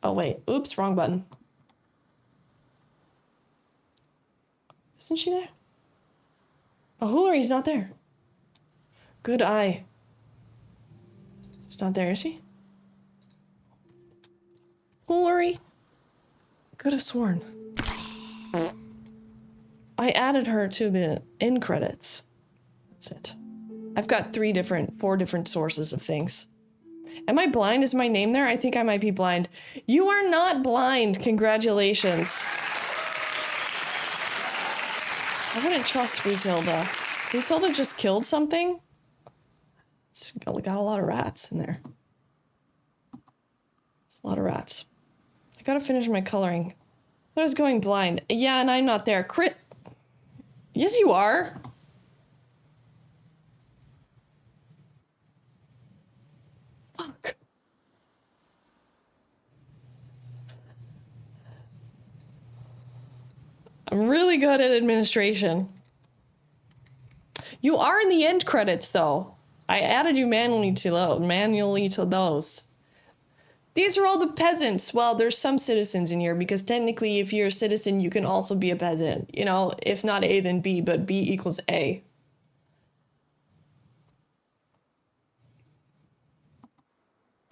Oh, wait. Oops, wrong button. Isn't she there? Oh, Hoolery's not there. Good eye. She's not there, is she? Hoolery? Could have sworn. I added her to the end credits. That's it. I've got 4 different sources of things. Am I blind? Is my name there? I think I might be blind. You are not blind. Congratulations. I wouldn't trust Booshilda. Booshilda just killed something? It's got a lot of rats in there. It's a lot of rats. I gotta finish my coloring. I was going blind. Yeah, and I'm not there. Crit. Yes, you are. Fuck. I'm really good at administration. You are in the end credits, though. I added you manually to those. These are all the peasants. Well, there's some citizens in here because technically if you're a citizen, you can also be a peasant. You know, if not A, then B, but B equals A.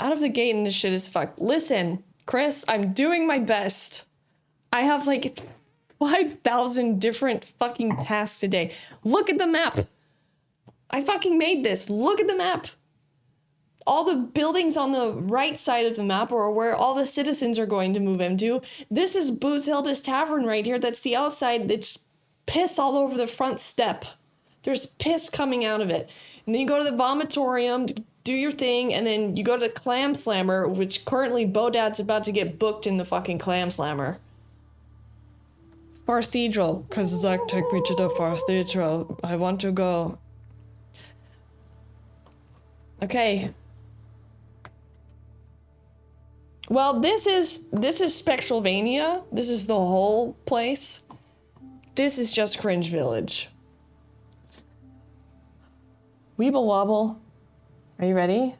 out of the gate and this shit is fucked. Listen, Chris, I'm doing my best. I have like 5,000 different fucking tasks a day. Look at the map. I fucking made this. Look at the map. All the buildings on the right side of the map are where all the citizens are going to move into. This is Boozhilda's Tavern right here. That's the outside. It's piss all over the front step. There's piss coming out of it. And then you go to the vomitorium to do your thing, and then you go to the Clam Slammer, which currently Bodad's about to get booked in the fucking Clam Slammer. Farthedral, because Zach took me to the Farthedral. I want to go. Okay. Well, this is Spectralvania. This is the whole place. This is just Cringe Village. Weeble wobble. Are you ready?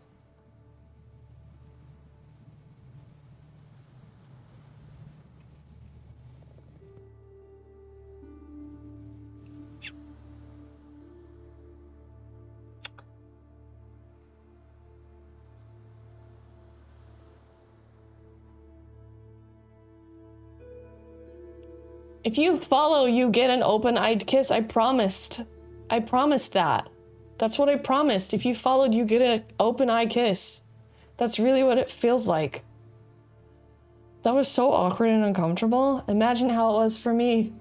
If you follow, you get an open-eyed kiss. I promised. I promised that. That's what I promised. If you followed, you get an open-eye kiss. That's really what it feels like. That was so awkward and uncomfortable. Imagine how it was for me.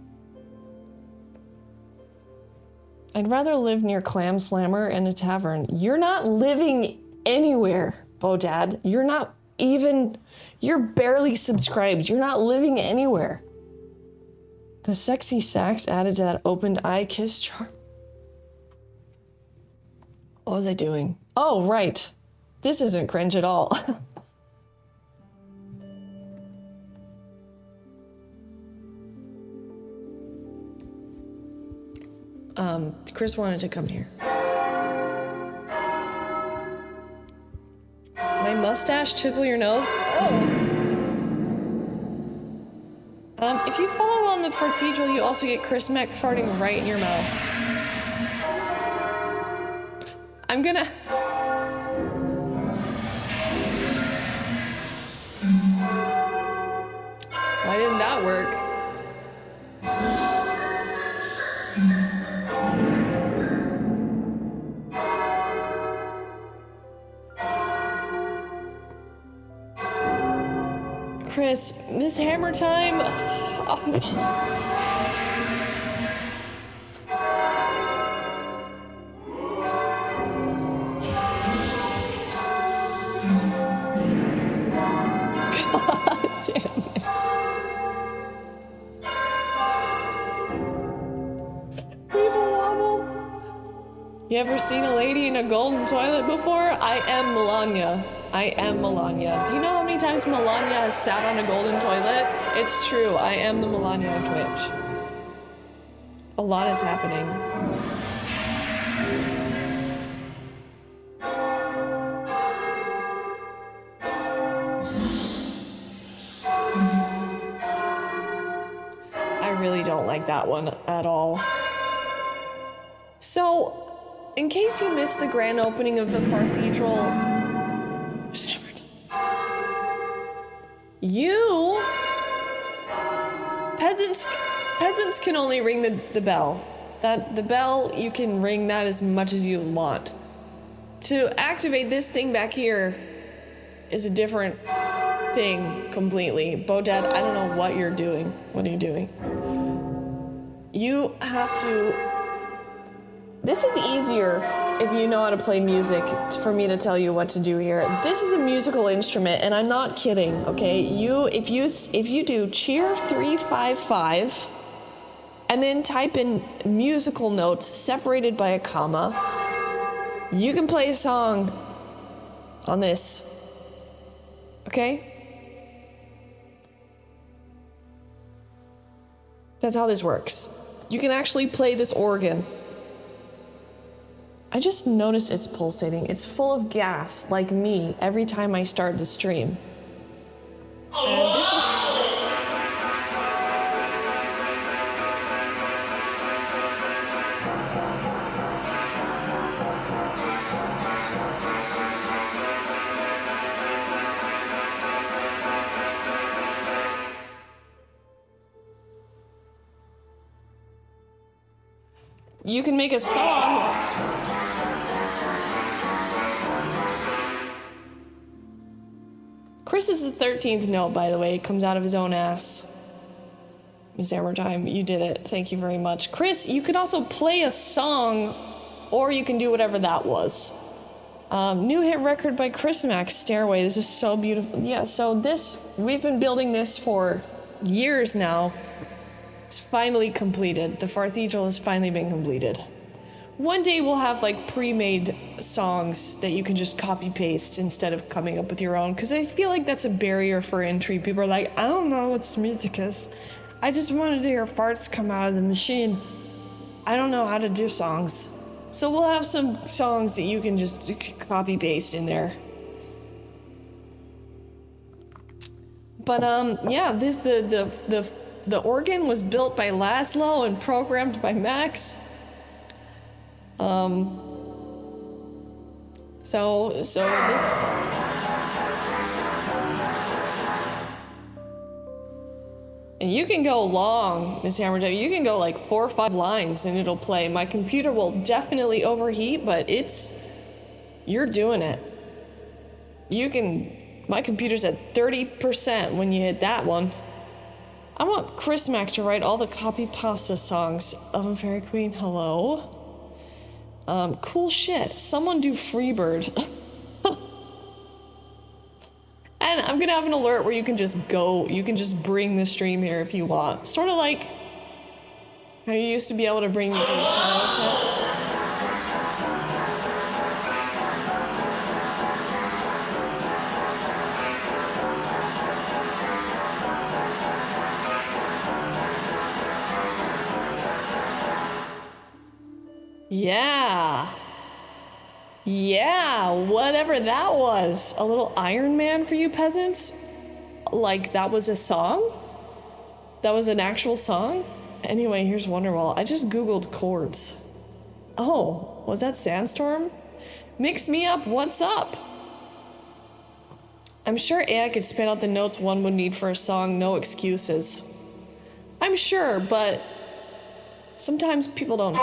I'd rather live near Clam Slammer and a tavern. You're not living anywhere, Bodad. You're not even... You're barely subscribed. You're not living anywhere. The sexy sax added to that opened eye kiss charm. What was I doing? Oh, right. This isn't cringe at all. Chris wanted to come here. My mustache tickle your nose? Oh! If you follow on the Farthedral, you also get Chris Mack farting right in your mouth. I'm gonna... Why didn't that work? Chris, Miss Hammer time. God damn it. Weeble wobble. You ever seen a lady in a golden toilet before? I am Melania. I am Melania. Do you know how many times Melania has sat on a golden toilet? It's true. I am the Melania of Twitch. A lot is happening. I really don't like that one at all. So, in case you missed the grand opening of the Farthedral, you peasants can only ring the bell. The bell, you can ring that as much as you want. To activate this thing back here is a different thing completely. Bodad, I don't know what you're doing. What are you doing? You have to... This is easier if you know how to play music for me to tell you what to do here. This is a musical instrument, and I'm not kidding, okay? If you do cheer 355 and then type in musical notes separated by a comma, you can play a song on this. Okay? That's how this works. You can actually play this organ. I just noticed it's pulsating. It's full of gas, like me, every time I start the stream. And this was... You can make a song. Chris is the 13th note, by the way. It comes out of his own ass. Miss Hammertime, you did it. Thank you very much. Chris, you can also play a song, or you can do whatever that was. New hit record by Chris Mack, Stairway. This is so beautiful. Yeah, so we've been building this for years now. It's finally completed. The Farthegel has finally been completed. One day we'll have like pre-made songs that you can just copy paste instead of coming up with your own, because I feel like that's a barrier for entry. People are like, I don't know what music is. I just wanted to hear farts come out of the machine. I don't know how to do songs. So we'll have some songs that you can just copy paste in there. But yeah, this the organ was built by Laszlo and programmed by Max. So this. And you can go long, Miss Hammertime. You can go like 4 or 5 lines and it'll play. My computer will definitely overheat, but you're doing it. My computer's at 30% when you hit that one. I want Chris Mack to write all the copy pasta songs. Oh, Fairy Queen, hello. Cool shit. Someone do Freebird. And I'm gonna have an alert where you can just bring the stream here if you want. Sort of like how you used to be able to bring me to the tarot tent. Yeah, whatever that was. A little Iron Man for you peasants? Like, that was a song? That was an actual song? Anyway, here's Wonderwall. I just Googled chords. Oh, was that Sandstorm? Mix me up, what's up? I'm sure AI could spit out the notes one would need for a song, no excuses. I'm sure, but sometimes people don't.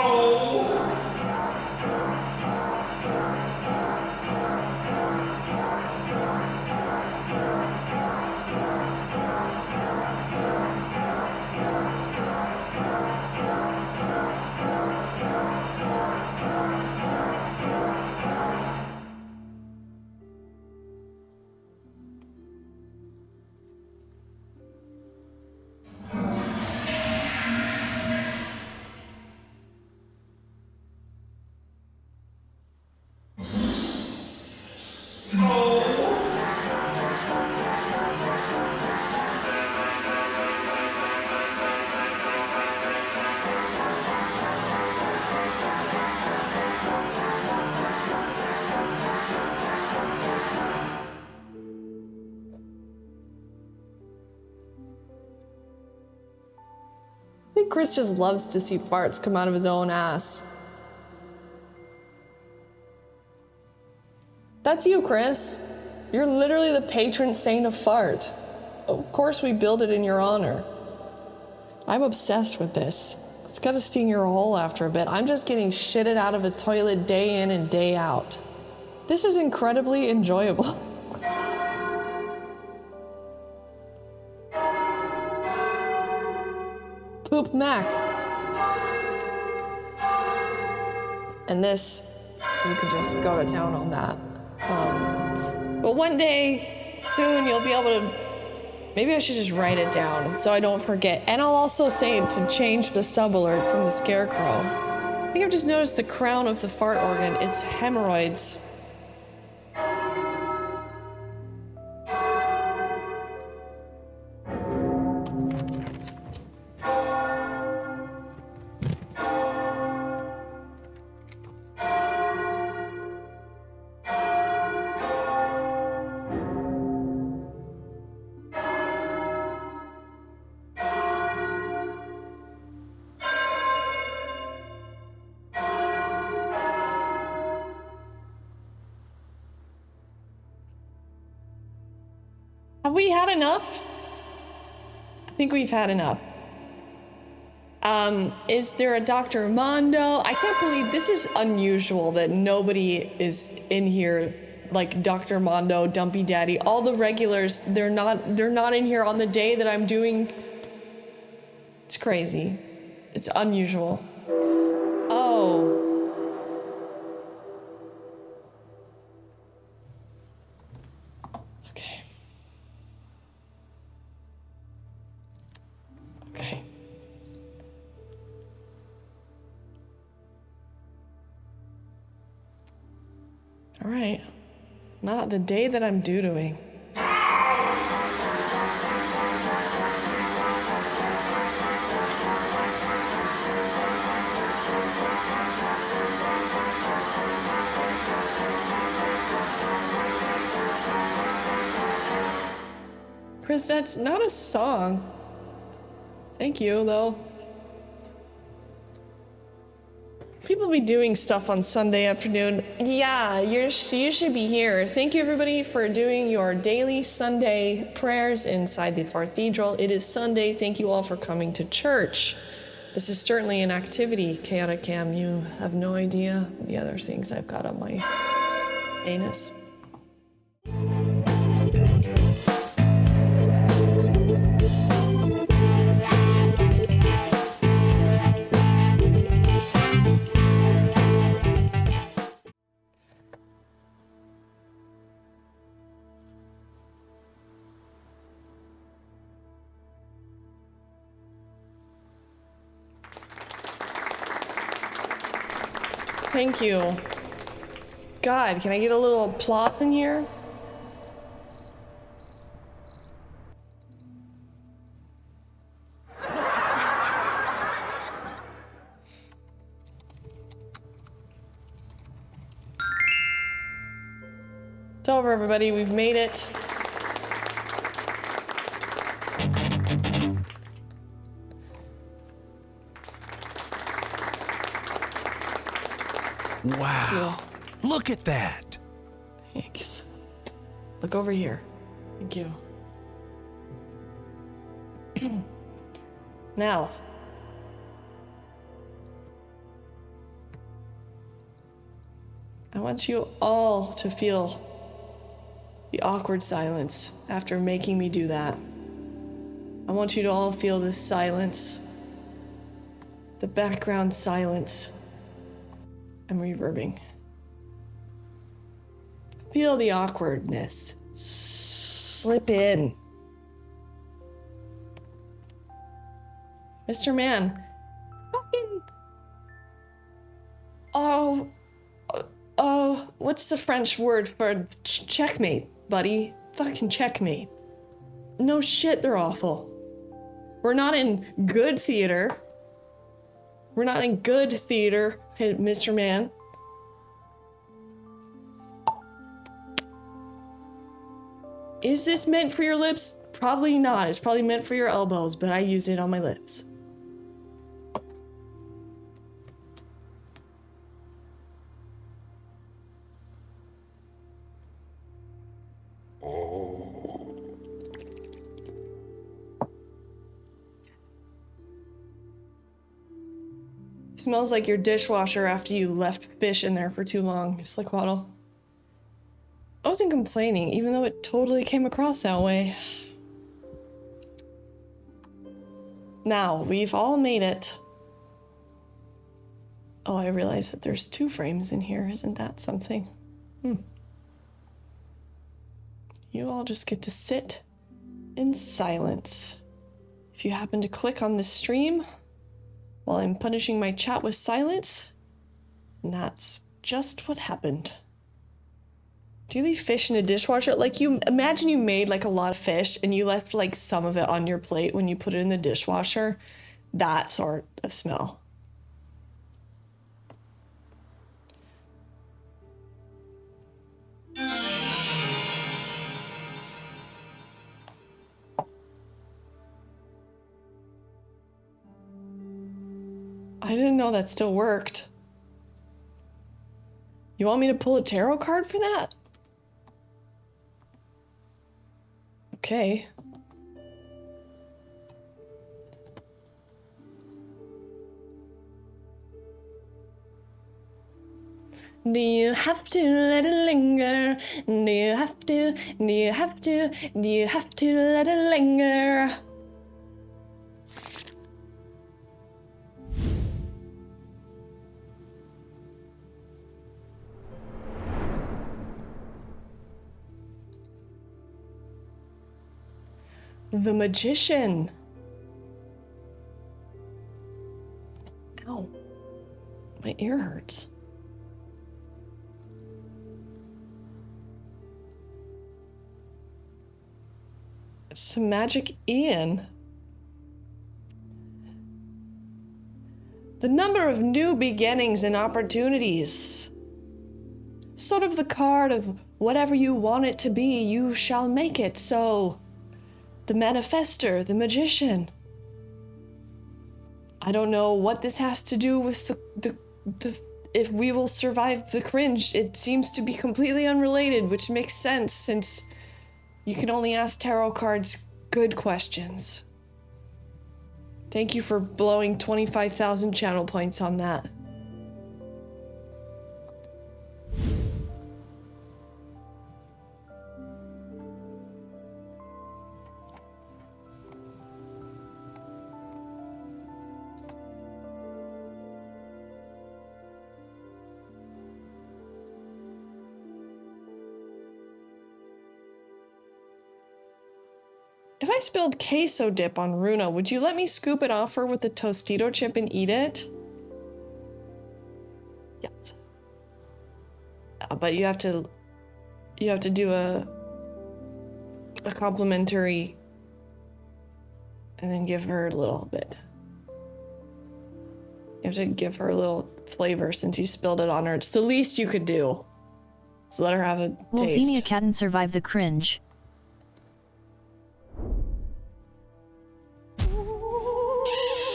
I think Chris just loves to see farts come out of his own ass. That's you, Chris. You're literally the patron saint of fart. Of course we build it in your honor. I'm obsessed with this. It's gotta sting your hole after a bit. I'm just getting shitted out of the toilet day in and day out. This is incredibly enjoyable. Poop Mac. And this, you could just go to town on that. But one day, soon, you'll be able to, maybe I should just write it down so I don't forget. And I'll also say to change the sub alert from the scarecrow. I think I've just noticed the crown of the fart organ, it's hemorrhoids. Have we had enough? I think we've had enough. Is there a Dr. Mondo? I can't believe this is unusual that nobody is in here, like Dr. Mondo, Dumpy Daddy, all the regulars. They're not in here on the day that I'm doing. It's crazy. It's unusual. Oh. Okay. Okay. All right. Not the day that I'm doo-dooing. Chris, that's not a song. Thank you, though. People be doing stuff on Sunday afternoon. Yeah, you should be here. Thank you, everybody, for doing your daily Sunday prayers inside the cathedral. It is Sunday. Thank you all for coming to church. This is certainly an activity, Chaotic Cam. You have no idea the other things I've got on my anus. Thank you. God, can I get a little applause in here? It's over, everybody. We've made it. Wow. Look at that. Thanks. Look over here. Thank you. Now. I want you all to feel the awkward silence after making me do that. I want you to all feel this silence, the background silence. I'm reverbing. Feel the awkwardness. Slip in. Mr. Man. Fucking. What's the French word for checkmate, buddy? Fucking checkmate. No shit, they're awful. We're not in good theater. We're not in good theater, Mr. Man. Is this meant for your lips? Probably not. It's probably meant for your elbows, but I use it on my lips. Smells like your dishwasher after you left fish in there for too long, Slickwaddle. I wasn't complaining, even though it totally came across that way. Now, we've all made it. Oh, I realize that there's 2 frames in here. Isn't that something? You all just get to sit in silence. If you happen to click on the stream while I'm punishing my chat with silence, that's just what happened. Do you leave fish in a dishwasher? Like, you imagine you made like a lot of fish and you left like some of it on your plate when you put it in the dishwasher. That sort of smell. I didn't know that still worked. You want me to pull a tarot card for that? Okay. Do you have to let it linger? Do you have to? Do you have to? Do you have to let it linger? The magician. Ow. My ear hurts. It's Magic Ian. The number of new beginnings and opportunities. Sort of the card of whatever you want it to be, you shall make it. So, the manifester, the magician. I don't know what this has to do with the if we will survive the cringe. It seems to be completely unrelated, which makes sense since you can only ask tarot cards good questions. Thank you for blowing 25,000 channel points on that. If I spilled queso dip on Runa, would you let me scoop it off her with the Tostito chip and eat it? Yes. But you have to do a complimentary and then give her a little bit. You have to give her a little flavor since you spilled it on her. It's the least you could do. So let her have a taste. Wolfenia couldn't survive the cringe.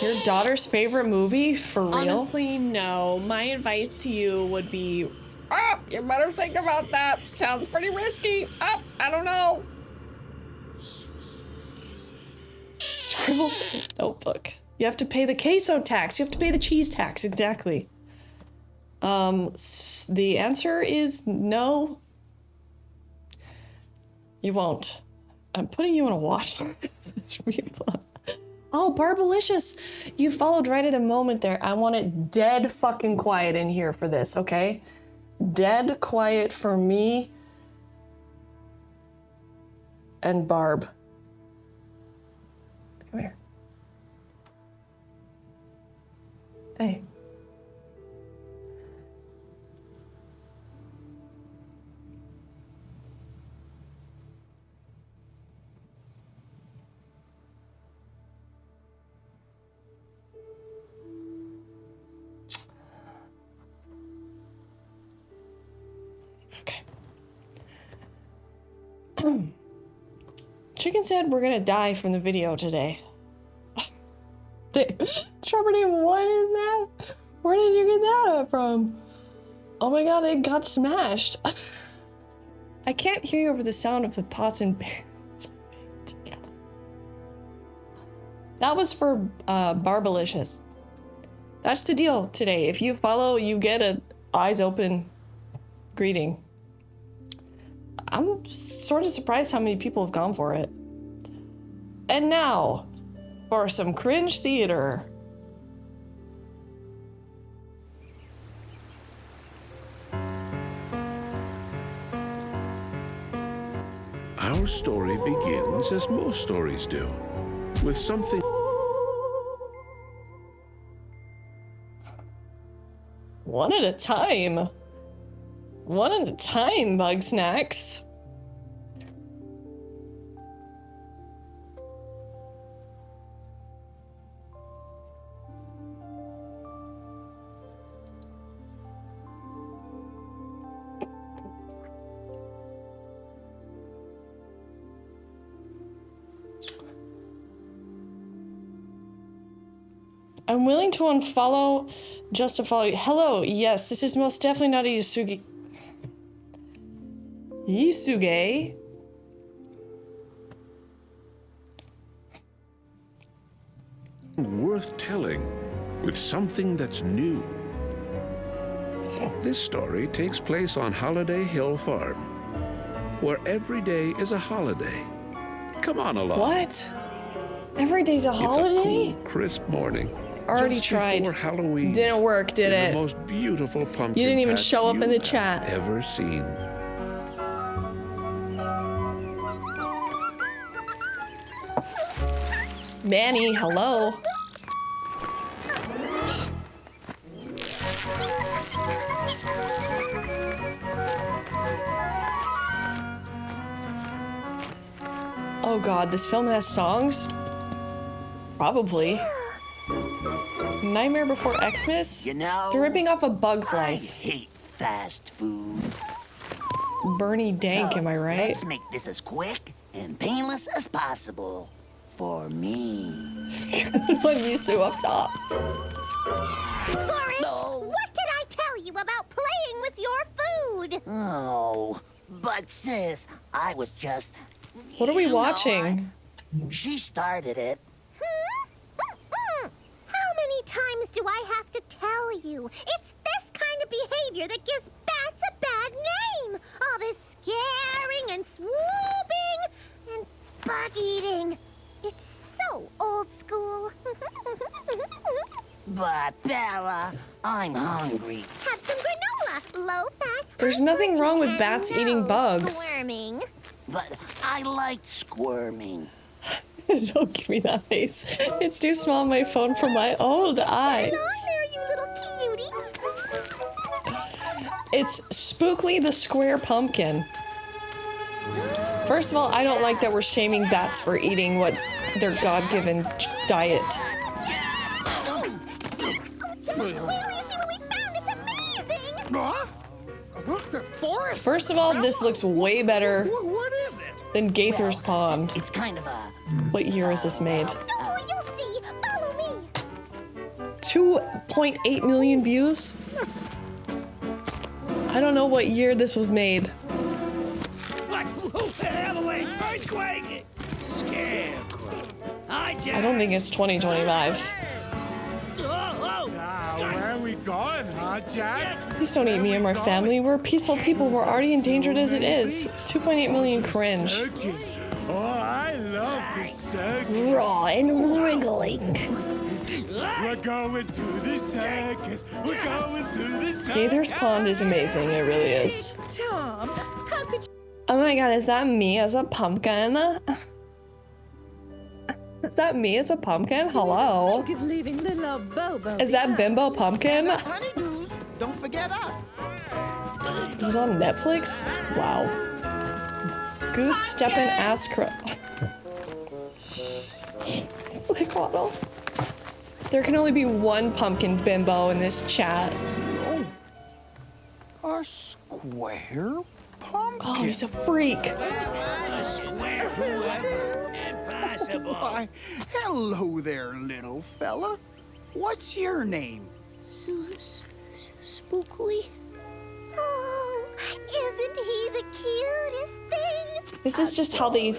Your daughter's favorite movie? For real? Honestly, no. My advice to you would be, you better think about that. Sounds pretty risky. I don't know. Scribbles in a notebook. You have to pay the queso tax. You have to pay the cheese tax. Exactly. The answer is no. You won't. I'm putting you on a watch list. It's really fun. Oh, Barbalicious, you followed right at a moment there. I want it dead fucking quiet in here for this, okay? Dead quiet for me and Barb. Come here. Hey. Chicken said we're gonna die from the video today. Trevor, what is that? Where did you get that from? Oh my god, it got smashed. I can't hear you over the sound of the pots and pans. That was for Barbalicious. That's the deal today. If you follow, you get a eyes open greeting. I'm sort of surprised how many people have gone for it. And now, for some cringe theater. Our story begins as most stories do, with something. One at a time. One at a time, Bug Snacks. I'm willing to unfollow just to follow you. Hello, yes, this is most definitely not a Yasugi. Yisuge? Worth telling, with something that's new. This story takes place on Holiday Hill Farm, where every day is a holiday. Come on along. What? Every day's a holiday? It's a cool, crisp morning. Already just tried. before Halloween. Didn't work, did in it? The most beautiful pumpkin You didn't even patch show up in the you chat. have ever seen. Manny, hello. Oh god, this film has songs? Probably. Nightmare Before Xmas? You know, They're ripping off A Bug's I Life. hate fast food. Bernie Dank, So, am I right? Let's make this as quick and painless as possible for me. One Yusu up top. Boris, what did I tell you about playing with your food? Oh, but sis, I was just... What are we you know, watching? she started it. How many times do I have to tell you? It's this kind of behavior that gives bats a bad name. All this scaring and swooping and bug eating. It's so old school. But Bella, I'm hungry. Have some granola, low fat. There's nothing wrong with bats eating bugs. Squirming. But I like squirming. Don't give me that face. It's too small on my phone for my old eyes. Hello there, you little cutie. It's Spookly the Square Pumpkin. First of all, I don't like that we're shaming bats for eating what their God-given diet. Oh, Jack, wait till you see what we found. It's amazing. Boris, First of all, this looks way better what is it? than Gaither's Pond. It's kind of a... What year is this made? Oh, you'll see. Follow me. 2.8 million views? I don't know what year this was made. What? Avalanche, earthquake, scarecrow. I don't think it's 2025. Where are we going, huh, Jack? Please don't eat me and my family. We're peaceful people. We're already endangered as it is. 2.8 million cringe. Circus. Oh, I love the circus. Raw and wriggling. We're going to the circus. We're going to the circus. Gaither's Pond is amazing. It really is. Tom, how could you? Oh my god, is that me as a pumpkin? Is that me as a pumpkin? Hello? Of leaving little Bobo. Is that Bimbo Pumpkin? It Honeydews, don't forget us. was on Netflix? Wow. Goose steppin' ass Like waddle. There can only be one pumpkin bimbo in this chat. A square pumpkin. Oh, he's a freak. Impossible. Why, hello there, little fella. What's your name? Spookly? Oh, isn't he the cutest thing? This is just how they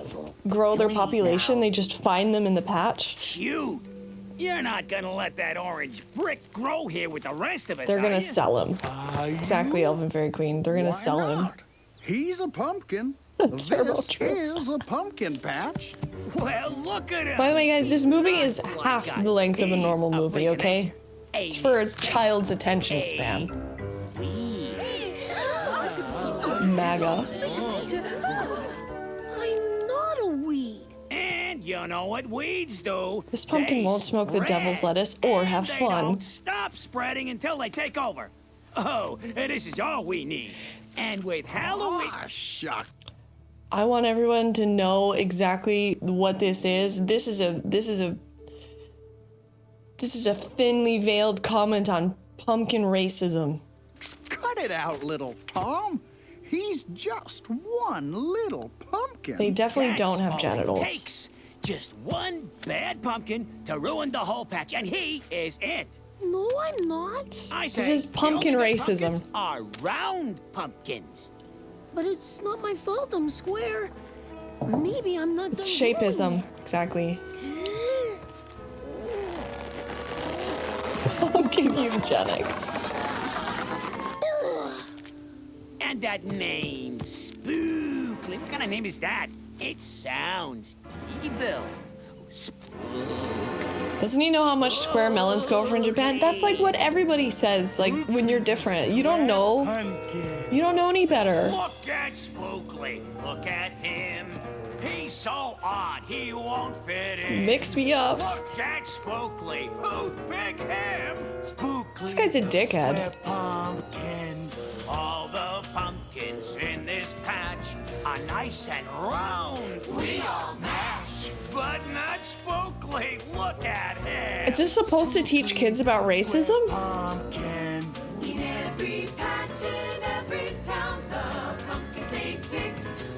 grow their population. They just find them in the patch. Cute. You're not gonna let that orange brick grow here with the rest of us, They're are gonna you? sell him. Exactly, Elvin Fairy Queen. They're gonna Why sell him. not? He's a pumpkin. Turbo This True. is a pumpkin patch. Well, look at him. By the way, guys, this movie is half the length of a normal movie, okay? It's for a child's attention span. MAGA. I'm not a weed. And you know what weeds do? This pumpkin They won't smoke the devil's spread, lettuce or and have they fun. Don't stop spreading until they take over. Oh, this is all we need. And with Halloween... Ah, shuck. I want everyone to know exactly what this is. This is a thinly veiled comment on pumpkin racism. Cut it out, little Tom. He's just one little pumpkin. They definitely That's don't have all it genitals. takes. Just one bad pumpkin to ruin the whole patch, and he is it. No, I'm not. I This say is the pumpkin only good racism. pumpkins are round pumpkins. But it's not my fault I'm square. Maybe I'm not. It's shapeism, exactly. Pumpkin eugenics. And that name, Spookly. What kind of name is that? It sounds evil. Doesn't he know how much square melons go for in Japan? That's like what everybody says, like when you're different. You don't know. You don't know any better. Look at Spookly. Look at him. He's so odd, he won't fit in. Mix me up. Look at Spookly. Who'd pick him? Spookly. This guy's a dickhead. Pumpkin. All the pumpkins in this patch are nice and round. We all match. But not Spookly. Look at him. Is this supposed to teach kids about racism? Pumpkin. In every patch in every town, the pumpkins they pick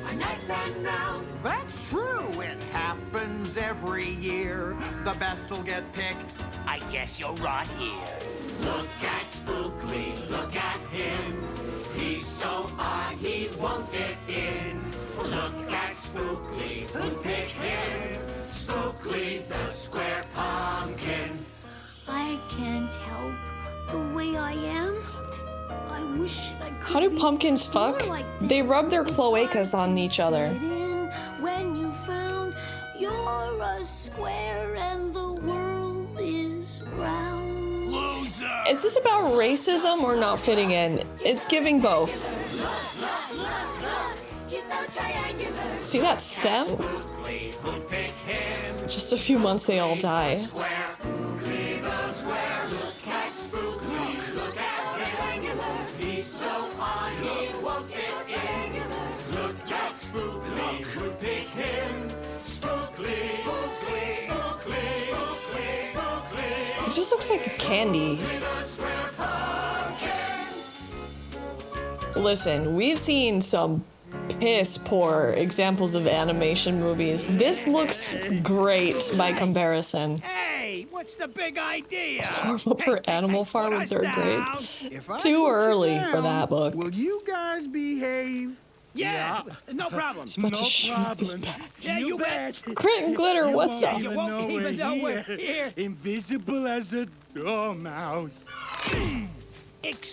are nice and round. That's true. It happens every year. The best will get picked. I guess you're right here. Look at Spookly, look at him. He's so odd he won't fit in. Look at Spookly, who'd pick him? Spookly, the square pumpkin. I can't help the way I am. I wish I could. How do pumpkins fuck? They rub their cloacas on each other. When you found you're a square and the world is round. Loser! Is this about racism or not fitting in? It's giving both. See that stem? Just a few months they all die. It just looks like a candy. Listen, we've seen some piss poor examples of animation movies. This looks great by comparison. Hey, what's the big idea? Up for Animal Farm in 3rd grade. Too early for that book. Will you guys behave? Yeah, no problem. He's about to shoot this back. Yeah, you bet. Grit and Glitter, what's up? You won't even know we're here. Invisible as a dormouse.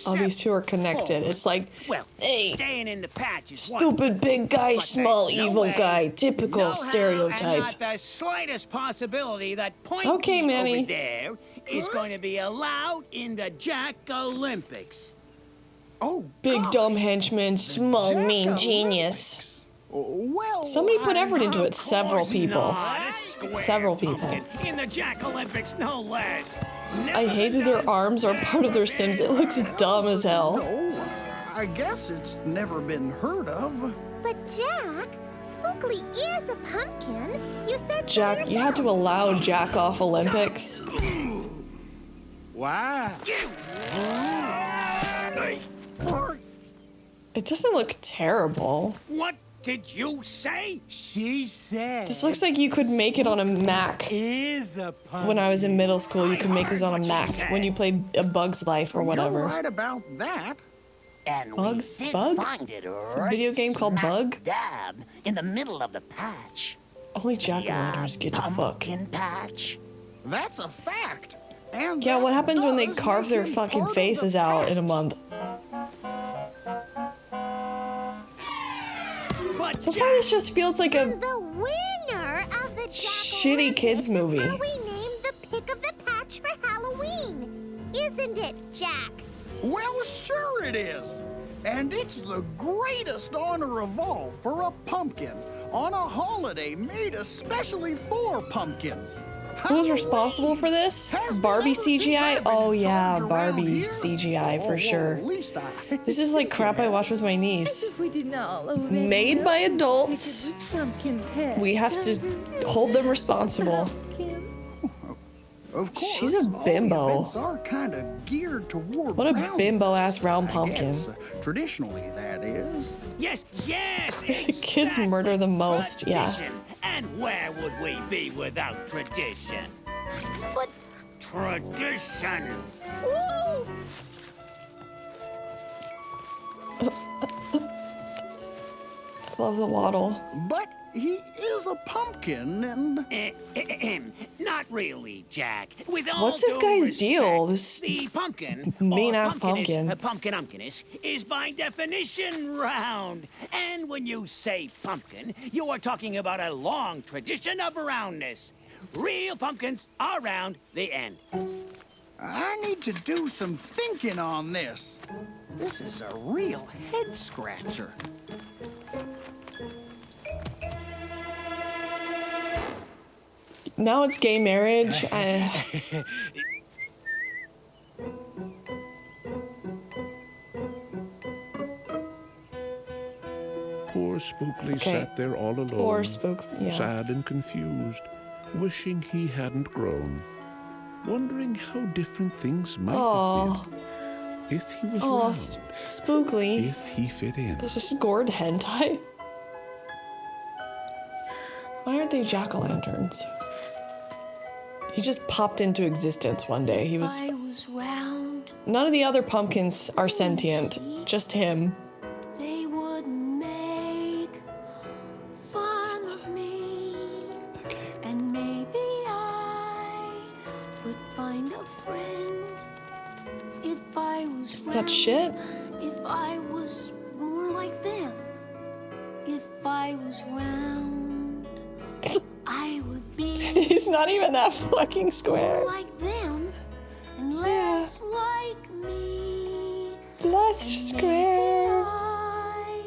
All these two are connected. It's like, well, hey, staying in the patch is one. stupid big guy, small evil way, guy, typical no stereotype. How, and not the slightest possibility that Pointy Okay, Manny. over there is going to be allowed in the Jack Olympics. Oh, big dumb henchman, small mean genius. Well, somebody put effort into it. Several people. Several people. In the Jack Olympics, no less. I hate that their arms are part of their Sims. It looks dumb as hell. No, I guess it's never been heard of. But Jack, Spookly is a pumpkin. You said so Jack, yourself. you had to allow Jack off Olympics. Why? It doesn't look terrible. What did you say? She said. This looks like you could make it on a Mac. Is a pumpkin. When I was in middle school, you could make this on a Mac when you played A Bug's Life or whatever. You're right about that. And Bugs? we did Bug? find it It's a video game called smack Bug? dab in the middle of the patch. Only jack-o'-lanterns get to fuck. Pumpkin patch. That's a fact. And Yeah, what happens when they does carve their make him fucking part of the faces out in a patch. month? But So far, this just feels like a The winner of the Jack shitty kids movie. Olympics is how we named the pick of the patch for Halloween. Isn't it, Jack? Well, sure it is. And it's the greatest honor of all for a pumpkin on a holiday made especially for pumpkins. Who's responsible for this? Barbie CGI? Oh yeah, Barbie CGI for sure. This is like crap I watch with my niece. We didn't all already Made know by the adults. pick of this pumpkin patch. We have to hold them responsible. Of course, She's a all bimbo. events are kind of geared toward What a round bimbo ass round I pumpkin. guess. Traditionally, that is. yes, yes. Kids murder the most, yeah. Tradition. And where would we be without tradition? But Tradition. I love the waddle. But he is a pumpkin, and... Not really, Jack. With all What's this due guy's respect, deal? This the pumpkin, mean-ass pumpkin, pumpkin. is by definition round. And when you say pumpkin, you are talking about a long tradition of roundness. Real pumpkins are round, the end. I need to do some thinking on this. This is a real head-scratcher. Now it's gay marriage. Poor Spookly Okay. sat there all alone, Poor Spook, yeah. sad and confused, wishing he hadn't grown, wondering how different things might have been if he was Oh, round, Spookly. if he fit in. Is this gourd hentai? Why aren't they jack-o'-lanterns? He just popped into existence one day. He was... I was round, None of the other pumpkins are sentient. Just him. they wouldn't make fun of me. And maybe I would find a friend if I was Is that shit? If I was more like them. If I was round, I would be He's not even that fucking square. more like them and less like me. Less square. I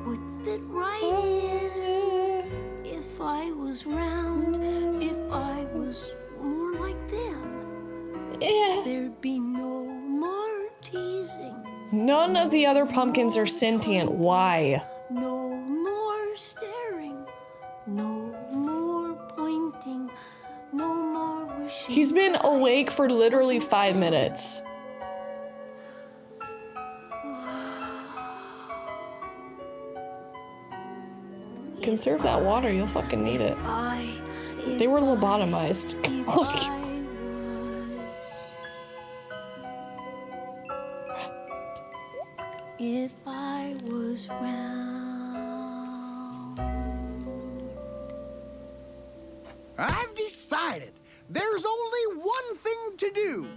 would fit right in if I was round, if I was more like them. Yeah. There'd be no more teasing, None of the other pumpkins are sentient. Why? no more staring, no more pointing, no more wishing. He's been awake for literally 5 minutes. Conserve that water, you'll fucking need it. They were lobotomized. If I was round. I've decided there's only one thing to do.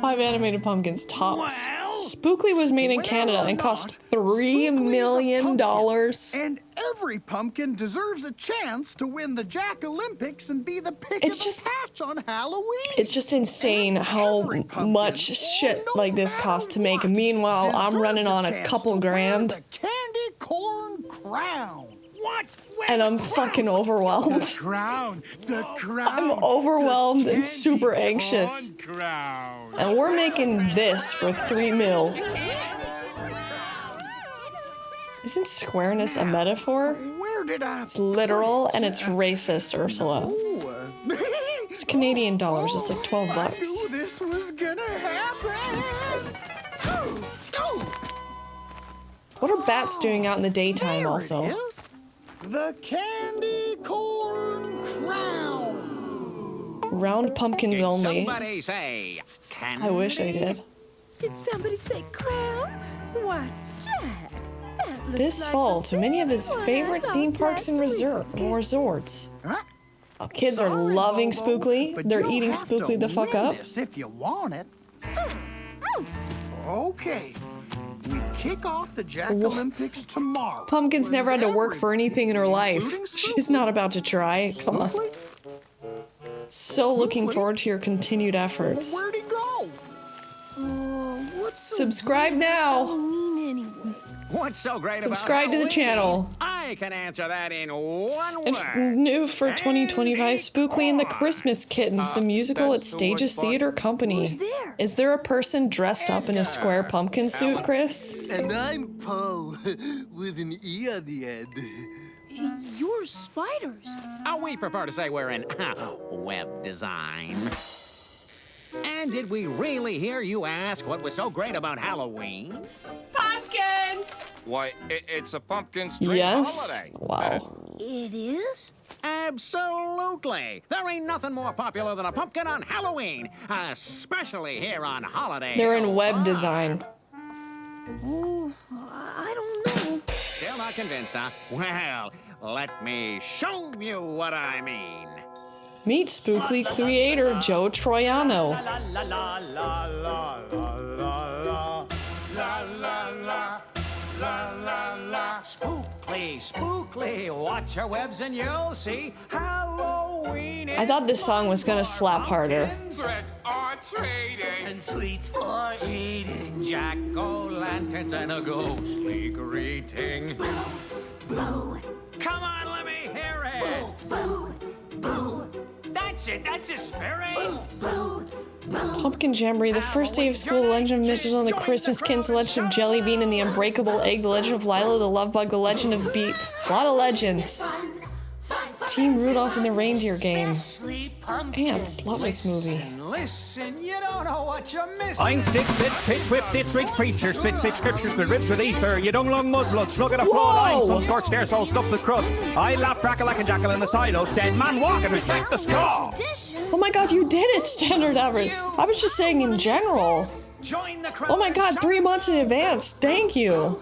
5 animated pumpkins tops. Spookly was made in Canada and cost $3 million. And every pumpkin deserves a chance to win the Jack Olympics and be the pick It's of just- the patch on Halloween. It's just insane how much shit like this costs to make. Meanwhile, I'm running on a couple grand. Candy corn crown. What? And I'm fucking overwhelmed. The crown. The crown. I'm overwhelmed and super anxious. And we're making this for 3 mil. Isn't squareness a metaphor? Where did I? It's literal and it's racist, Ursula. It's Canadian dollars. It's like 12 bucks. I knew this was gonna happen. What are bats doing out in the daytime also? It is. The candy corn crown. Round pumpkins only. Somebody say, can I wish they did. Did somebody say crown? Why, Jack, that looks This like fall the to many of his one I favorite lost theme parks and last resorts. Huh? Oh, kids are Sorry, loving Bobo, Spookly. but They're you'll eating have to Spookly the fuck win up. this if you want it. Okay. We kick off the Jack Olympics tomorrow. Pumpkin's never had to work for anything in her life. Including She's not about to try. Come on. Spookly? So looking forward to your continued efforts. Where'd he go? What's so Subscribe now. Halloween anyway? What's so great Subscribe about to the channel. I can answer that in one And word. new for 2025, Spookly and the Christmas Kittens, the musical at Stages Theater Company. Who's there? Is there a person dressed up in a square pumpkin suit, Chris? And I'm Poe, with an E on the end. You're spiders. We prefer to say we're in web design. And did we really hear you ask what was so great about Halloween? Pumpkins! Why, it's a pumpkin string Yes. holiday. Wow. It is? Absolutely. There ain't nothing more popular than a pumpkin on Halloween, especially here on holiday. They're in web design. Oh, I don't know. Still not not convinced, huh? Well, let me show you what I mean. Meet Spectral creator Joe Troiano. La la la la la la la la la la la la la. Spookly, watch your webs and you'll see Halloween. I thought this song was gonna slap harder. Threat or trading and sweets for eating. Jack-o'-lanterns and a ghostly greeting. Boo, boo. Come on, let me hear it. Boo, boo, boo. That's the spirit. Boo, boo. Pumpkin Jamboree, the first day of school, the Legend of Mistletoe, the Christmas Kins, the Legend of Jelly Bean and the Unbreakable Egg, the Legend of Lilo, the Love Bug, the Legend of Beat. A lot of legends. Team Rudolph and the Reindeer Game. Ants, love this movie. Listen, you don't know what you're missing. I'm stick, bits, pitch, whip, ditch, rich, preacher, spit six scriptures, but rips with ether. You don't long mudblood, slug at a floor line, sun scorched air, soul stuffed with crud. I laugh, crackle like a jackal in the silos. Dead man walking, respect the straw. Oh my god, you did it, standard average. I was just saying in general. Oh my god, 3 months in advance. Thank you.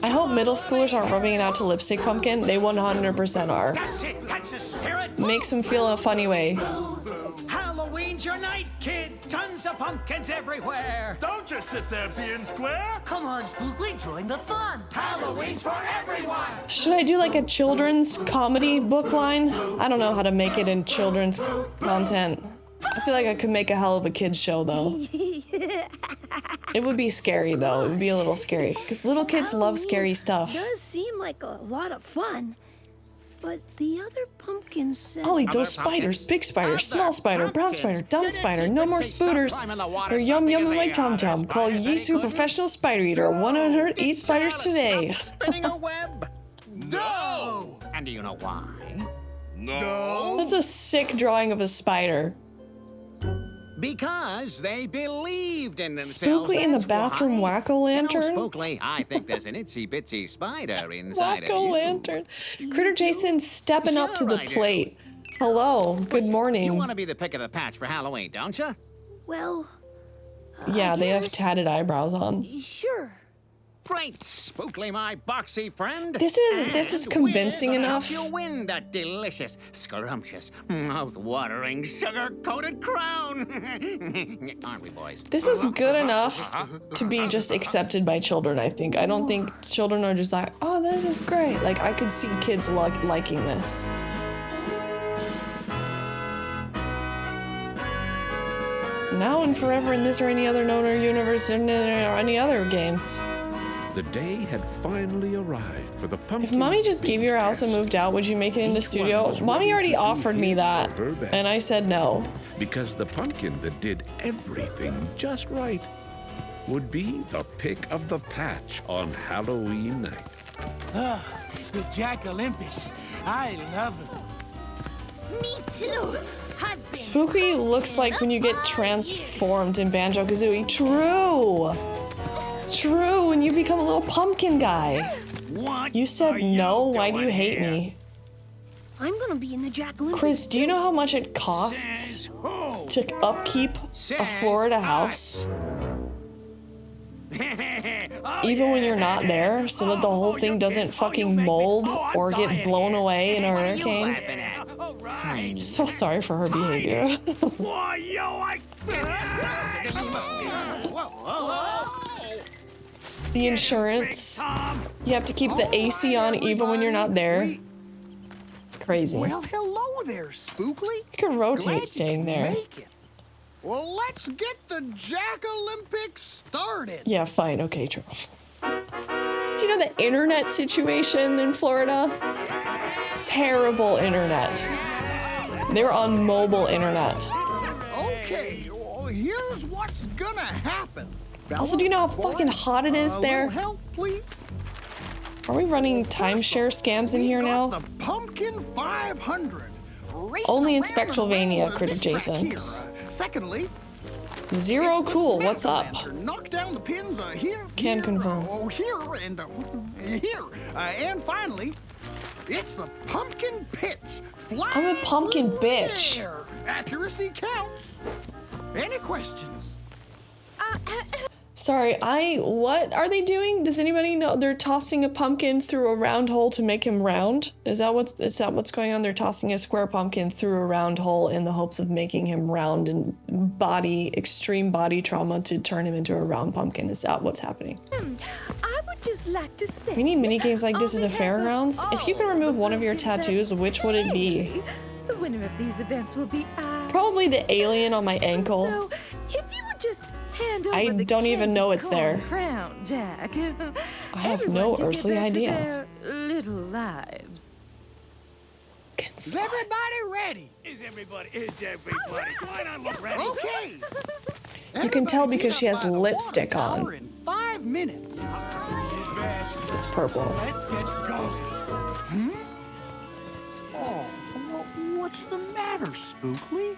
I hope middle schoolers aren't rubbing it out to Lipstick Pumpkin. They 100% are. That's the spirit. Makes them feel in a funny way. Halloween's your night, kid. Tons of pumpkins everywhere. Don't just sit there being square. Come on, Spookly, join the fun. Halloween's for everyone. Should I do like a children's comedy book line? I don't know how to make it in children's content. I feel like I could make a hell of a kids show though. It would be scary though. It would be a little scary because little kids love scary stuff. Does seem like a lot of fun, but the other pumpkins said... Ollie, those spiders, big spider, small spider, brown spider, dumb spider, no more spooters. They're yum yum in my tum tum. Call Yisu professional spider eater. 100 eat spiders today. Spinning a web. No. And do you know why? No. That's a sick drawing of a spider. Because they believed in themselves. Spookly in the bathroom whack-o'-lantern? You know, Spookly, I think there's an itsy-bitsy spider inside of you. Whack-o'-lantern. Critter Jason stepping up to the plate. Hello, good morning. You want to be the pick of the patch for Halloween, don't you? Well... Yeah, they have tatted eyebrows on. Sure. Great, Spookly, my boxy friend. This is convincing enough. You win that delicious, scrumptious, mouth-watering, sugar-coated crown. Aren't we, boys? This is good enough to be just accepted by children, I think. I don't think children are just like, oh, this is great. Like, I could see kids liking this. Now and forever in this or any other known or universe or any other games. The day had finally arrived for the pumpkin. If Mommy just gave you your house and moved out, would you make it into studio? Mommy already offered me that, and I said no. Because the pumpkin that did everything just right would be the pick of the patch on Halloween night. Ah, the Jack-Olympics. I love them. Me too. Spooky looks like when you get transformed in Banjo-Kazooie. True, when you become a little pumpkin guy. You said no, why do you hate me? I'm gonna be in the Jack-Olympics. Chris, do you know how much it costs to upkeep a Florida house? Even when you're not there, so that the whole thing doesn't fucking mold or get blown away in a hurricane. I'm so sorry for her behavior. The insurance. You have to keep the AC on even when you're not there. It's crazy. Well, hello there, Spookly. You can rotate staying there. Well, let's get the Jack-Olympics started. Yeah, fine. Okay, true. Do you know the internet situation in Florida? Terrible internet. They were on mobile internet. Okay, well, here's what's gonna happen. Also, do you know how fucking hot it is there? Help, please. Are we running timeshare scams in here now? The Pumpkin 500. Only in Spectralvania, Critter Jason. Secondly, Zero cool, what's up? knock down the pins here. Can confirm. Here and here. And finally, it's the pumpkin pitch. I'm a pumpkin bitch. Accuracy counts. Any questions? Sorry, what are they doing? Does anybody know? They're tossing a pumpkin through a round hole to make him round? Is that what's going on? They're tossing a square pumpkin through a round hole in the hopes of making him round and extreme body trauma to turn him into a round pumpkin. Is that what's happening? I would just like to say. We need mini games like this at the fairgrounds. If you could remove one of your tattoos, which would it be? The winner of these events will be Probably the alien on my ankle. So, if you would just hand over I the don't even know it's there. crown, Jack. I have no earthly idea. Little lives. Is everybody ready? Is everybody? Why not look ready? Okay. You can tell because she has Everybody by the lipstick water tower on. in 5 minutes. It's purple. Let's get going. Oh, what's the matter, Spookly?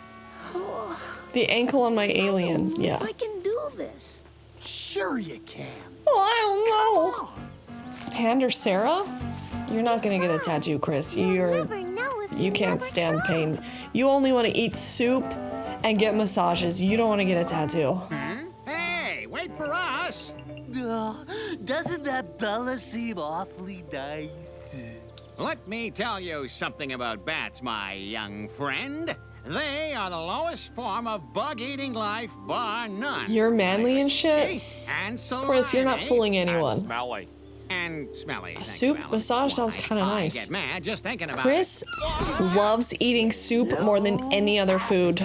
The ankle on my alien, yeah. I can do this. Sure you can. Well, I don't know. Panda Sarah? You're not gonna get a tattoo, Chris. You can't stand pain. You only want to eat soup and get massages. You don't want to get a tattoo. Hey, wait for us. Doesn't that Bella seem awfully nice? Let me tell you something about bats, my young friend. They are the lowest form of bug-eating life, bar none. You're manly and shit? And Chris, you're not slimy fooling anyone. Smelly. And smelly. A soup massage sounds kind of I nice. get mad just thinking about Chris loves eating soup more than any other food.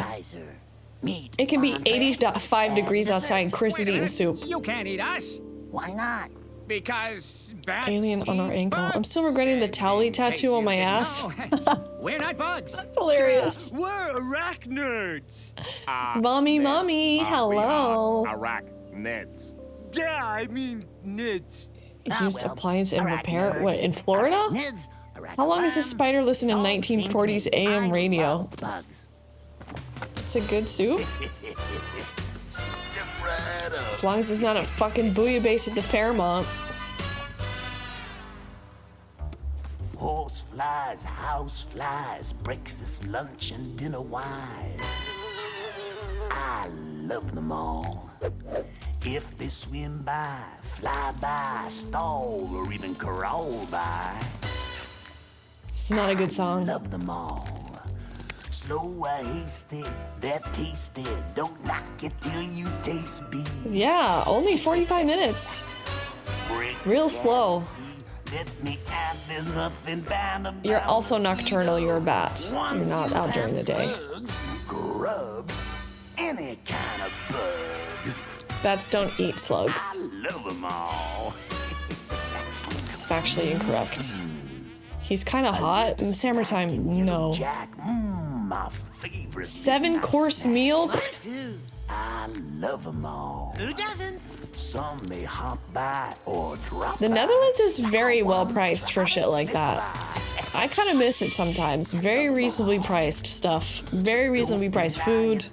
It can be 85 degrees outside. Chris is eating soup. You can't eat us. Why not? Because bats Alien on our eat ankle. I'm bugs. still regretting the towel tattoo on my ass. We're not bugs. That's hilarious. We're arachnids. Mommy, hello. Arachnids. Yeah, I mean nids. Used appliance and repair. What, in Florida? How long has a spider listened in 1940s AM radio? It's a good soup. As long as it's not a fucking bouillabaisse at the Fairmont. Horse flies, house flies, breakfast, lunch, and dinner wise. I love them all. If they swim by, fly by, stall, or even crawl by. This is not a good song. Love them all. Slow or hasty, they're tasty. Don't knock it till you taste beef. Yeah, only 45 minutes. Real slow. You're also nocturnal, you're a bat. You're not out during the day. Grubs, any kind of bugs. Bats don't eat slugs. Love them all. It's factually incorrect. He's kind of hot. In summertime, no. My favorite. 7-course meal? I love them all. Who doesn't? Some may hop by or drop. The Netherlands is very well priced for shit like that. I kind of miss it sometimes. Very reasonably priced stuff. Very reasonably priced food.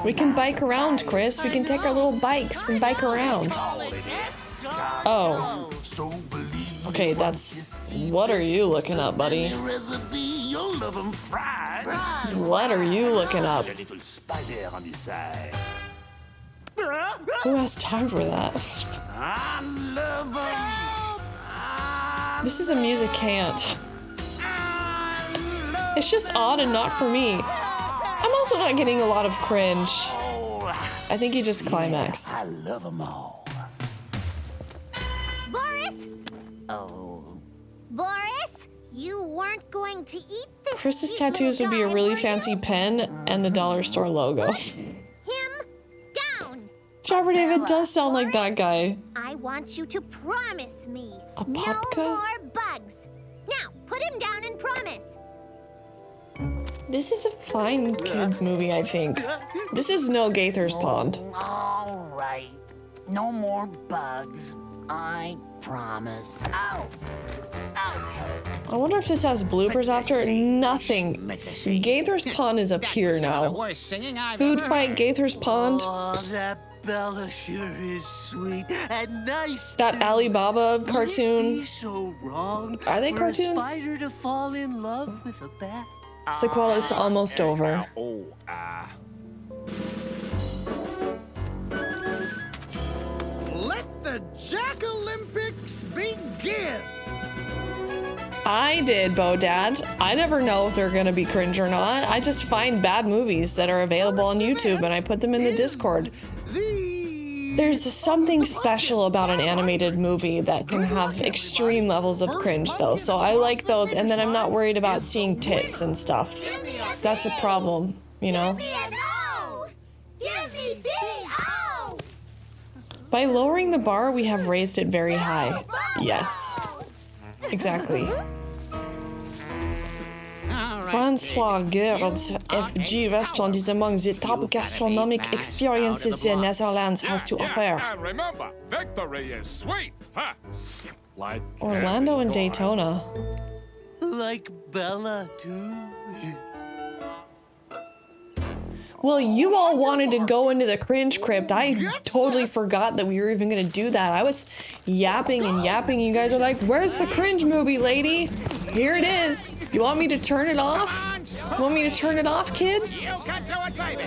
We can bike around, Chris. We can take our little bikes and bike around. Oh. Okay, that's... What are you looking up, buddy? What are you looking up? Who has time for that? This is a musicant. It's just odd and not for me. I'm also not getting a lot of cringe. I think he just climaxed. I love them all. Boris? Oh. Boris? You weren't going to eat this. Chris's cute tattoos would little be a guy, really were fancy you? pen and the dollar store logo. Him down. Jabber David does sound like that guy. I want you to promise me. A no popka? more bugs. Now, put him down and promise. This is a fine kids movie, I think. This is no Gaither's Pond. All right. No more bugs. I promise. Ow. Ouch. I wonder if this has bloopers after. Nothing. Gaither's Pond is up here now. Food fight Gaither's Pond. Oh, that Bella sure is sweet and nice. That Alibaba cartoon. Would it be so wrong Are they for cartoons? a spider to fall in love with a bat? Sequel, it's almost over. the Jack Olympics begin. I did, Bodad. I never know if they're gonna be cringe or not. I just find bad movies that are available on YouTube and I put them in the Discord. There's something special about an animated movie that can have extreme levels of cringe though, so I like those, and then I'm not worried about seeing tits and stuff. So that's a problem, you know? By lowering the bar, we have raised it very high. Yes. Exactly. Bonsoir, girls. FG restaurant is among the top gastronomic experiences the Netherlands has to offer. And remember, victory is sweet, huh? Like Orlando and Daytona. Like Bella, too. Well, you all wanted to go into the cringe crypt. I totally forgot that we were even gonna do that. I was yapping and yapping. You guys are like, where's the cringe movie, lady? Here it is. You want me to turn it off? You want me to turn it off, kids? You can do it, baby.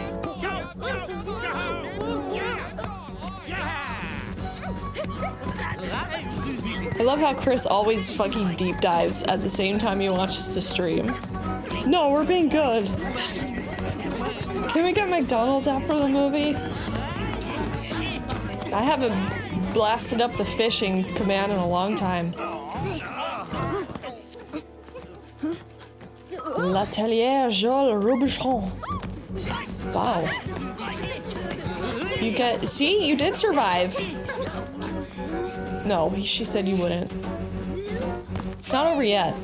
I love how Chris always fucking deep dives at the same time he watches the stream. No, we're being good. Can we get McDonald's after the movie? I haven't blasted up the fishing command in a long time. L'atelier Joel Robuchon. Wow. You get, see, you did survive. No, she said you wouldn't. It's not over yet.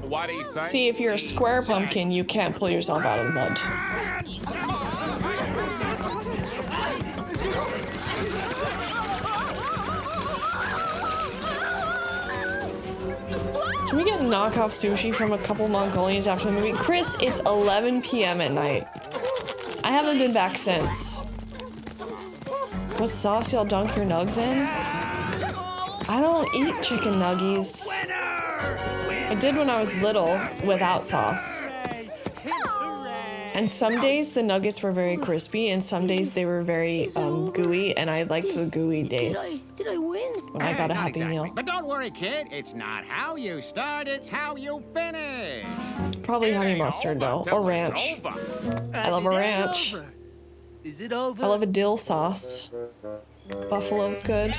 What do you say? See, if you're a square pumpkin, you can't pull yourself out of the mud. Can we get knockoff sushi from a couple Mongolians after the movie? Chris, it's 11 p.m. at night. I haven't been back since. What sauce y'all dunk your nugs in? I don't eat chicken nuggies. I did when I was little, without sauce. And some days the nuggets were very crispy, and some days they were very gooey, and I liked the gooey days. Did I win? When I got a Not Happy exactly. Meal. But don't worry, kid. It's not how you start, it's how you finish. Probably honey mustard though, or ranch. I love a ranch. Is it over? I love a dill sauce. Buffalo's good.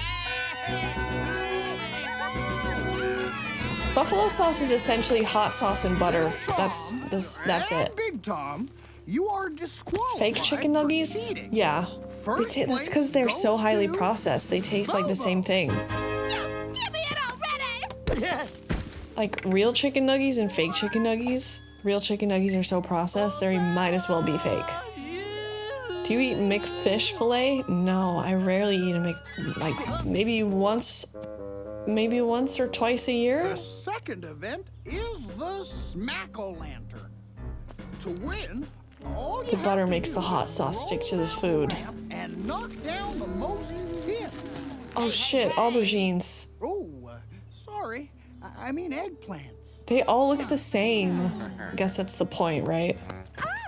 Buffalo sauce is essentially hot sauce and butter. That's it. Big Tom, you are disqualified. Fake chicken nuggies? Yeah. That's because they're so highly processed. They taste like the same thing. Like real chicken nuggies and fake chicken nuggies. Real chicken nuggies are so processed, they might as well be fake. Do you eat McFish fillet? No, I rarely eat maybe once or twice a year. The second event is the Smack-O-Lantern. To win, all The butter makes the hot sauce stick to the food. and knock down the most hits. Oh shit, aubergines. Oh, sorry. I mean eggplants. They all look the same. I guess that's the point, right?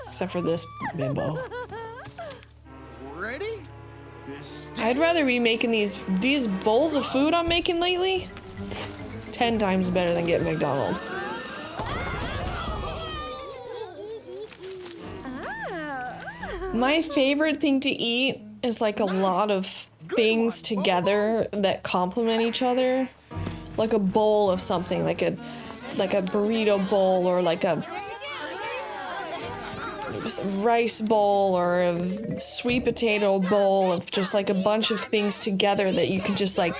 Except for this bimbo. Ready? I'd rather be making these bowls of food I'm making lately. 10 times better than getting McDonald's. My favorite thing to eat is like a lot of things together that complement each other. Like a bowl of something, like a burrito bowl, or like a rice bowl, or a sweet potato bowl, of just like a bunch of things together that you can just like,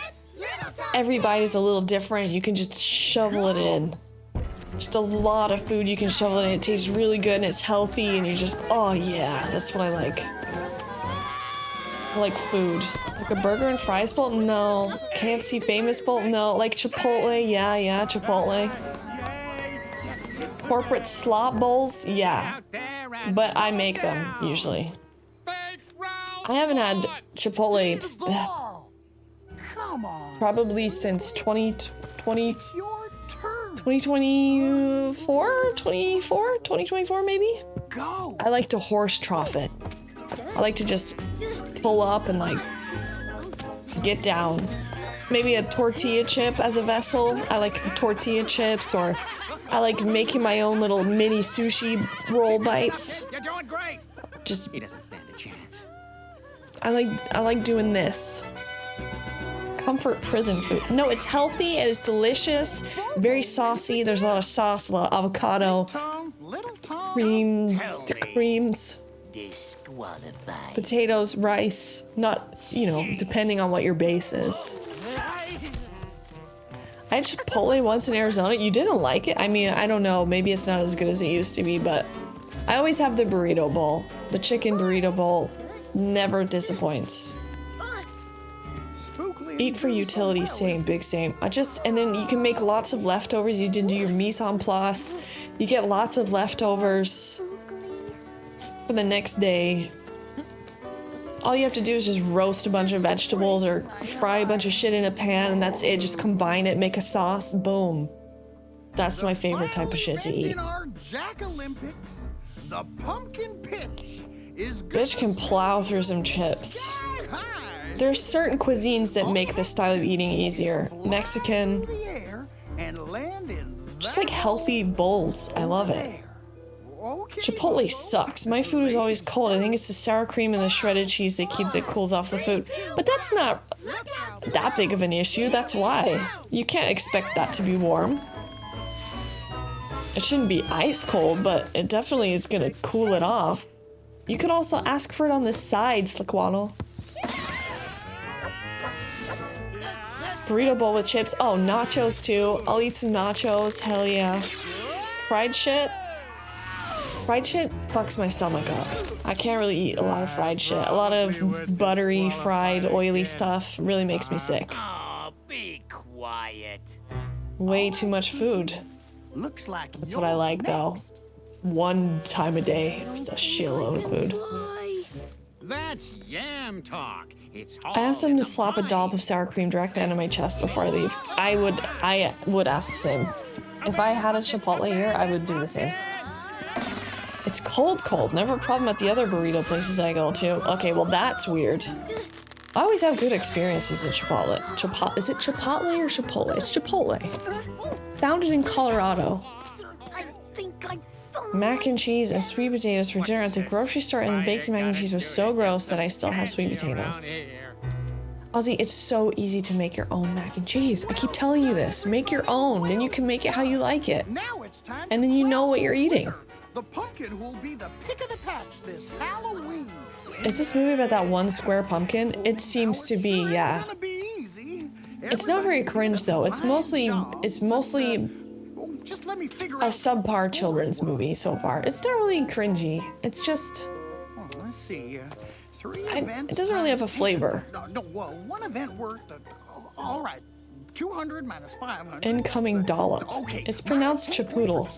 every bite is a little different. You can just shovel it in. Just a lot of food you can shovel it in. It tastes really good and it's healthy, and you just, oh yeah, that's what I like. I like food. Like a burger and fries bowl? No. KFC famous bowl? No. Like Chipotle? Yeah, Chipotle. Corporate slop bowls? Yeah. But I make them, usually. I haven't had Chipotle probably since 2024 maybe? go. I like to horse trough it. I like to just pull up and like get down. Maybe a tortilla chip as a vessel. I like tortilla chips, or I like making my own little mini sushi roll bites. You're doing great. Just He doesn't stand a chance. I like doing this. Comfort prison food. No, it's healthy, it is delicious, very saucy. There's a lot of sauce, a lot of avocado, creams, potatoes, rice. Not, you know, depending on what your base is. I had Chipotle once in Arizona. You didn't like it? I mean, I don't know. Maybe it's not as good as it used to be, but I always have the burrito bowl. The chicken burrito bowl never disappoints. Eat for utility, same, big same. And then you can make lots of leftovers. You can do your mise en place. You get lots of leftovers for the next day. All you have to do is just roast a bunch of vegetables or fry a bunch of shit in a pan, and that's it. Just combine it, make a sauce, boom. That's my favorite type of shit to eat. In our Jack Olympics, the pumpkin pitch is Bitch can plow through some chips. There's certain cuisines that make this style of eating easier. Mexican. Just like healthy bowls. I love it. Chipotle sucks. My food is always cold. I think it's the sour cream and the shredded cheese they keep that cools off the food. But that's not that big of an issue. That's why. You can't expect that to be warm. It shouldn't be ice cold, but it definitely is gonna cool it off. You could also ask for it on the side, Slickwaddle. Burrito bowl with chips. Oh, nachos too. I'll eat some nachos. Hell yeah. Fried shit. Fried shit fucks my stomach up. I can't really eat a lot of fried shit. A lot of buttery, fried, oily stuff really makes me sick. Oh, be quiet. Way too much food. Looks like That's what I like though. One time a day, just a shitload of food. That's yam talk. It's all I asked them in to the slap a dollop of sour cream directly onto my chest before I leave. I would ask the same. If I had a Chipotle here, I would do the same. It's cold. Never a problem at the other burrito places I go to. Okay, well that's weird. I always have good experiences at Chipotle. Is it Chipotle or Chipotle? It's Chipotle. Founded in Colorado. Mac and cheese and sweet potatoes for dinner at the grocery store, and the baked mac and cheese was so gross that I still have sweet potatoes. Ozzy, it's so easy to make your own mac and cheese. I keep telling you this. Make your own, then you can make it how you like it. And then you know what you're eating. The pumpkin will be the pick of the patch this Halloween. Is this movie about that one square pumpkin? It seems to be, yeah. It's not very cringe though. It's mostly Just let me figure a subpar children's movie so far. It's not really cringy. It's just let's see. 3 events. it doesn't really have a flavor. No, well, one event worth. All right, 200 minus 500. Incoming dollop. Okay. It's pronounced Chipotle.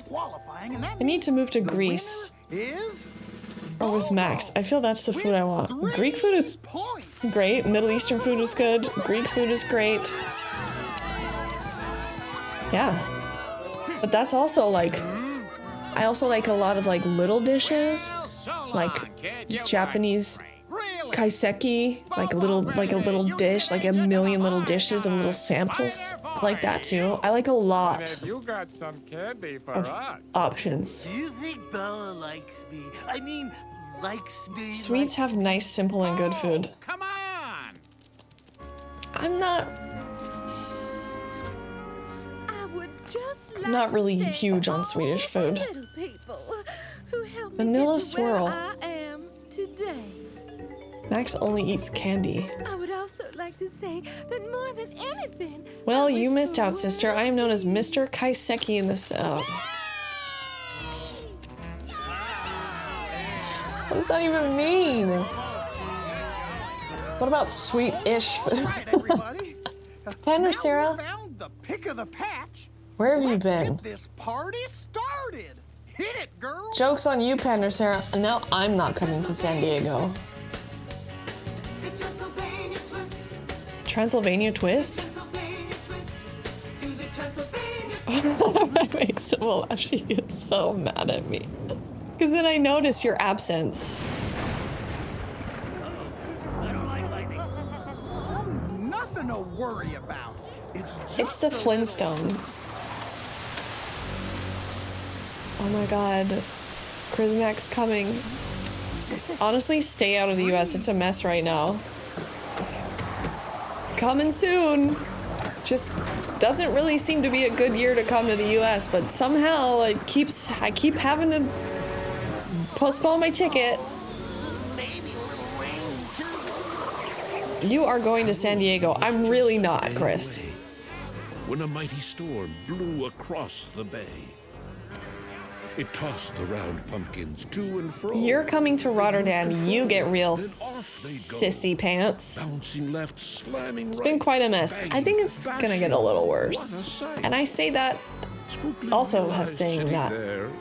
I need to move to Greece. Or with Max. I feel that's the food I want. Greek food is great. Middle Eastern food is good. Greek food is great. Yeah. But that's also like, I also like a lot of like little dishes, like Japanese kaiseki, like a little dish, like a million little dishes of little samples. I like that too. I like a lot You got some candy for of us. options. Do you think Bella likes me? I mean, likes me. Sweets have nice, simple, and good food. Come on. I'm not Just not really huge on Swedish food. little people who help me Vanilla get to where swirl. I am today. Max only eats candy. I would also like to say that more than anything, Well, you missed out, sister. I am known as Mr. Kaiseki in this. What does that even mean? What about sweet-ish food? Panda Sarah, Found the pick of the patch. where have you been? Get this party started. Hit it, girl. Joke's on you, Panda Sarah. Now I'm not coming to San Diego. Transylvania twist? That makes Sybil laugh. She gets so mad at me. Because then I notice your absence. Nothing to worry about. It's the Flintstones. Oh my god. Chrismac's coming. Honestly, stay out of the US. It's a mess right now. Coming soon. Just doesn't really seem to be a good year to come to the US, but somehow I keep having to postpone my ticket. You are going to San Diego. I'm really not, Chris. When a mighty storm blew across the bay, it tossed the round pumpkins to and fro. You're coming to Rotterdam. You get real sissy pants. Bouncing left, slamming It's right, been quite a mess. I think it's gonna get a little worse. What a sight. And I say that also have saying that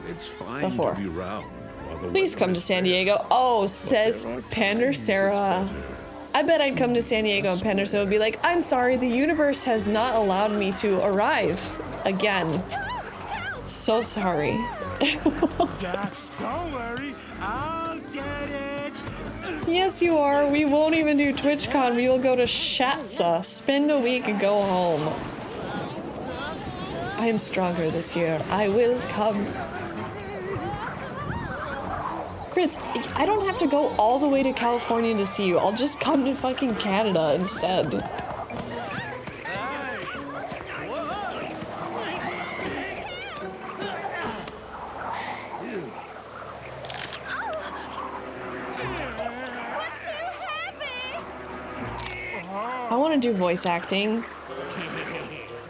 It's fine before. to be round while the Please come to San Diego. Oh, says Pander Sarah. I bet I'd come to San Diego and Pander Sarah would be like, I'm sorry, the universe has not allowed me to arrive again. So sorry. Don't worry, I'll get it. Yes, you are. We won't even do TwitchCon. We will go to Shatsa, spend a week and go home. I am stronger this year. I will come. Chris, I don't have to go all the way to California to see you. I'll just come to fucking Canada instead. I want to do voice acting.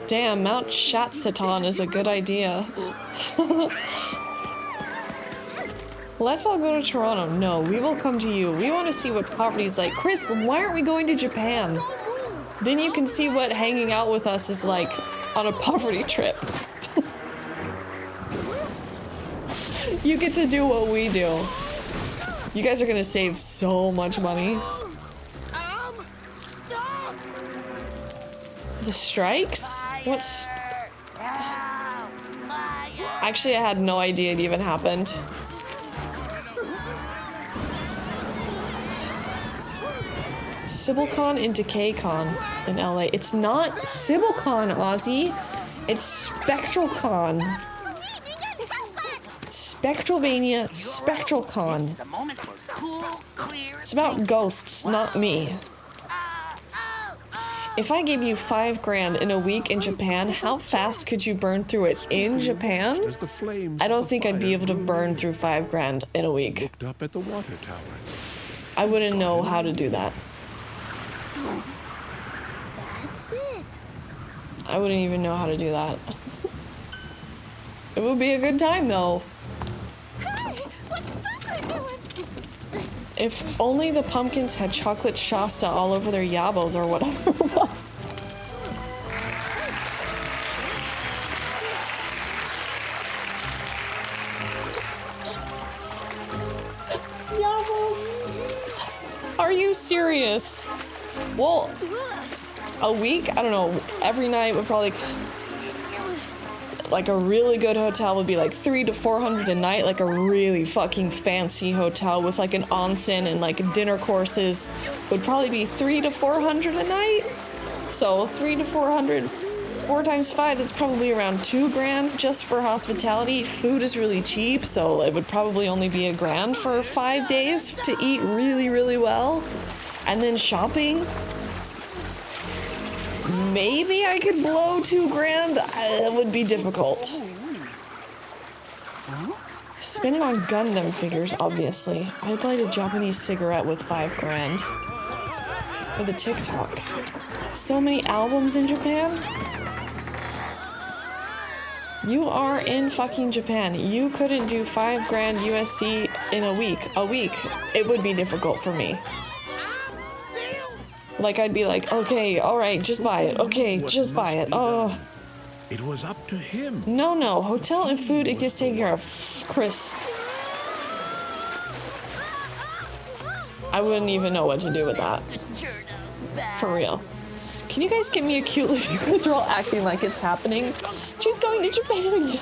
Damn, Mount Shatsatan is a good idea. Let's all go to Toronto. No, we will come to you. We want to see what poverty's like. Chris, why aren't we going to Japan? Then you can see what hanging out with us is like on a poverty trip. You get to do what we do. You guys are gonna save so much money. The strikes? What's... Actually, I had no idea it even happened. SybilCon and DecayCon in LA. It's not SybilCon, Ozzy. It's SpectralCon. Spectralvania, SpectralCon. It's about ghosts, not me. If I gave you $5 grand in a week in Japan, how fast could you burn through it in Japan? I don't think I'd be able to burn through $5 grand in a week. Looked up at the water tower. I wouldn't know how to do that. That's it. I wouldn't even know how to do that. It would be a good time though. Hey, what's Smoker doing? If only the pumpkins had chocolate Shasta all over their yabos or whatever it was. Yabos. Are you serious? Well, a week? I don't know. Every night would probably... Like a really good hotel would be like $300 to $400 a night, like a really fucking fancy hotel with like an onsen and like dinner courses would probably be $300 to $400 a night. So 300 to 400, 4 times 5, that's probably around $2 grand just for hospitality. Food is really cheap, so it would probably only be $1 grand for 5 days to eat really, really well. And then shopping. Maybe I could blow $2 grand. It would be difficult. Spend it on Gundam figures, obviously. I'd light a Japanese cigarette with $5 grand. For the TikTok. So many albums in Japan. You are in fucking Japan. You couldn't do $5 grand USD in a week. It would be difficult for me. Like, I'd be like, okay, all right, just buy it. Okay, just buy it. Oh. It was up to him. No. Hotel and food, it gets taken care of. Chris. I wouldn't even know what to do with that. For real. Can you guys get me a cute little girl acting like it's happening? She's going to Japan again.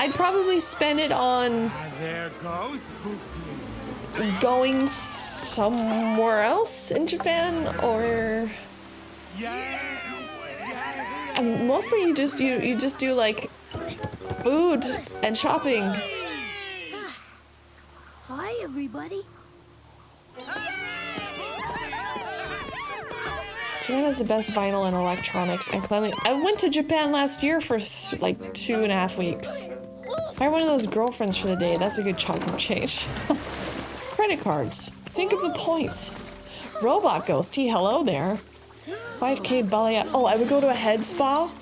I'd probably spend it on There goes Spooky. going somewhere else in Japan, or and mostly you just do like food and shopping. Hi, everybody. Japan has the best vinyl and electronics and cleanliness. I went to Japan last year for like 2.5 weeks. Hire one of those girlfriends for the day. That's a good chunk of change. Credit cards. Think of the points. Robot Ghosty, hello there. 5K Balia. Oh, I would go to a head spa.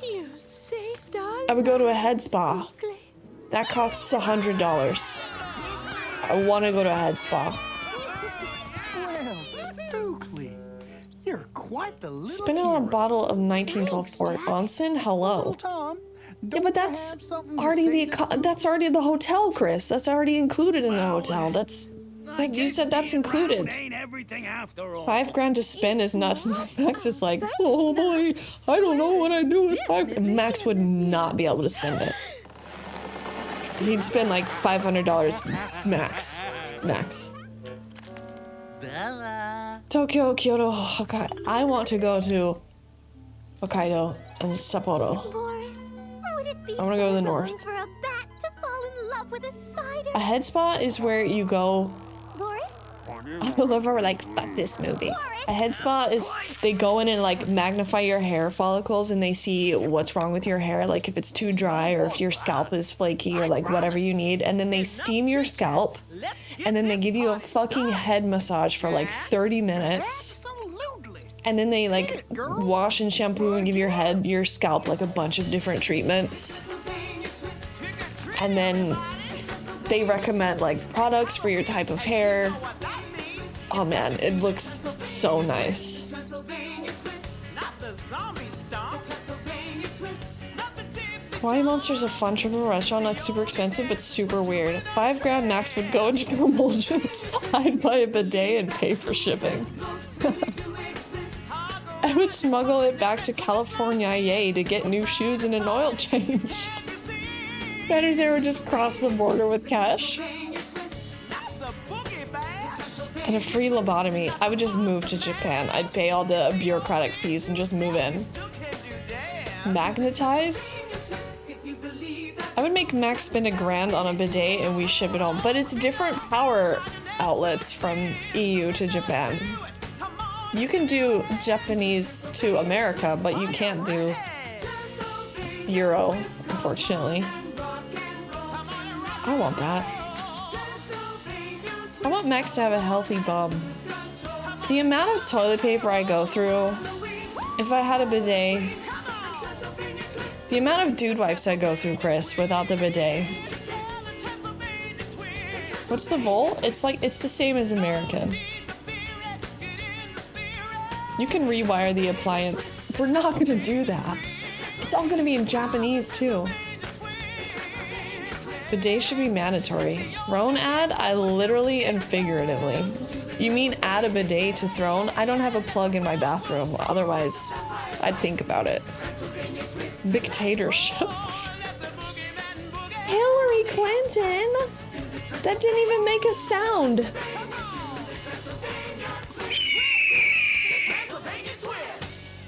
You saved our I would go to a head spa. That costs $100. I want to go to a head spa. Well, Spookly, you're quite the little Spin it on a bottle of 1912 Fort Onsen. Hello. Tom. Yeah, but that's already the hotel, Chris. That's already included in the hotel. That's like you said. That's included. $5,000 to spend is nuts. Max is like, oh boy, I don't know what I do with $5,000. Max would not be able to spend it. He'd spend like $500 max. Tokyo, Kyoto, Hokkaido. I want to go to Hokkaido and Sapporo. Boris, would it be I want to go to the north. for a bat to fall in love with a spider? A head spa is where you go. Boris? I love how we're like, fuck this movie. A head spa is they go in and like magnify your hair follicles and they see what's wrong with your hair, like if it's too dry or if your scalp is flaky or like whatever you need, and then they steam your scalp and then they give you a fucking head massage for like 30 minutes. And then they like wash and shampoo and give your scalp like a bunch of different treatments. And then they recommend like products for your type of hair. Oh man, it looks so nice. Hawaii Monster is a fun trip to a restaurant, like super expensive but super weird. $5,000 max would go into emulsions. I'd buy a bidet and pay for shipping. I would smuggle it back to California, yay, to get new shoes and an oil change. Better they would just cross the border with cash. And a free lobotomy. I would just move to Japan. I'd pay all the bureaucratic fees and just move in. Magnetize? I would make Max spend $1,000 on a bidet and we ship it home. But it's different power outlets from EU to Japan. You can do Japanese to America, but you can't do Euro, unfortunately. I want that. I want Max to have a healthy bum. The amount of toilet paper I go through, if I had a bidet, the amount of dude wipes I go through, Chris, without the bidet. What's the volt? It's the same as American. You can rewire the appliance. We're not gonna do that. It's all gonna be in Japanese too. Bidet should be mandatory. Throne ad? I literally and figuratively. You mean add a bidet to Throne? I don't have a plug in my bathroom. Otherwise, I'd think about it. Dictatorship. Hillary Clinton? That didn't even make a sound.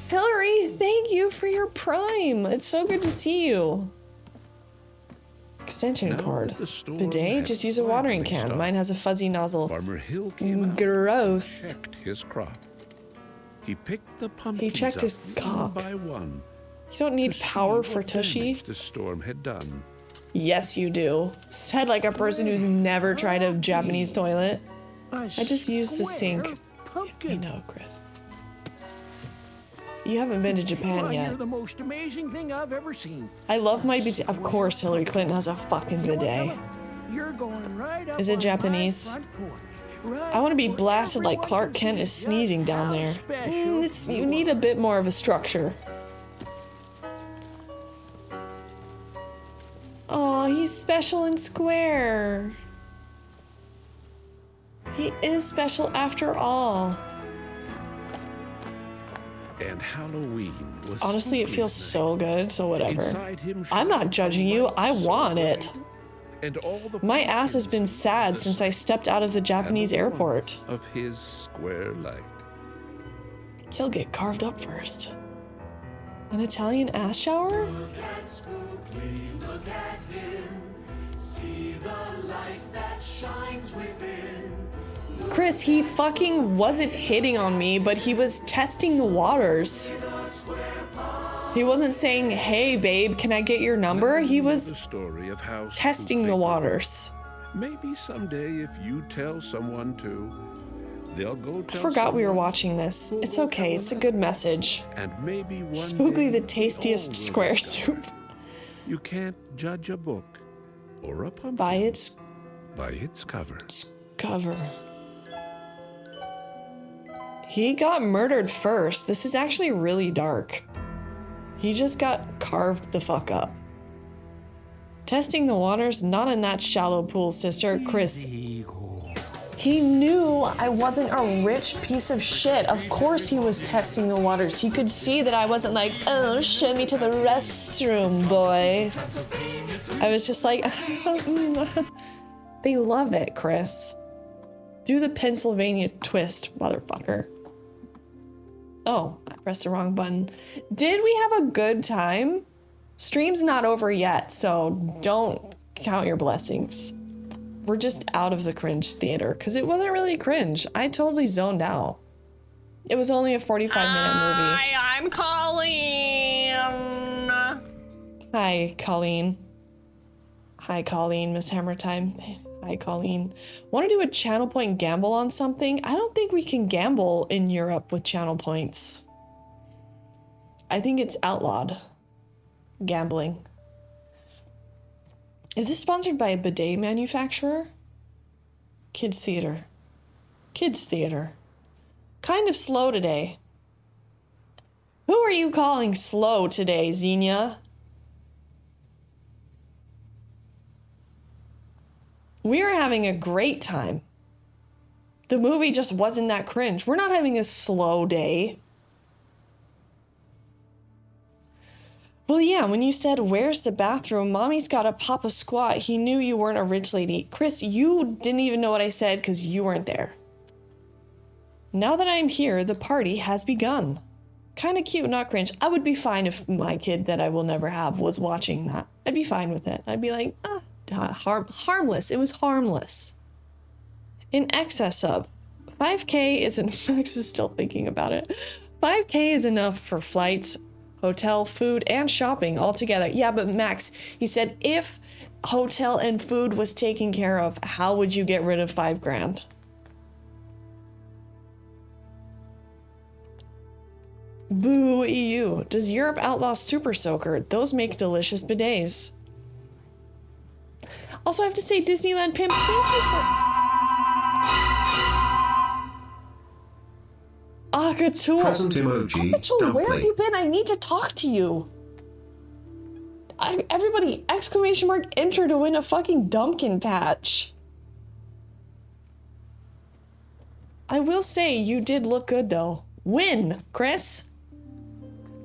Hillary, thank you for your Prime. It's so good to see you. Extension cord. Bidet? Just use a watering can. Mine has a fuzzy nozzle. Farmer Hill came out, gross. checked his crop. He picked the pumpkins He checked his up cock. one by one. You don't need to power see for what Tushy. damage the storm had done. Yes, you do. Said like a person who's never tried a Japanese toilet. I just use the sink. I know, Chris. You haven't been to Japan Why, yet. You're the most amazing thing I've ever seen. I love my bidet. Of course, Hillary Clinton has a fucking bidet. You're going right up Is it on my Japanese? front porch, right I want to be where blasted like everyone Clark can Kent see is just sneezing down how there. special You need a bit more of a structure. Oh, he's special and square. He is special after all. And Halloween was Honestly, it feels so good, so whatever. Inside him I'm not judging you. I want it. and all the My ass has been sad since I stepped out of the Japanese airport. of his square light. He'll get carved up first. An Italian ass shower? Look at him. See the light that shines within. Chris, he fucking wasn't hitting on me, but he was testing the waters. He wasn't saying, hey babe, can I get your number? He was The story of how testing the waters. maybe someday if you tell someone to, they'll go I tell forgot we were someone, watching this. It's okay, it's a good message. and maybe one Spookly, day the tastiest all will square discover. soup. You can't judge a book or a pumpkin By its by its cover. cover. He got murdered first. This is actually really dark. He just got carved the fuck up. Testing the waters, not in that shallow pool, sister. Chris. He knew I wasn't a rich piece of shit. Of course he was testing the waters. He could see that I wasn't like, oh, show me to the restroom, boy. I was just like, they love it, Chris. Do the Pennsylvania twist, motherfucker. Oh, I pressed the wrong button. Did we have a good time? Stream's not over yet, so don't count your blessings. We're just out of the cringe theater because it wasn't really cringe. I totally zoned out. It was only a 45-minute movie. Hi, I'm Colleen. Hi, Colleen. Hi, Colleen. Miss Hammer Time. Hi, Colleen. Want to do a channel point gamble on something? I don't think we can gamble in Europe with channel points. I think it's outlawed. Gambling. Is this sponsored by a bidet manufacturer? Kids Theater. Kids Theater. Kind of slow today. Who are you calling slow today, Xenia? We are having a great time. The movie just wasn't that cringe. We're not having a slow day. Well, yeah, when you said, where's the bathroom? Mommy's got to pop a squat. He knew you weren't a rich lady. Chris, you didn't even know what I said because you weren't there. Now that I'm here, the party has begun. Kind of cute, not cringe. I would be fine if my kid that I will never have was watching that. I'd be fine with it. I'd be like, harmless. It was harmless. In excess of 5K isn't. Max is still thinking about it. 5K is enough for flights, hotel, food, and shopping all together. Yeah, but Max, he said if hotel and food was taken care of, how would you get rid of $5 grand? Boo EU. Does Europe outlaw Super Soaker? Those make delicious bidets. Also, I have to say, Disneyland Pimp, thank you for... Akatul. Present emoji. Akatul, where have you been? I need to talk to you. Everybody, exclamation mark enter to win a fucking Dumpkin patch. I will say, you did look good though. Win, Chris.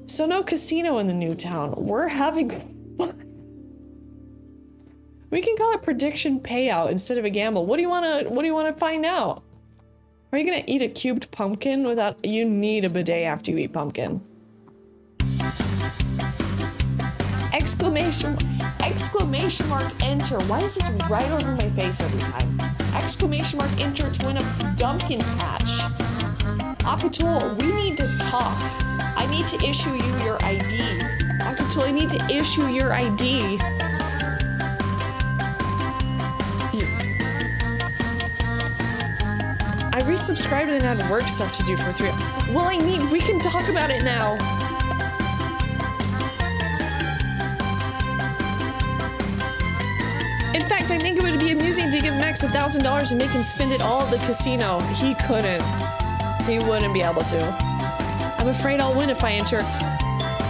So no casino in the new town. We're having fun. We can call it prediction payout instead of a gamble. What do you wanna find out? Are you gonna eat a cubed pumpkin without? You need a bidet after you eat pumpkin. Exclamation mark enter. Why is this right over my face every time? Exclamation mark enter to win a Dumpkin patch. Akatul, we need to talk. I need to issue you your ID. Akatul, I need to issue your ID. I resubscribed and had work stuff to do for 3 hours. Well, we can talk about it now. In fact, I think it would be amusing to give Max $1,000 and make him spend it all at the casino. He couldn't. He wouldn't be able to. I'm afraid I'll win if I enter.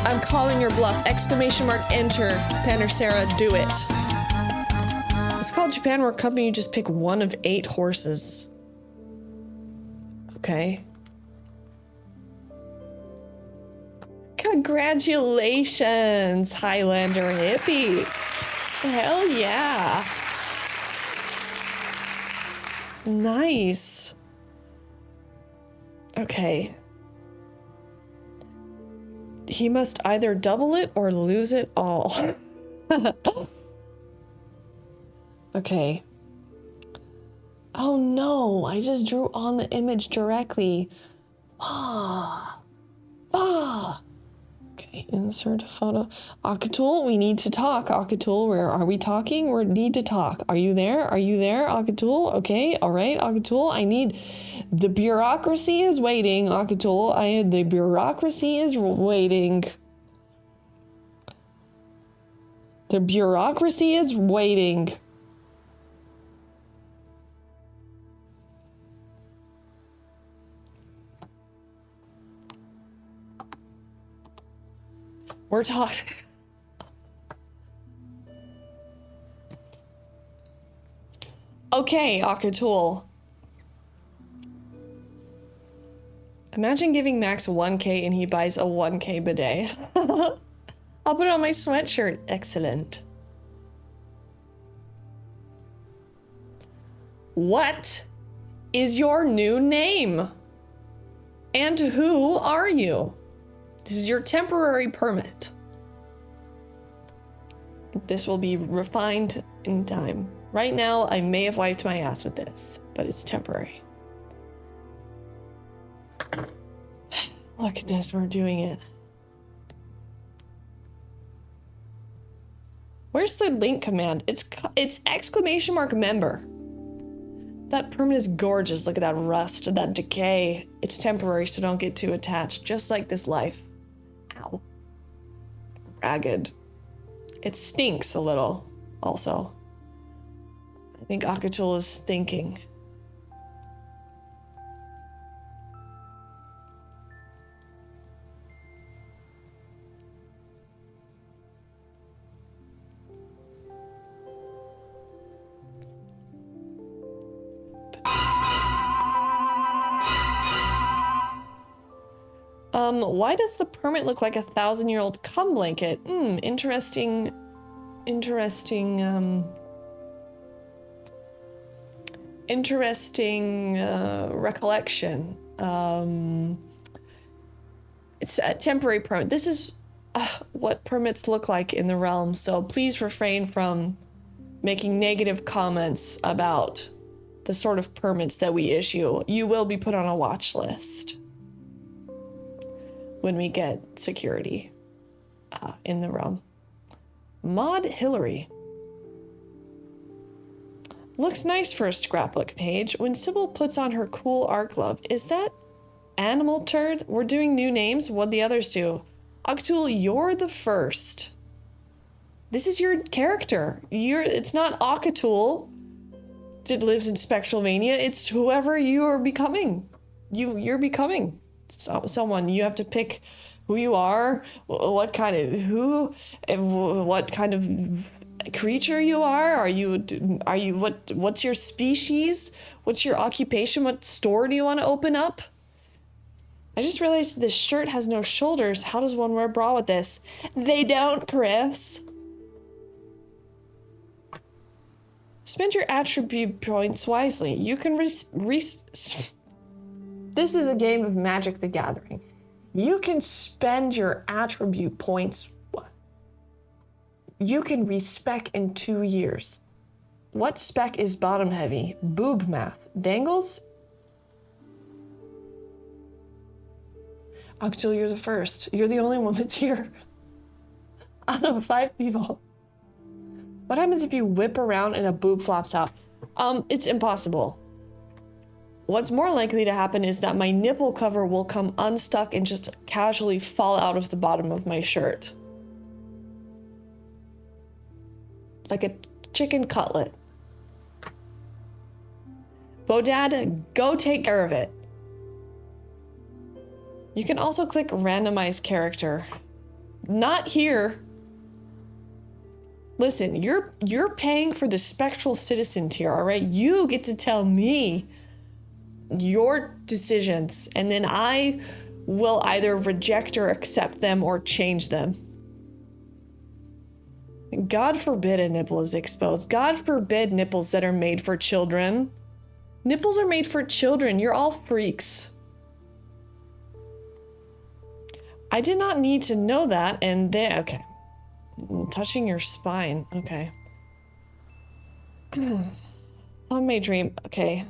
I'm calling your bluff. Exclamation mark enter. Pan or Sarah, do it. It's called Japan Work Company. You just pick one of 8 horses. Okay. Congratulations, Highlander hippie. Hell yeah. Nice. Okay. He must either double it or lose it all. Okay. Oh no, I just drew on the image directly. Okay, insert photo. Akatul, we need to talk. Akatul, where are we talking? We need to talk. Are you there? Are you there, Akatul? Okay, all right, Akatul. I need. The bureaucracy is waiting, Akatul. The bureaucracy is waiting. The bureaucracy is waiting. We're talking. Okay, Akatul. Imagine giving Max 1K and he buys a 1K bidet. I'll put it on my sweatshirt. Excellent. What is your new name? And who are you? This is your temporary permit. This will be refined in time. Right now, I may have wiped my ass with this, but it's temporary. Look at this, we're doing it. Where's the link command? It's exclamation mark member. That permit is gorgeous. Look at that rust, that decay. It's temporary, so don't get too attached. Just like this life. Ow. Ragged. It stinks a little, also. I think Akatul is stinking. Why does the permit look like a 1,000-year-old cum blanket? Interesting recollection. It's a temporary permit. This is what permits look like in the realm, so please refrain from making negative comments about the sort of permits that we issue. You will be put on a watch list when we get security in the realm. Maud Hillary. Looks nice for a scrapbook page. When Sybil puts on her cool art glove, is that animal turd? We're doing new names. What'd the others do? Akatul, you're the first. This is your character. It's not Akatul that lives in Spectralvania. It's whoever you are becoming. You're becoming someone. You have to pick who you are, what kind of creature you are. What's your species? What's your occupation? What store do you want to open up? I just realized this shirt has no shoulders. How does one wear a bra with this? They don't, Chris. Spend your attribute points wisely. You can This is a game of Magic the Gathering. You can spend your attribute points. You can respec in 2 years. What spec is bottom heavy? Boob math. Dangles? Actually, you're the first. You're the only one that's here. Out of 5 people. What happens if you whip around and a boob flops out? It's impossible. What's more likely to happen is that my nipple cover will come unstuck and just casually fall out of the bottom of my shirt. Like a chicken cutlet. Bodad, go take care of it. You can also click randomize character. Not here. Listen, you're paying for the Spectral Citizen tier, all right? You get to tell me your decisions, and then I will either reject or accept them or change them. God forbid a nipple is exposed. God forbid nipples that are made for children. Nipples are made for children. You're all freaks. I did not need to know that, and then, okay. Touching your spine, okay. Some may dream, okay.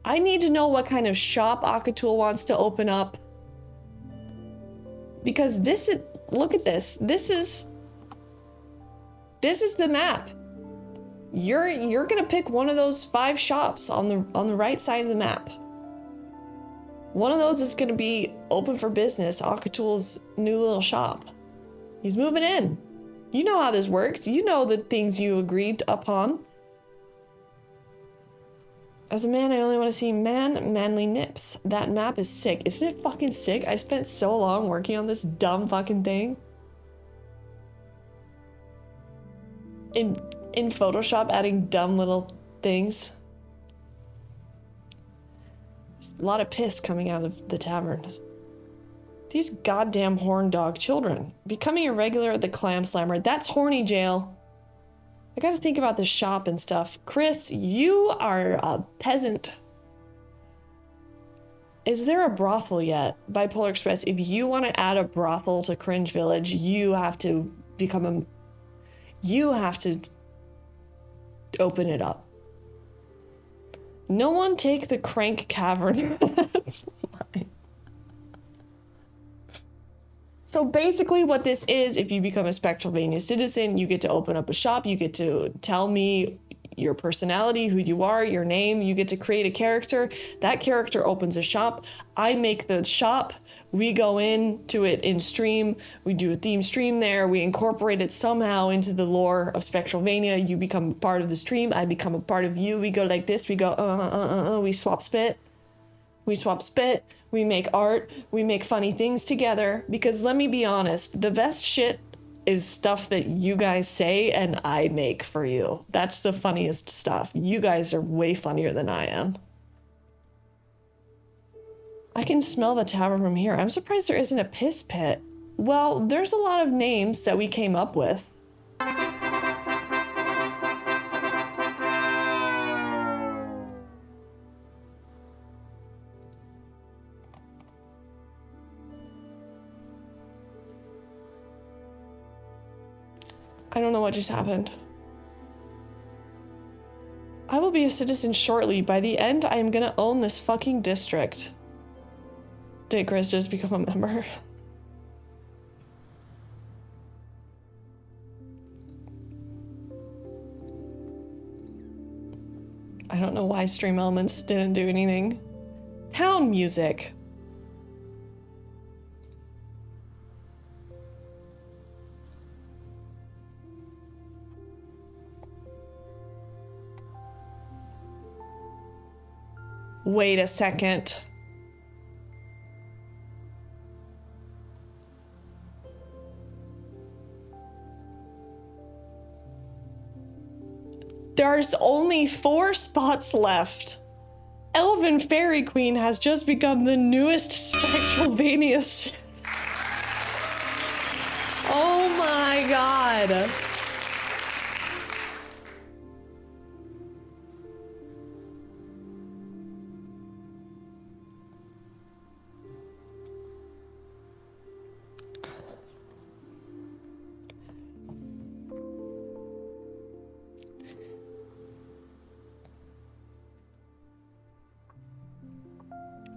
I need to know what kind of shop Akatul wants to open up. Because this is, look at this. This is the map. You're gonna pick one of those 5 shops on the right side of the map. One of those is gonna be open for business, Akatul's new little shop. He's moving in. You know how this works. You know the things you agreed upon. As a man, I only want to see manly nips. That map is sick. Isn't it fucking sick? I spent so long working on this dumb fucking thing. In Photoshop, adding dumb little things. There's a lot of piss coming out of the tavern. These goddamn horn dog children. Becoming a regular at the Clam Slammer. That's horny jail. I gotta think about the shop and stuff. Chris, you are a peasant. Is there a brothel yet? Bipolar Express, if you want to add a brothel to Cringe Village, you have to become a... You have to open it up. No one take the Crank Cavern. That's mine. So basically what this is, if you become a Spectralvania citizen, you get to open up a shop, you get to tell me your personality, who you are, your name, you get to create a character. That character opens a shop. I make the shop. We go into it in stream. We do a theme stream there. We incorporate it somehow into the lore of Spectralvania. You become part of the stream. I become a part of you. We go like this. We go, we swap spit. We swap spit. We make art. We make funny things together. Because let me be honest, the best shit is stuff that you guys say and I make for you. That's the funniest stuff. You guys are way funnier than I am. I can smell the tavern from here. I'm surprised there isn't a piss pit. Well, there's a lot of names that we came up with. I don't know what just happened. I will be a citizen shortly. By the end, I am gonna own this fucking district. Did Chris just become a member? I don't know why Stream Elements didn't do anything. Town music. Wait a second. There's only 4 spots left. Elven Fairy Queen has just become the newest Spectralvania. Oh my god.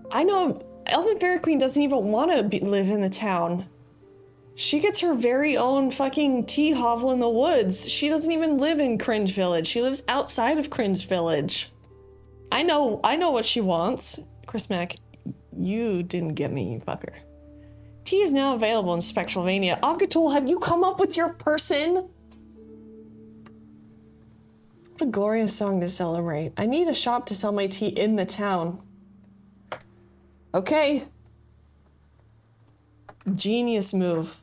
I know Elven Fairy Queen doesn't even want to live in the town. She gets her very own fucking tea hovel in the woods. She doesn't even live in Cringe Village. She lives outside of Cringe Village. I know what she wants. Chris Mack, you didn't get me, you fucker. Tea is now available in Spectralvania. Akatul, have you come up with your person? What a glorious song to celebrate. I need a shop to sell my tea in the town. Okay. Genius move.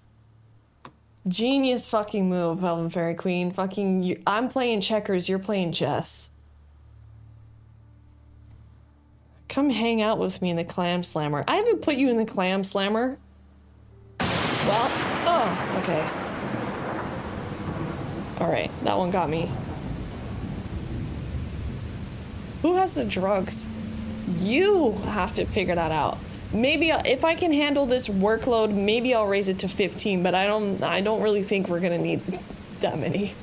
Genius fucking move, Elven Fairy Queen. Fucking, I'm playing checkers, you're playing chess. Come hang out with me in the clam slammer. I haven't put you in the clam slammer. Well, oh, okay. All right, that one got me. Who has the drugs? You have to figure that out. Maybe if I can handle this workload, maybe I'll raise it to 15, but I don't really think we're gonna need that many.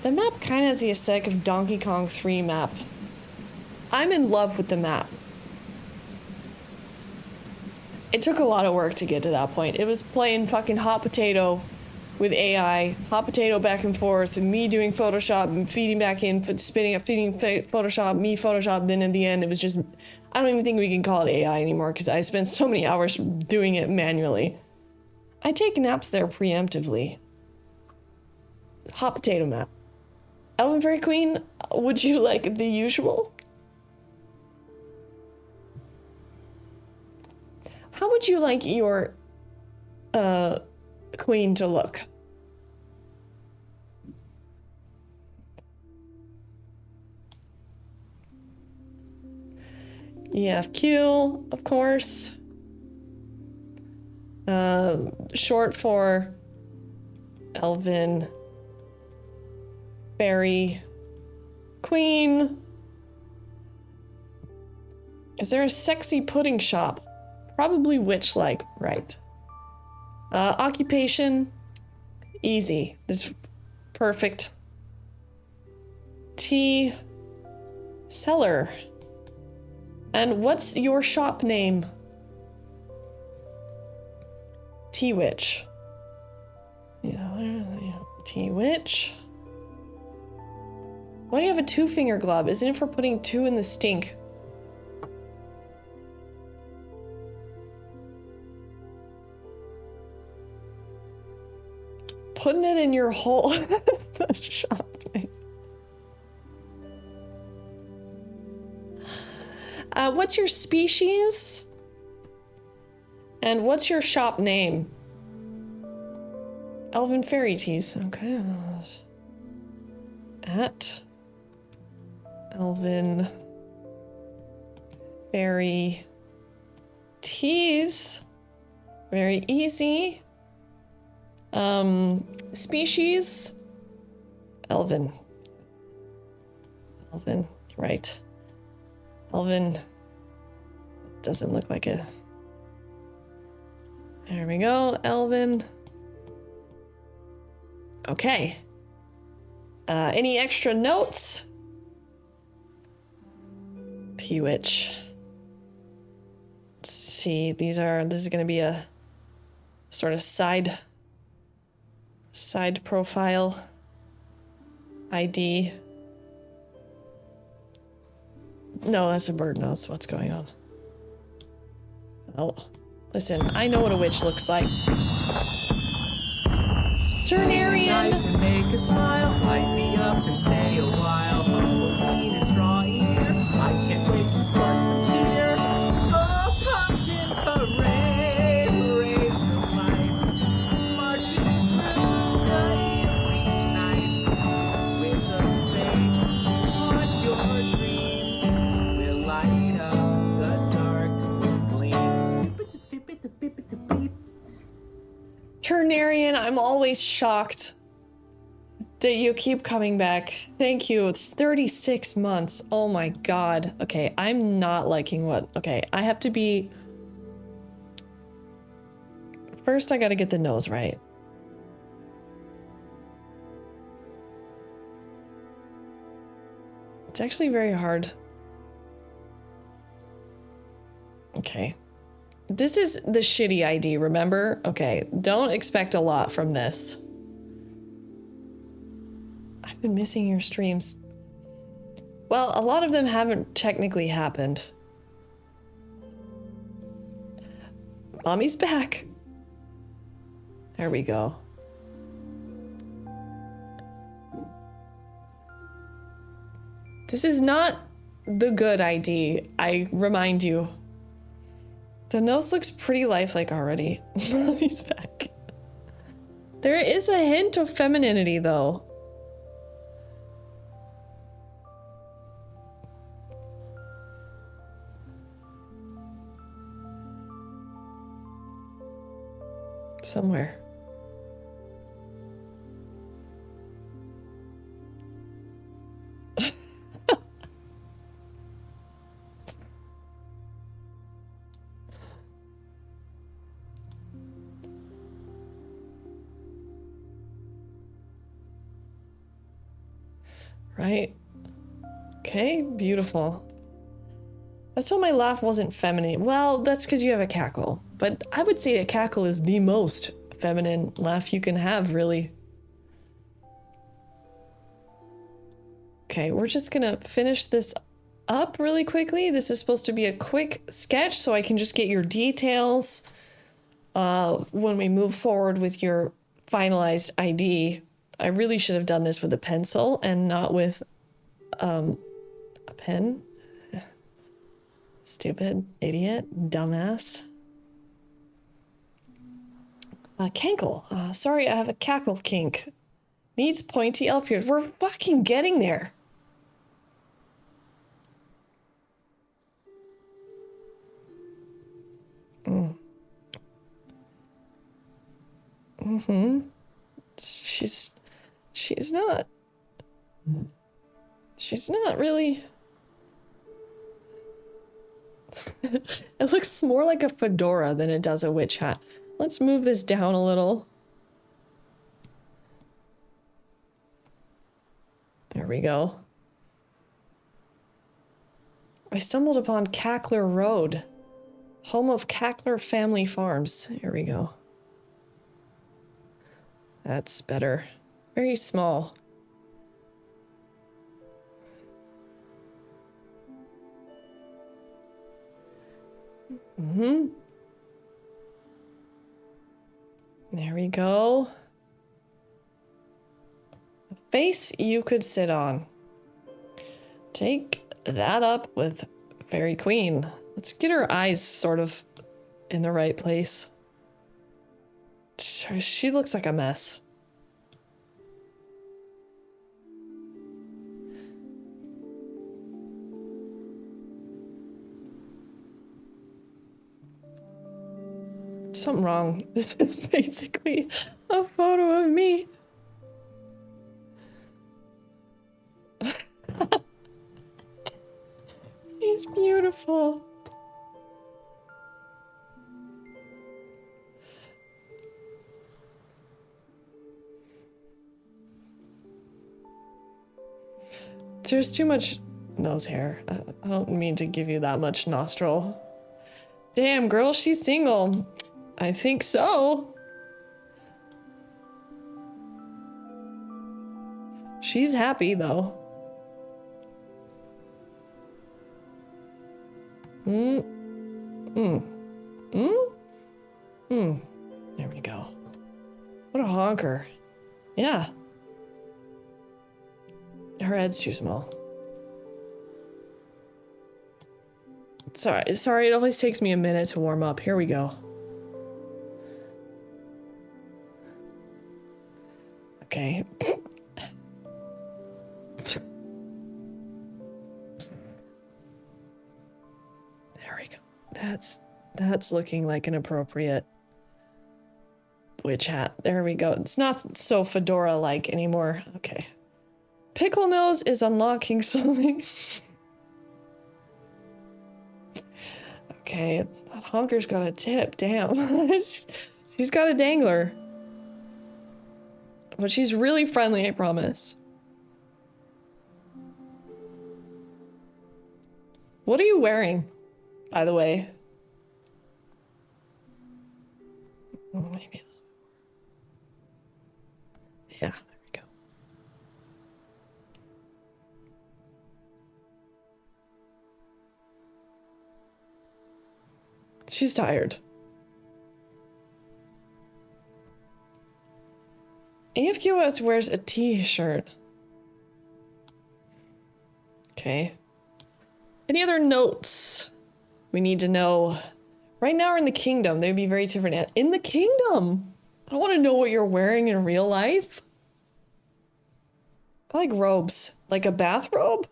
The map kind of has the aesthetic of Donkey Kong 3 map. I'm in love with the map. It took a lot of work to get to that point. It was playing fucking hot potato with AI, hot potato back and forth, and me doing Photoshop and feeding back in, feeding Photoshop, me Photoshop. Then in the end, it was just, I don't even think we can call it AI anymore because I spent so many hours doing it manually. I take naps there preemptively. Hot potato map. Elven Fairy Queen, would you like the usual? How would you like your queen to look? EFQ, of course. Short for Elven Fairy Queen. Is there a sexy pudding shop? Probably witch-like, right? Occupation, easy. This perfect. Tea seller. And what's your shop name? Tea witch. Tea witch. Why do you have a two-finger glove? Isn't it for putting two in the stink? Putting it in your hole. Shop name. What's your species? And what's your shop name? Elven Fairy Teas. Okay. At Elven Fairy Teas. Very easy. Species. Elven, right. Elven doesn't look like a... There we go, Elven. Okay. Any extra notes? T-Witch. Let's see, this is gonna be a sort of side profile ID. No, that's a bird nose. What's going on? Oh, listen, I know what a witch looks like. Cernarian! Make a smile, light me up and stay a while. Halloween is drawing near. I can't wait to spark some cheer. Oh, pumpkin parade, raise the lights, marching through the eerie nights with a face on your dreams. We'll light up the dark gleams. Turnarian, I'm always shocked that you keep coming back. Thank you. It's 36 months. Oh my god. Okay, I'm not liking what... Okay, I have to be... First, I gotta get the nose right. It's actually very hard. Okay. This is the shitty ID, remember? Okay, don't expect a lot from this. I've been missing your streams. Well, a lot of them haven't technically happened. Mommy's back. There we go. This is not the good ID, I remind you. The nose looks pretty lifelike already. He's back. There is a hint of femininity, though. Somewhere. Right? Okay, beautiful. I was told my laugh wasn't feminine. Well, that's because you have a cackle. But I would say a cackle is the most feminine laugh you can have, really. Okay, we're just gonna finish this up really quickly. This is supposed to be a quick sketch, so I can just get your details when we move forward with your finalized ID. I really should have done this with a pencil and not with a pen. Stupid, idiot, dumbass. Cankle. Sorry, I have a cackle kink. Needs pointy elf ears. We're fucking getting there. She's not really. It looks more like a fedora than it does a witch hat. Let's move this down a little. There we go. I stumbled upon Cackler Road, home of Cackler Family Farms. Here we go. That's better. Very small. There we go. A face you could sit on. Take that up with Fairy Queen. Let's get her eyes sort of in the right place. She looks like a mess. Something wrong. This is basically a photo of me. She's beautiful. There's too much nose hair. I don't mean to give you that much nostril. Damn, girl, she's single. I think so. She's happy, though. There we go. What a honker. Yeah. Her head's too small. Sorry, it always takes me a minute to warm up. Here we go. Okay. There we go. That's looking like an appropriate witch hat. There we go. It's not so fedora-like anymore. Okay. Pickle Nose is unlocking something. Okay, that honker's got a tip. Damn. She's got a dangler. But she's really friendly, I promise. What are you wearing, by the way? Maybe. Yeah, there we go. She's tired. AFQS wears a t-shirt. Okay. Any other notes we need to know? Right now we're in the kingdom. They'd be very different. In the kingdom! I don't want to know what you're wearing in real life. I like robes. Like a bathrobe?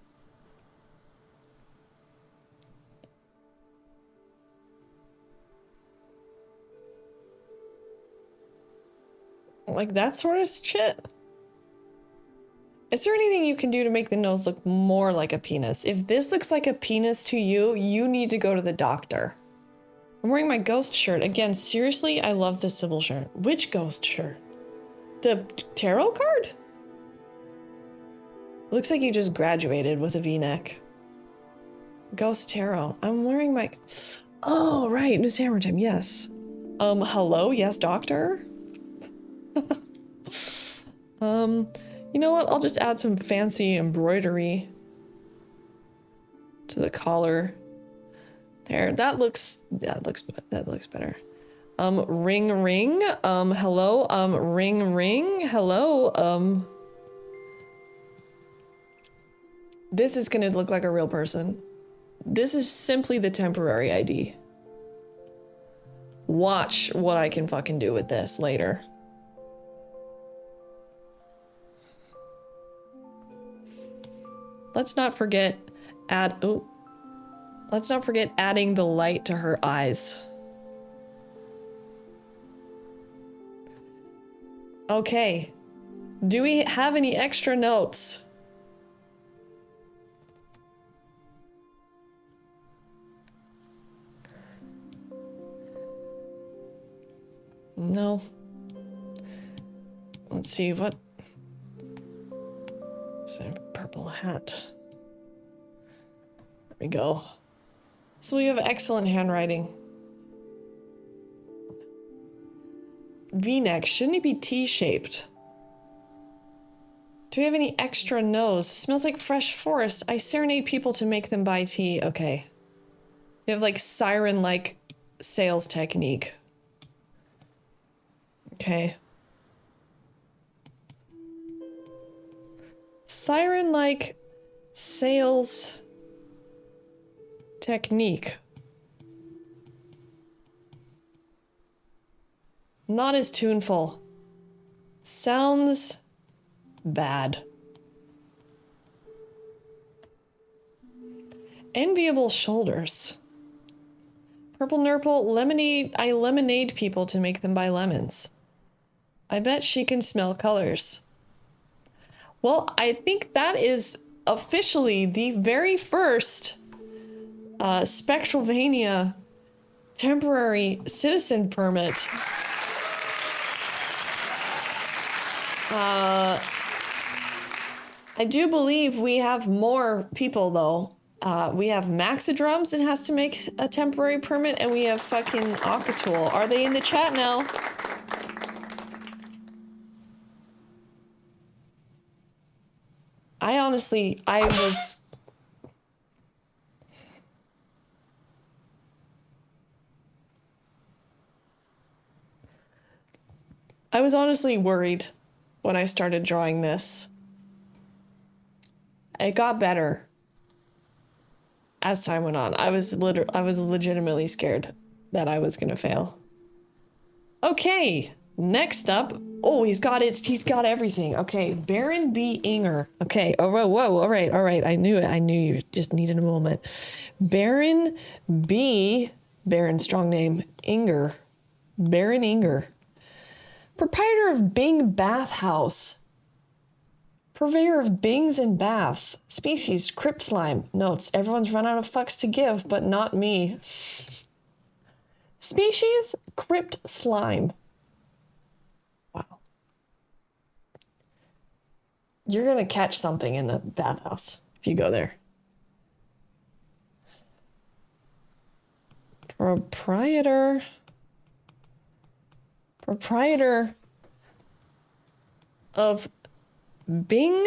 Like that sort of shit? Is there anything you can do to make the nose look more like a penis? If this looks like a penis to you, you need to go to the doctor. I'm wearing my ghost shirt. Again, seriously, I love the Sybil shirt. Which ghost shirt? The tarot card? Looks like you just graduated with a V-neck. Ghost tarot. I'm wearing my... Oh, right. Miss Hammer Time. Yes. Hello? Yes, doctor? You know what? I'll just add some fancy embroidery to the collar. There. That looks better. Ring ring. Hello. Ring ring. Hello. This is gonna look like a real person. This is simply the temporary ID. Watch what I can fucking do with this later. Let's not forget let's not forget adding the light to her eyes. Okay. Do we have any extra notes? No. Let's see, what? It's a purple hat. There we go. So we have excellent handwriting. V-neck, shouldn't it be T-shaped? Do we have any extra nose? Smells like fresh forest. I serenade people to make them buy tea. Okay. We have like siren-like sales technique. Okay. Siren-like sales technique. Not as tuneful. Sounds bad. Enviable shoulders. Purple nurple, lemonade. I lemonade people to make them buy lemons. I bet she can smell colors. Well, I think that is officially the very first Spectralvania temporary citizen permit. I do believe we have more people though. We have Maxidrums that has to make a temporary permit, and we have fucking Aquatool. Are they in the chat now? I was honestly worried when I started drawing this. It got better as time went on. I was legitimately scared that I was gonna fail. Okay, next up. Oh, he's got everything. Okay, Baron B. Inger. Okay, oh, whoa, all right. I knew it. I knew you just needed a moment. Baron B. Baron, strong name. Inger. Baron Inger. Proprietor of Bing Bath House. Purveyor of bings and baths. Species, crypt slime. Notes, everyone's run out of fucks to give, but not me. Species, crypt slime. Wow. You're gonna catch something in the bathhouse if you go there. Proprietor of Bing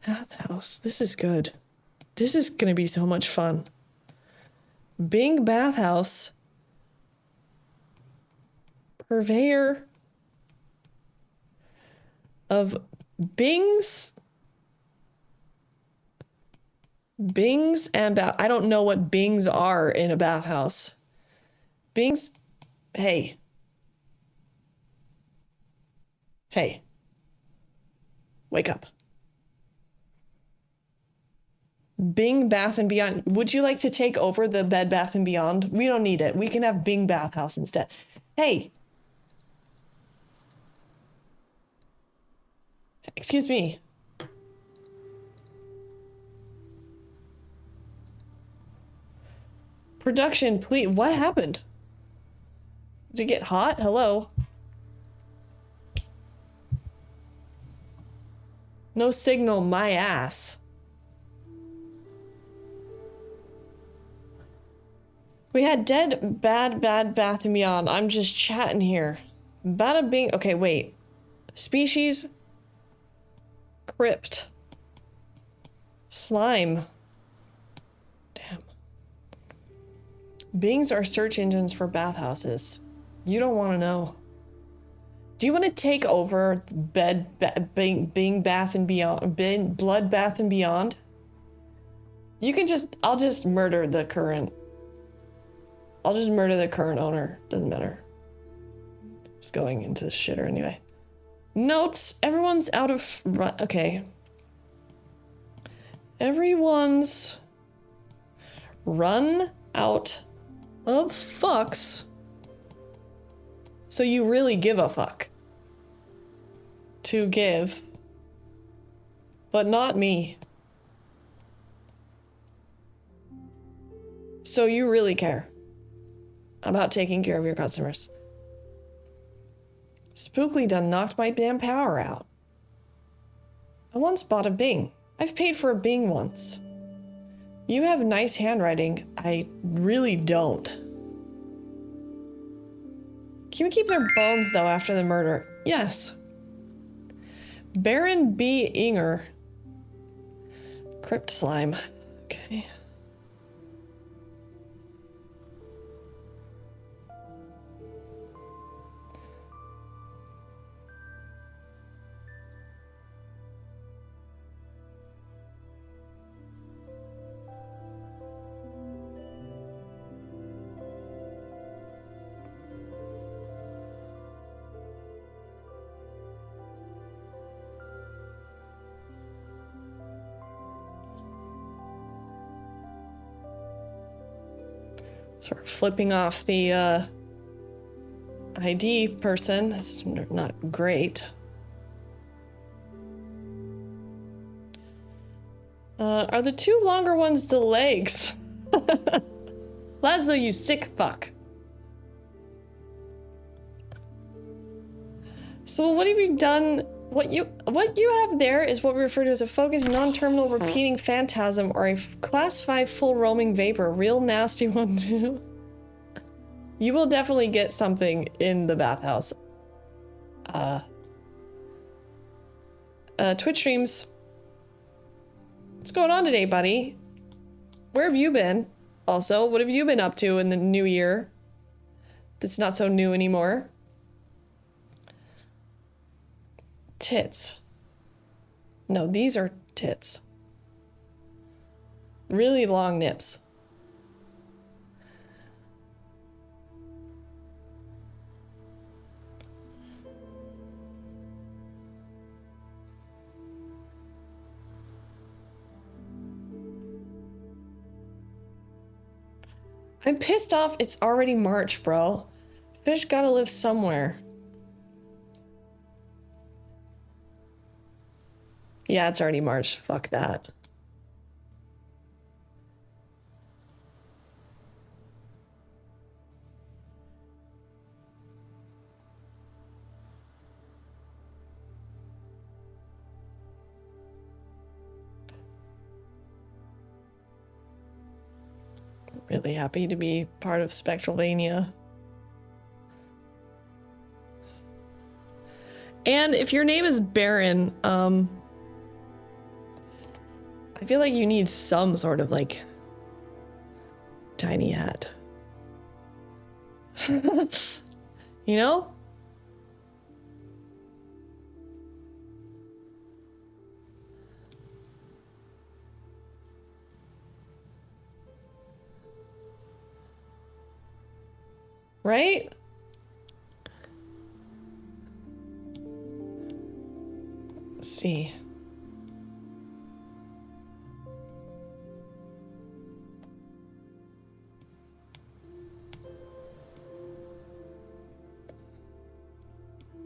Bathhouse. This is good. This is gonna be so much fun. Bing Bathhouse. Purveyor of Bings and bath. I don't know what Bings are in a bathhouse. Bings. Hey. Wake up. Bing Bath and Beyond. Would you like to take over the Bed Bath and Beyond? We don't need it. We can have Bing Bathhouse instead. Hey. Excuse me. Production, please. What happened? Did it get hot? Hello? No signal, my ass. We had dead, bad Bath and Beyond. I'm just chatting here. Bada bing. Okay, wait. Species. Crypt. Slime. Damn. Bings are search engines for bathhouses. You don't want to know. Do you want to take over Bing Bath and Beyond, Blood Bath and Beyond? You can just, I'll just murder the current. I'll just murder the current owner. Doesn't matter. Just going into the shitter anyway. Notes. Everyone's out of run. Okay. Everyone's run out of fucks. So you really give a fuck. To give. But not me. So you really care about taking care of your customers. Spookly done knocked my damn power out. I once bought a Bing. I've paid for a Bing once. You have nice handwriting. I really don't. Can we keep their bones, though, after the murder? Yes. Baron B. Inger. Crypt slime. Okay. Sort of flipping off the ID person. That's not great. Are the two longer ones the legs? Laszlo, you sick fuck. So what have you done? What you have there is what we refer to as a focused non-terminal repeating phantasm or a class 5 full roaming vapor. Real nasty one too. You will definitely get something in the bathhouse. Twitch streams. What's going on today, buddy? Where have you been? Also, what have you been up to in the new year? That's not so new anymore. Tits. No, these are tits. Really long nips. I'm pissed off it's already March, bro. Fish gotta live somewhere. Yeah, it's already March. Fuck that. Really happy to be part of Spectralvania. And if your name is Baron, I feel like you need some sort of like tiny hat. You know? Right? Let's see.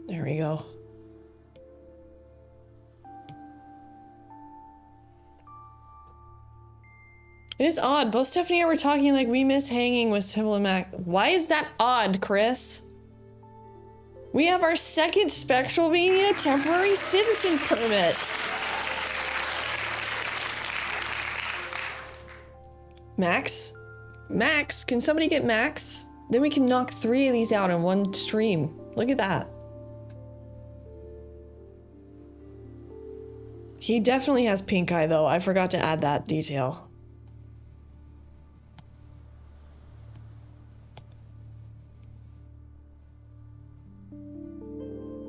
There we go. It is odd. Both Stephanie and I were talking like we miss hanging with Sybil and Mac. Why is that odd, Chris? We have our second Spectralvania temporary citizen permit. Max? Max? Can somebody get Max? Then we can knock 3 of these out in one stream. Look at that. He definitely has pink eye though. I forgot to add that detail.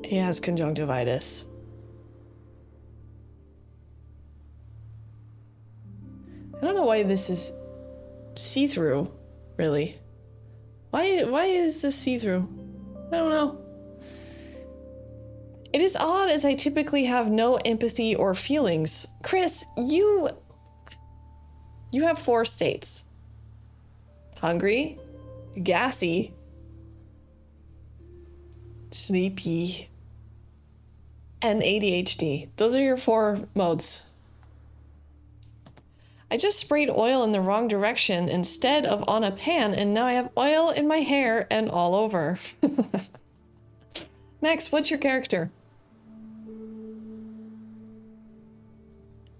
He has conjunctivitis. I don't know why this is see-through, really. Why is this see-through? I don't know. It is odd as I typically have no empathy or feelings. Chris, you have 4 states. Hungry, gassy, sleepy, and ADHD. Those are your 4 modes. I just sprayed oil in the wrong direction instead of on a pan, and now I have oil in my hair and all over. Max, what's your character?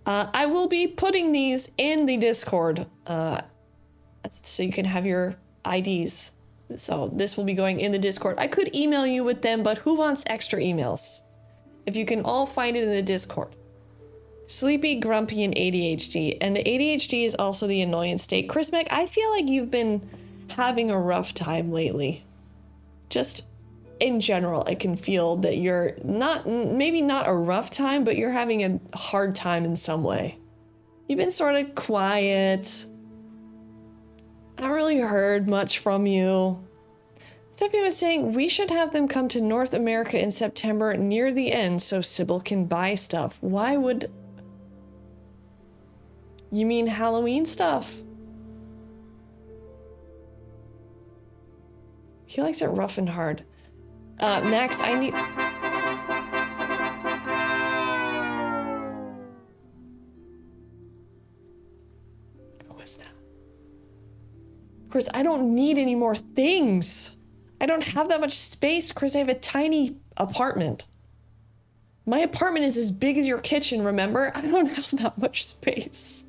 I will be putting these in the Discord, so you can have your IDs. So this will be going in the Discord. I could email you with them, but who wants extra emails? If you can all find it in the Discord. Sleepy, grumpy, and ADHD. And the ADHD is also the annoyance state. Chris Mac, I feel like you've been having a rough time lately. Just in general, I can feel that you're maybe not a rough time, but you're having a hard time in some way. You've been sort of quiet. I haven't really heard much from you. Stephanie was saying we should have them come to North America in September near the end so Sybil can buy stuff. Why would... You mean Halloween stuff? He likes it rough and hard. Max, I need... What was that? Chris, I don't need any more things. I don't have that much space, Chris. I have a tiny apartment. My apartment is as big as your kitchen, remember? I don't have that much space.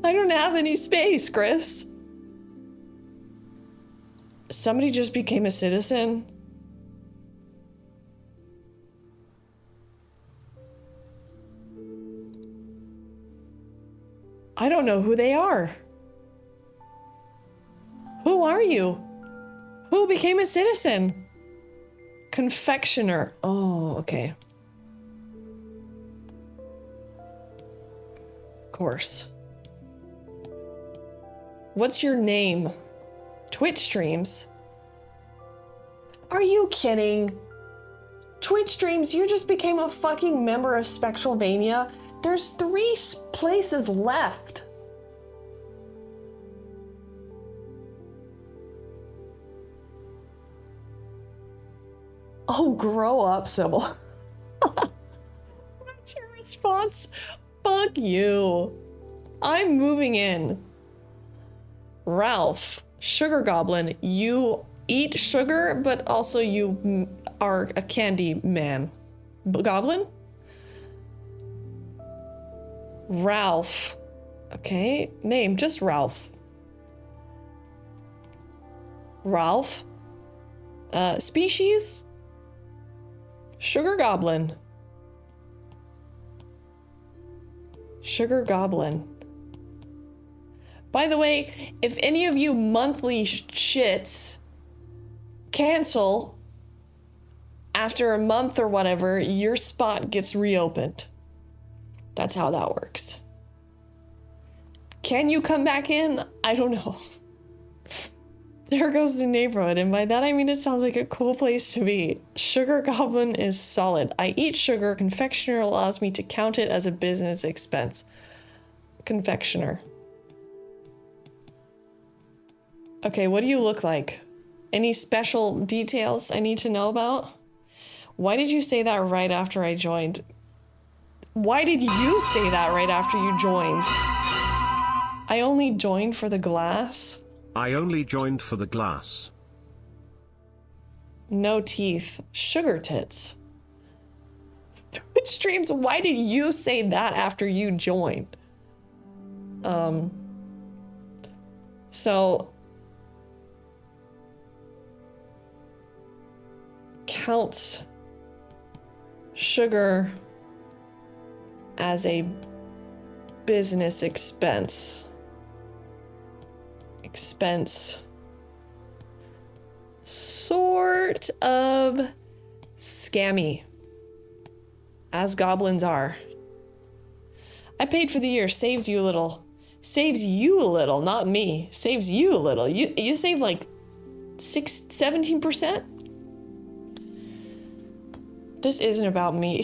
I don't have any space, Chris. Somebody just became a citizen. I don't know who they are. Who are you? Who became a citizen? Confectioner. Oh, okay. Of course. What's your name? Twitch streams? Are you kidding? Twitch streams? You just became a fucking member of Spectralvania? There's 3 places left. Oh, grow up, Sybil. That's your response? Fuck you. I'm moving in. Ralph, Sugar Goblin, you eat sugar, but also you are a candy man. Goblin? Ralph. Okay, name, just Ralph. Ralph. Species? Sugar Goblin. Sugar Goblin. By the way, if any of you monthly shits cancel after a month or whatever, your spot gets reopened. That's how that works. Can you come back in? I don't know. There goes the neighborhood, and by that I mean it sounds like a cool place to be. Sugar Goblin is solid. I eat sugar. Confectioner allows me to count it as a business expense. Confectioner. Okay, what do you look like? Any special details I need to know about? Why did you say that right after I joined? Why did you say that right after you joined? I only joined for the glass. I only joined for the glass. No teeth. Sugar tits. Twitch streams, why did you say that after you joined? So counts sugar as a business expense. Sort of scammy, as goblins are. I paid for the year. Saves you a little. Saves you a little, not me. Saves you a little. You save like 17%. This isn't about me.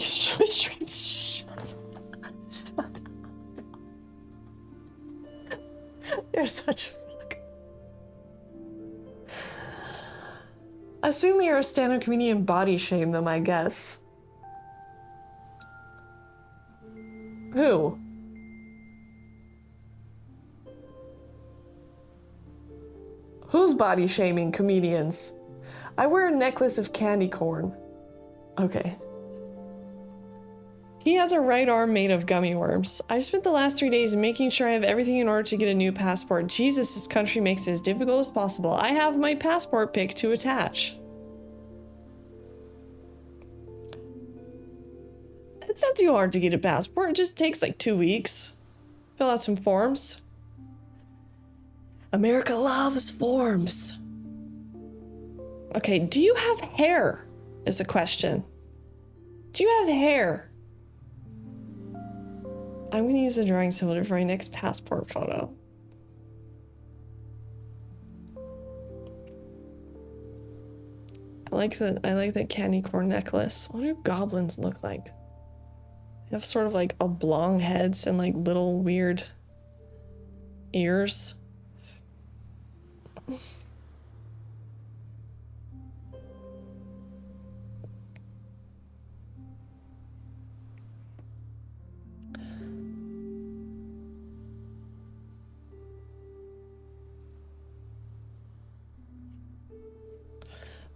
You're such a fuck. Assume you're a stand-up comedian, body shame them, I guess. Who? Who's body shaming comedians? I wear a necklace of candy corn. Okay. He has a right arm made of gummy worms. I spent the last 3 days making sure I have everything in order to get a new passport. Jesus, this country makes it as difficult as possible. I have my passport pic to attach. It's not too hard to get a passport. It just takes like 2 weeks. Fill out some forms. America loves forms. Okay, do you have hair? Is the question. Do you have hair? I'm gonna use the drawing simulator for my next passport photo. I like that candy corn necklace. What do goblins look like? They have sort of like oblong heads and like little weird ears.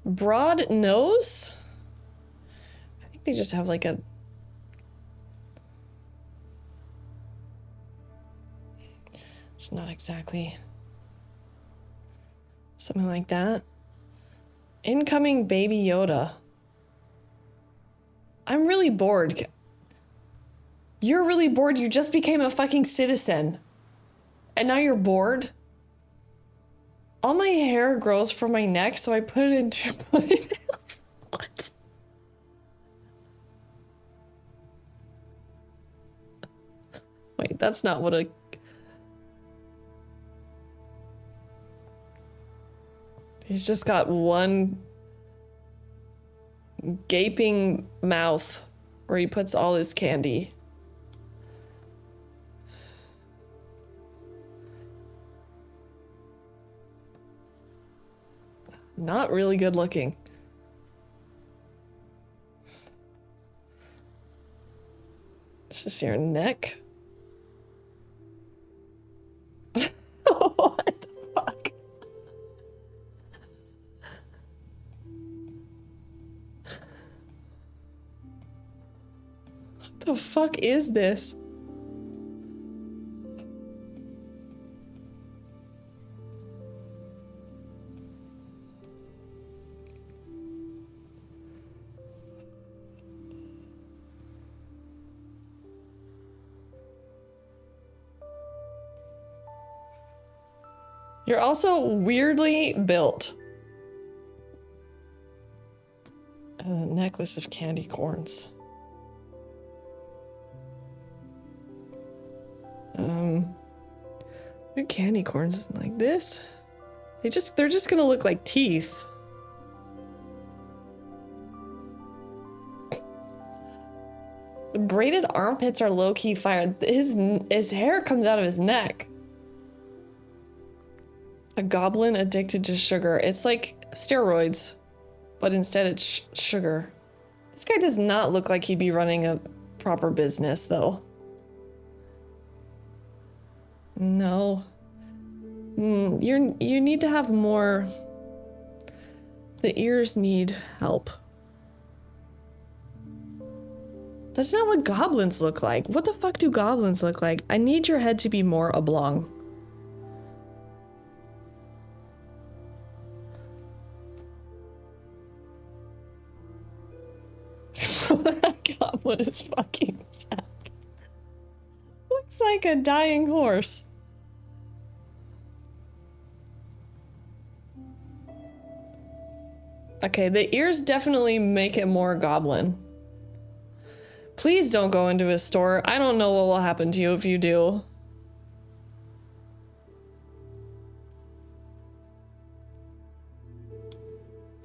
Broad nose? I think they just have like a... It's not exactly... Something like that. Incoming Baby Yoda. I'm really bored. You're really bored. You just became a fucking citizen. And now you're bored? All my hair grows from my neck, so I put it into ponytails. What? Wait, that's not what a... He's just got one gaping mouth where he puts all his candy. Not really good looking. It's just your neck. What the fuck? What the fuck is this? You're also weirdly built. A necklace of candy corns. Candy corns like this? They're just gonna look like teeth. The braided armpits are low-key fire. His hair comes out of his neck. A goblin addicted to sugar. It's like steroids, but instead it's sugar. This guy does not look like he'd be running a proper business, though. No. You need to have more. The ears need help. That's not what goblins look like. What the fuck do goblins look like? I need your head to be more oblong. That goblin is fucking Jack. Looks like a dying horse. Okay, the ears definitely make it more goblin. Please don't go into his store. I don't know what will happen to you if you do.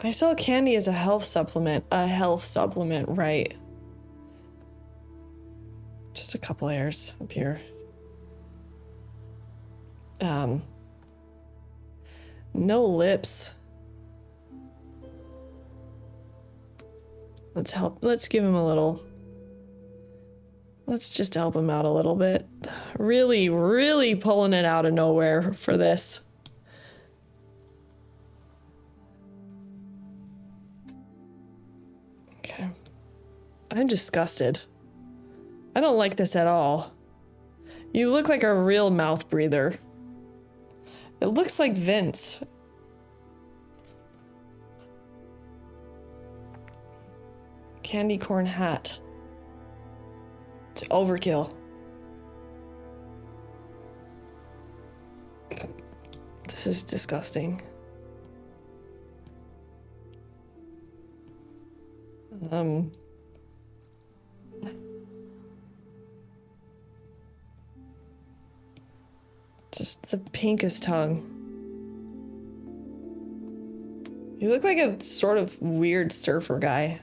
I sell candy as a health supplement. A health supplement, right. Just a couple hairs up here. No lips. Let's give him a little. Let's just help him out a little bit. Really, really pulling it out of nowhere for this. Okay. I'm disgusted. I don't like this at all. You look like a real mouth breather. It looks like Vince. Candy corn hat. It's overkill. This is disgusting. Just the pinkest tongue. You look like a sort of weird surfer guy.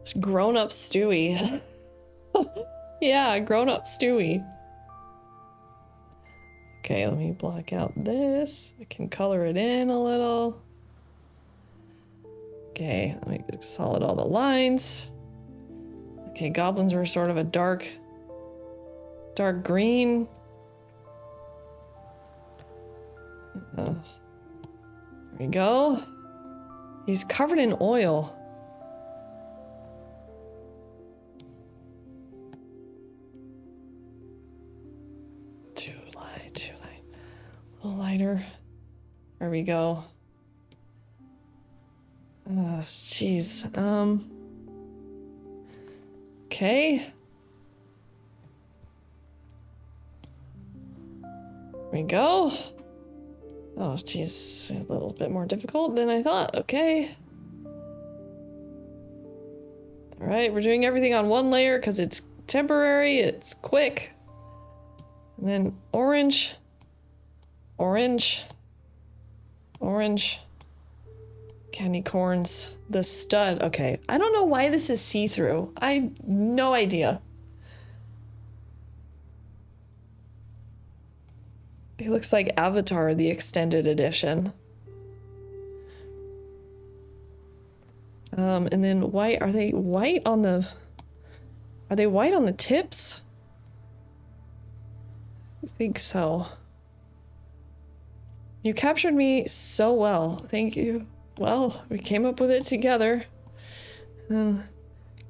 It's grown-up Stewie. Yeah, grown-up Stewie. Okay, let me block out this. I can color it in a little. Okay, let me solid all the lines. Okay, goblins are sort of a dark green. There we go. He's covered in oil. Too light. A little lighter. There we go. Oh, jeez. Okay. There we go. Oh, jeez. A little bit more difficult than I thought. Okay. All right, we're doing everything on one layer because it's temporary, it's quick. And then orange. Candy corns. The stud. Okay. I don't know why this is see-through. I have no idea. He looks like Avatar, the extended edition. And then white. Are they white on the tips? I think so. You captured me so well. Thank you. Well, we came up with it together.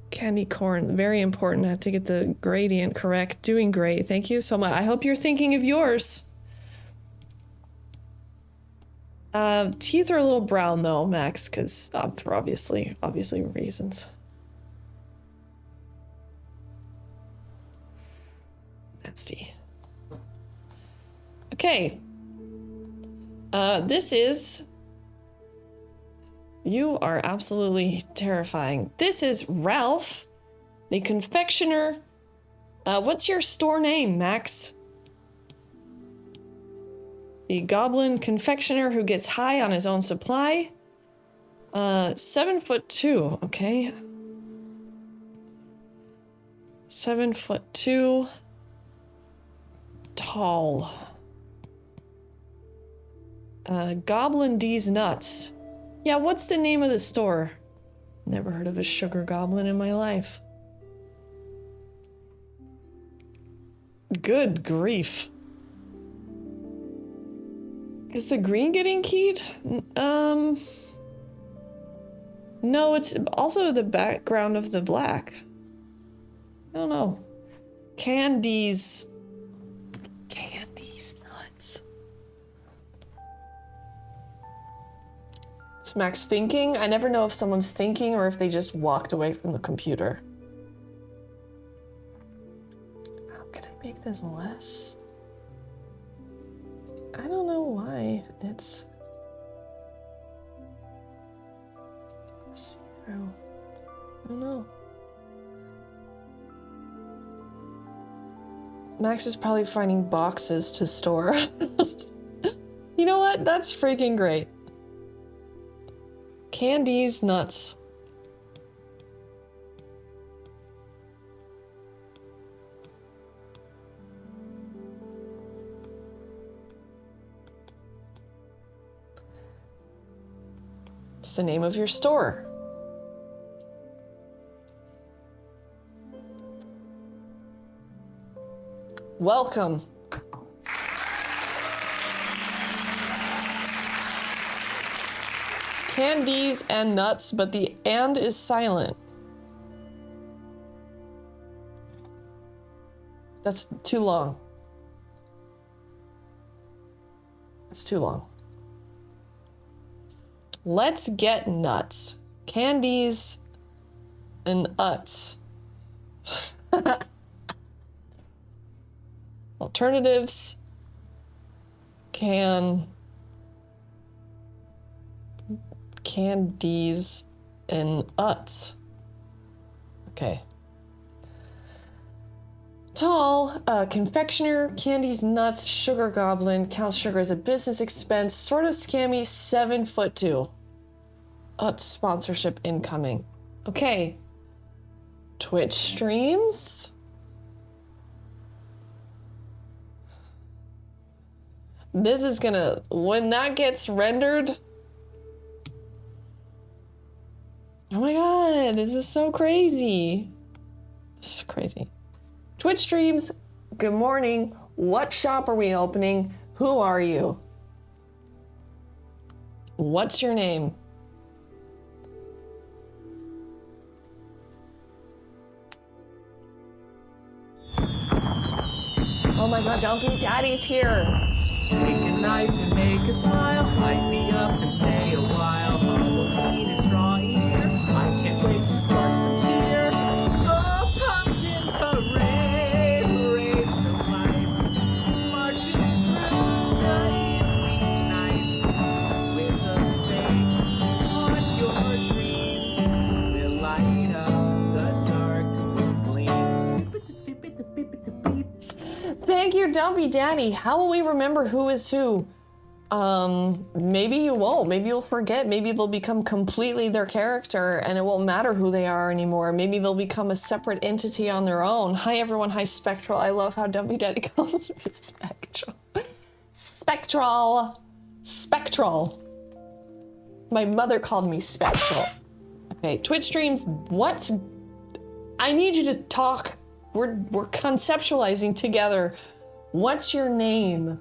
Candy corn, very important. I have to get the gradient correct. Doing great. Thank you so much. I hope you're thinking of yours. Teeth are a little brown though, Max, because for obviously reasons. Nasty. Okay. This is... You are absolutely terrifying. This is Ralph, the confectioner. What's your store name, Max? The goblin confectioner who gets high on his own supply. 7'2", okay. 7'2". Tall. Goblin D's nuts. Yeah, what's the name of the store? Never heard of a sugar goblin in my life. Good grief. Is the green getting keyed? No, it's also the background of the black. I don't know. Candy's nuts. Is Max thinking? I never know if someone's thinking or if they just walked away from the computer. How can I make this less? I don't know why it's see-through. I don't know. Max is probably finding boxes to store. You know what? That's freaking great. Candy's nuts. It's the name of your store. Welcome. Candies and nuts, but the and is silent. That's too long. It's too long. Let's get nuts. Candies and uts. Alternatives. Candies and uts. Okay. Tall, confectioner, candies, nuts, sugar goblin, counts sugar as a business expense, sort of scammy, 7'2". Uts sponsorship incoming. Okay. Twitch streams. This is gonna, when that gets rendered. Oh my god, this is so crazy. This is crazy. Twitch streams, good morning. What shop are we opening? Who are you? What's your name? Oh my god, don't be daddy's here. Take a knife and make a smile. Light me up and stay a while. Halloween is drawing near. I can't wait to spark some cheer. Oh, pumpkin parade, raise the lights. Marching through the evening nights. With a face to haunt your dreams. We'll light up the dark gleams. Thank you, Dumpy Daddy. How will we remember who is who? Maybe you won't. Maybe you'll forget. Maybe they'll become completely their character and it won't matter who they are anymore. Maybe they'll become a separate entity on their own. Hi, everyone. Hi, Spectral. I love how Dumpy Daddy calls me Spectral. Spectral. My mother called me Spectral. Okay, Twitch streams. I need you to talk. We're conceptualizing together. What's your name?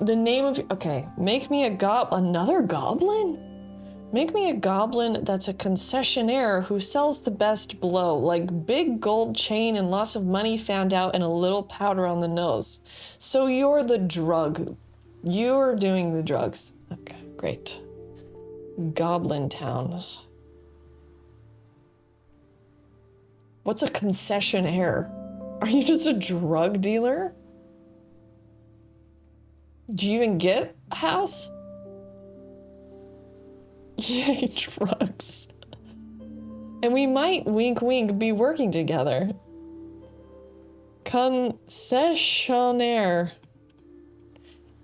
The name of... Okay, make me another goblin? Make me a goblin that's a concessionaire who sells the best blow, like big gold chain and lots of money found out and a little powder on the nose. So you're the drug. You're doing the drugs. Okay, great. Goblin Town. What's a concessionaire? Are you just a drug dealer? Do you even get a house? Yay, drugs. And we might, wink wink, be working together. Concessionaire.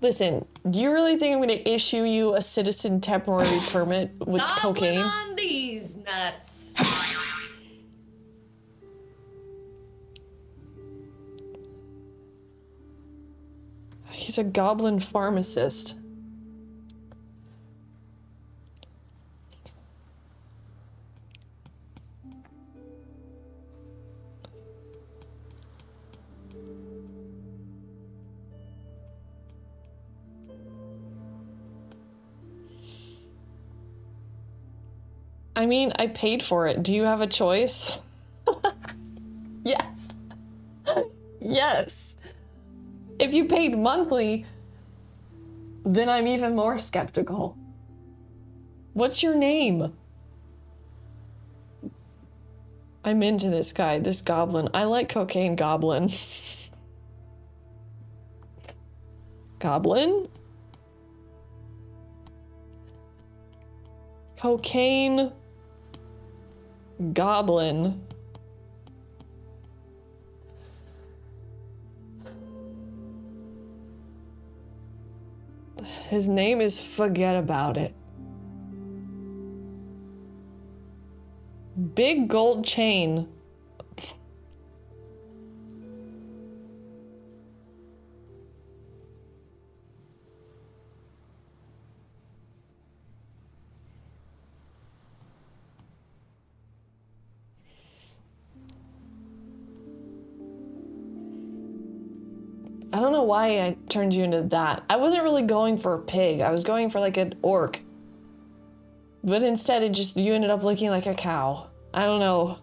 Listen, do you really think I'm gonna issue you a citizen temporary permit with cocaine? On these nuts. He's a goblin pharmacist. I mean, I paid for it. Do you have a choice? Yes. Yes. If you paid monthly, then I'm even more skeptical. What's your name? I'm into this guy, this goblin. I like cocaine goblin. Goblin? Cocaine goblin. His name is Forget About It. Big gold chain. I don't know why I turned you into that. I wasn't really going for a pig. I was going for like an orc. But instead you ended up looking like a cow. I don't know.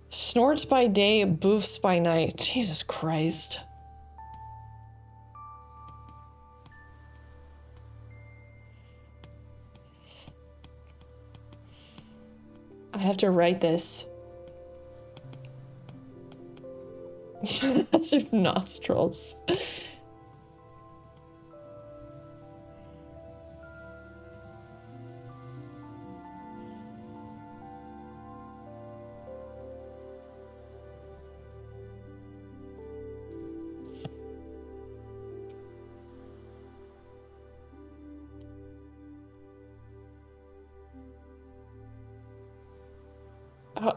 Snorts by day, boofs by night. Jesus Christ. I have to write this. That's your nostrils.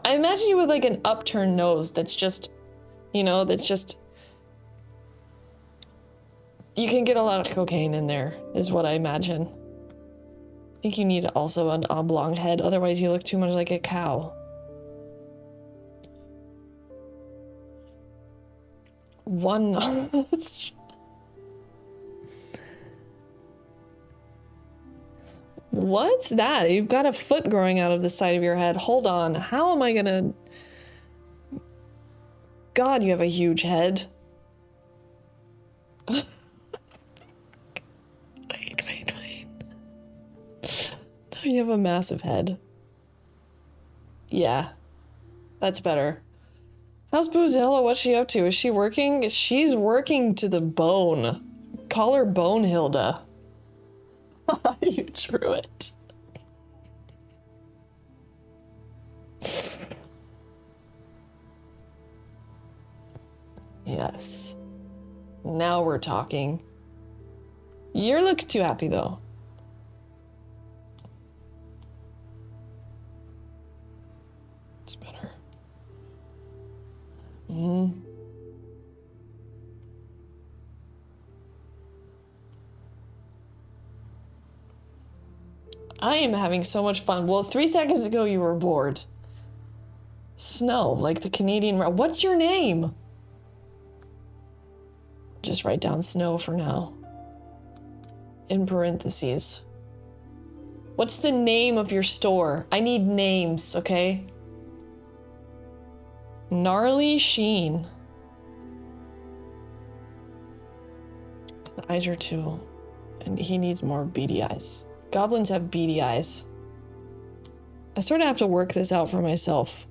I imagine you with like an upturned nose that's just, you know, that's just... You can get a lot of cocaine in there, is what I imagine. I think you need also an oblong head, otherwise you look too much like a cow. One nose. What's that? You've got a foot growing out of the side of your head. Hold on. How am I gonna... God, you have a huge head. Wait. No, you have a massive head. Yeah. That's better. How's Boozilla? What's she up to? Is she working? She's working to the bone. Call her Bone Hilda. You drew it. Yes. Now we're talking. You're looking too happy though. It's better. I am having so much fun. Well, 3 seconds ago you were bored. Snow, like the Canadian... What's your name? Just write down Snow for now. In parentheses. What's the name of your store? I need names, okay? Gnarly Sheen. The eyes are too... And he needs more beady eyes. Goblins have beady eyes. I sort of have to work this out for myself.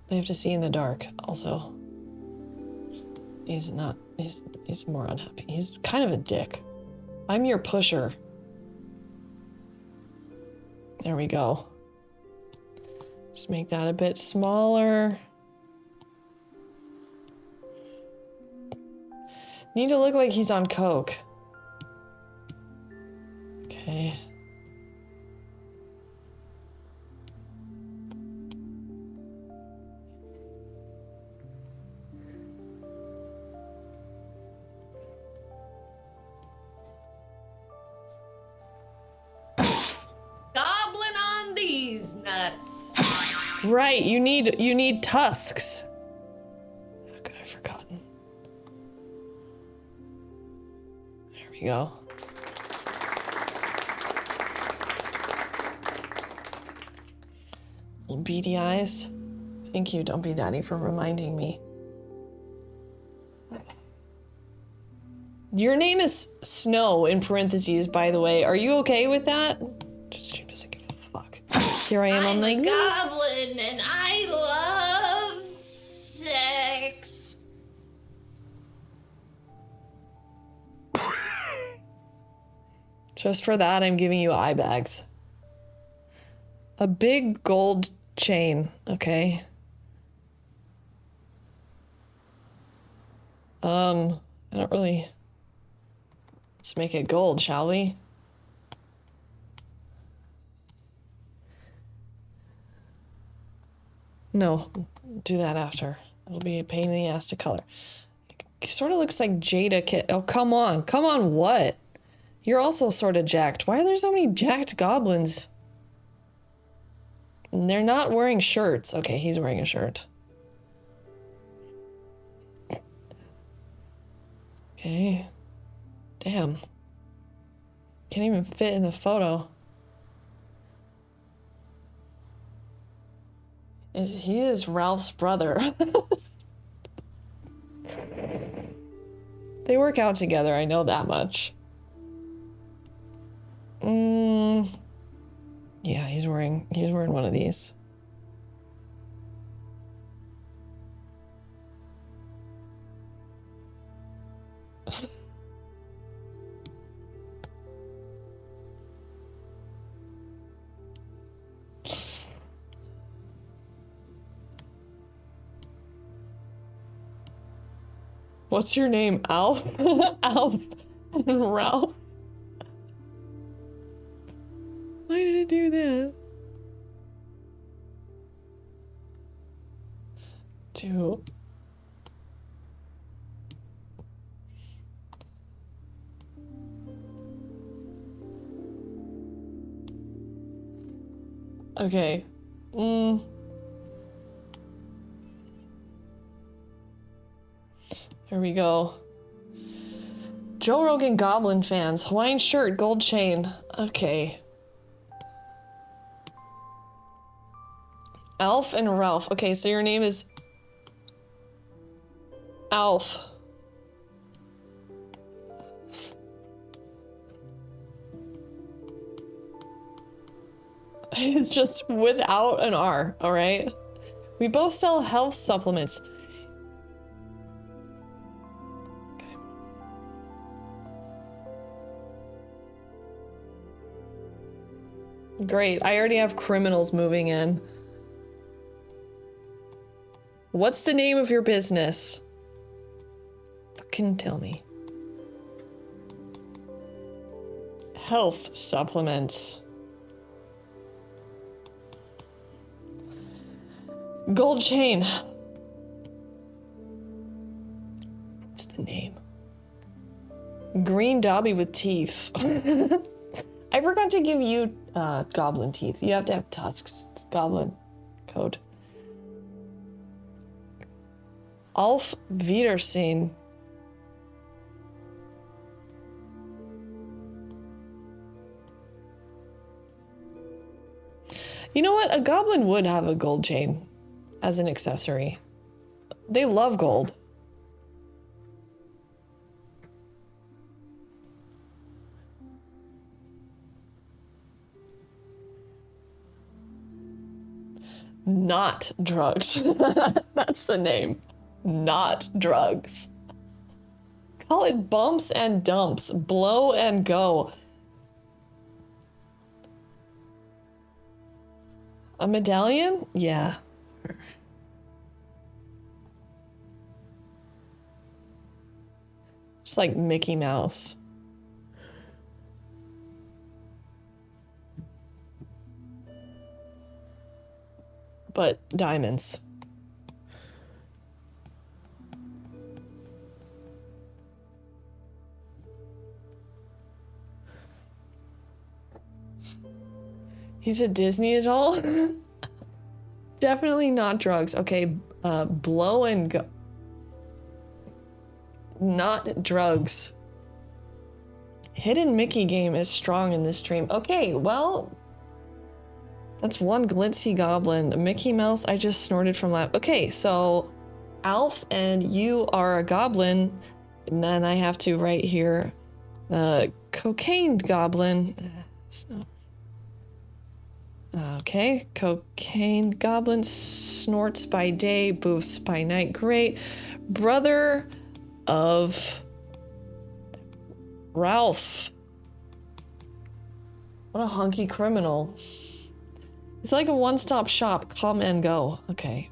They have to see in the dark, also. He's not, he's more unhappy. He's kind of a dick. I'm your pusher. There we go. Let's make that a bit smaller. Need to look like he's on coke. Okay. Goblin on these. these nuts. Right, you need tusks. How could I have forgotten? There we go. Little beady eyes. Thank you, Don't Be Daddy, for reminding me. Your name is Snow in parentheses, by the way. Are you okay with that? Stream doesn't give a fuck. Here I am. I'm like, goblin and I love sex. just for that, I'm giving you eye bags. A big gold chain, okay. I don't really... Let's make it gold, shall we? No, do that after. It'll be a pain in the ass to color. It sort of looks like Jada Kit. Oh, come on. Come on, what? You're also sort of jacked. Why are there so many jacked goblins? And they're not wearing shirts. Okay, he's wearing a shirt. Okay. Damn. Can't even fit in the photo. He is Ralph's brother. They work out together, I know that much. Yeah, he's wearing one of these. What's your name? Alf? Alf and Ralph? Why did it do that? Dude. Okay. Here we go. Joe Rogan Goblin fans. Hawaiian shirt, gold chain. Okay. Alf and Ralph. Okay, so your name is Alf. It's just without an R, all right? We both sell health supplements. Great, I already have criminals moving in. What's the name of your business? Fucking tell me. Health supplements. Gold chain. What's the name? Green Dobby with teeth. I forgot to give you goblin teeth. You have to have tusks. Goblin code. Auf Wiedersehen. You know what? A goblin would have a gold chain as an accessory. They love gold. Not drugs. That's the name. Not drugs. Call it bumps and dumps. Blow and go. A medallion? Yeah. It's like Mickey Mouse. But diamonds. He's a Disney adult? Definitely not drugs. Okay, blow and go. Not drugs. Hidden Mickey game is strong in this dream. Okay, well, that's one glitzy goblin. A Mickey Mouse I just snorted from lab. Okay, so Alf and you are a goblin, and then I have to write here, cocaine goblin. Okay, cocaine goblin snorts by day, boofs by night. Great. Brother of Ralph. What a hunky criminal. It's like a one-stop shop. Come and go. Okay.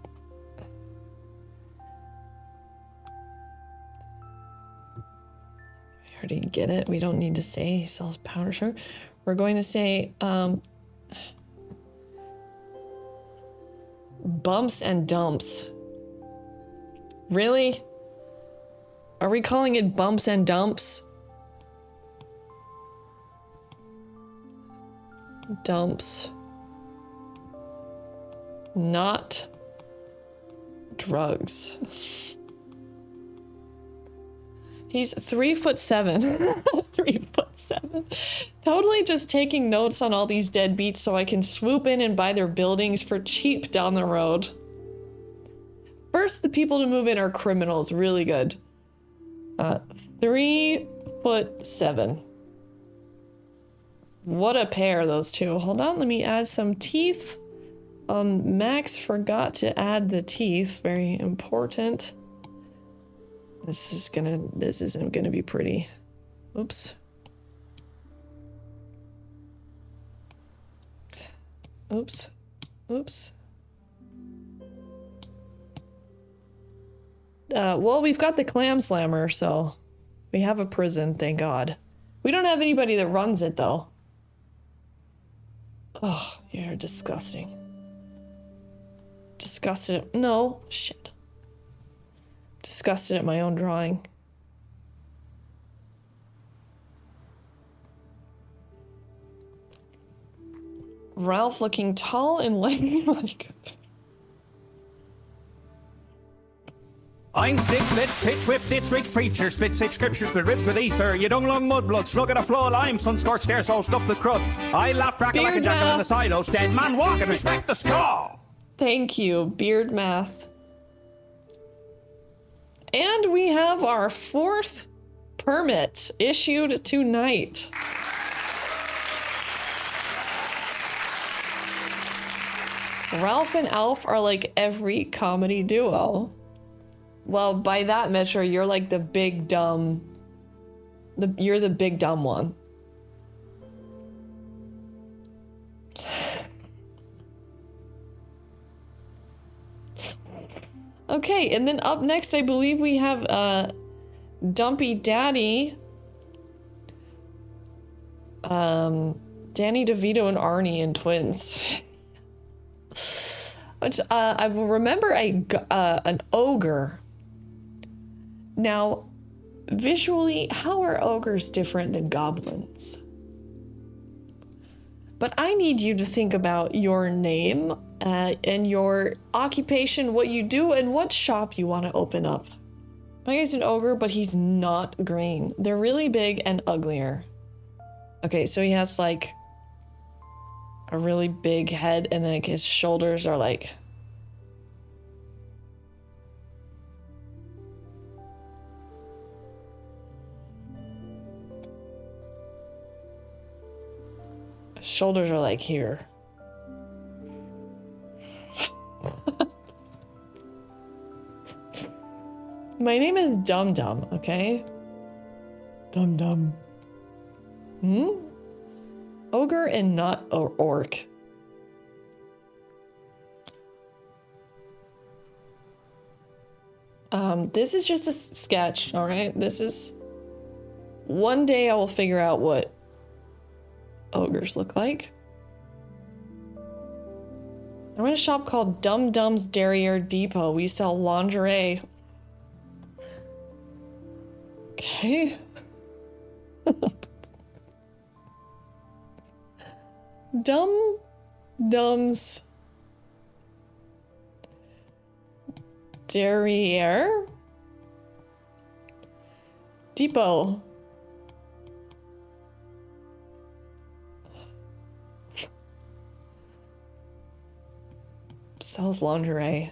We already get it. We don't need to say he sells powder sugar. We're going to say, bumps and dumps. Really? Are we calling it bumps and dumps? Dumps. Not drugs. He's 3'7". 3'7". Totally just taking notes on all these deadbeats so I can swoop in and buy their buildings for cheap down the road. First, the people to move in are criminals. Really good. 3'7". What a pair, those two. Hold on, let me add some teeth. Max forgot to add the teeth. Very important. This isn't gonna be pretty. Oops. Oops. Oops. Well, we've got the clam slammer, so we have a prison, thank God. We don't have anybody that runs it, though. Oh, you're disgusting. Disgusted. No, shit. Disgusted at my own drawing. Ralph looking tall and lanky like. I'm Stitch, Litz, Pitch, Whip, Ditch, Rich, Preacher, Spit 6 scriptures, spit ribs with ether, you dung lung mudblood, slug at a flow of lime, sun scorched air, so stuff the crud. I laugh, crackle like a jackal in the silos, dead man walking, respect the straw. Thank you, Beard Math. And we have our 4th permit issued tonight. Ralph and Alf are like every comedy duo. Well, by that measure, you're like the big dumb. You're the big dumb one. Okay, and then up next, I believe we have Dumpy Daddy, Danny DeVito and Arnie and twins. Which I remember an ogre. Now, visually, how are ogres different than goblins? But I need you to think about your name and your occupation, what you do, and what shop you want to open up. My guy's an ogre, but he's not green. They're really big and uglier. Okay, so he has like a really big head, and like his shoulders are like. Shoulders are like here. My name is Dum Dum, okay? Dum Dum. Ogre and not orc. This is just a sketch, all right? This is... One day I will figure out what ogres look like. I'm in a shop called Dum Dum's Derriere Depot. We sell lingerie. Okay. Dumbs. Derriere. Depot. Sells lingerie.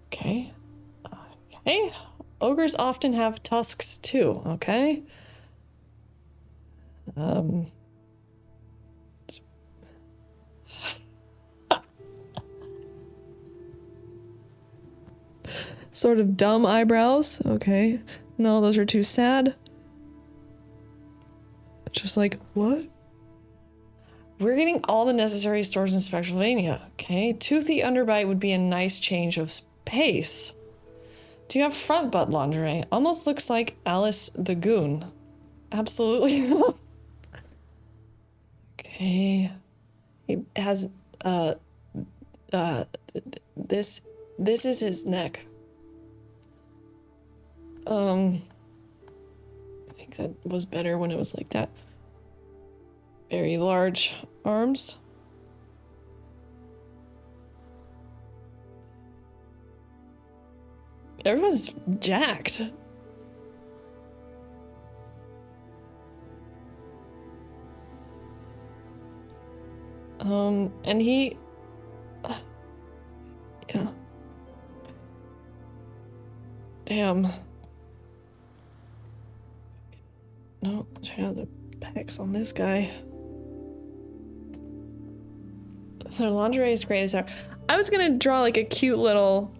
Okay. Okay. Ogres often have tusks too, okay? Sort of dumb eyebrows, okay. No, those are too sad. Just like, what? We're getting all the necessary stores in Spectralvania, okay? Toothy underbite would be a nice change of pace. Do you have front butt lingerie? Almost looks like Alice the Goon. Absolutely. Okay. It has, this is his neck. I think that was better when it was like that. Very large arms. Everyone's jacked. And he... yeah. Damn. No, check out the pecs on this guy. Their lingerie is great as ever. I was gonna draw like a cute little...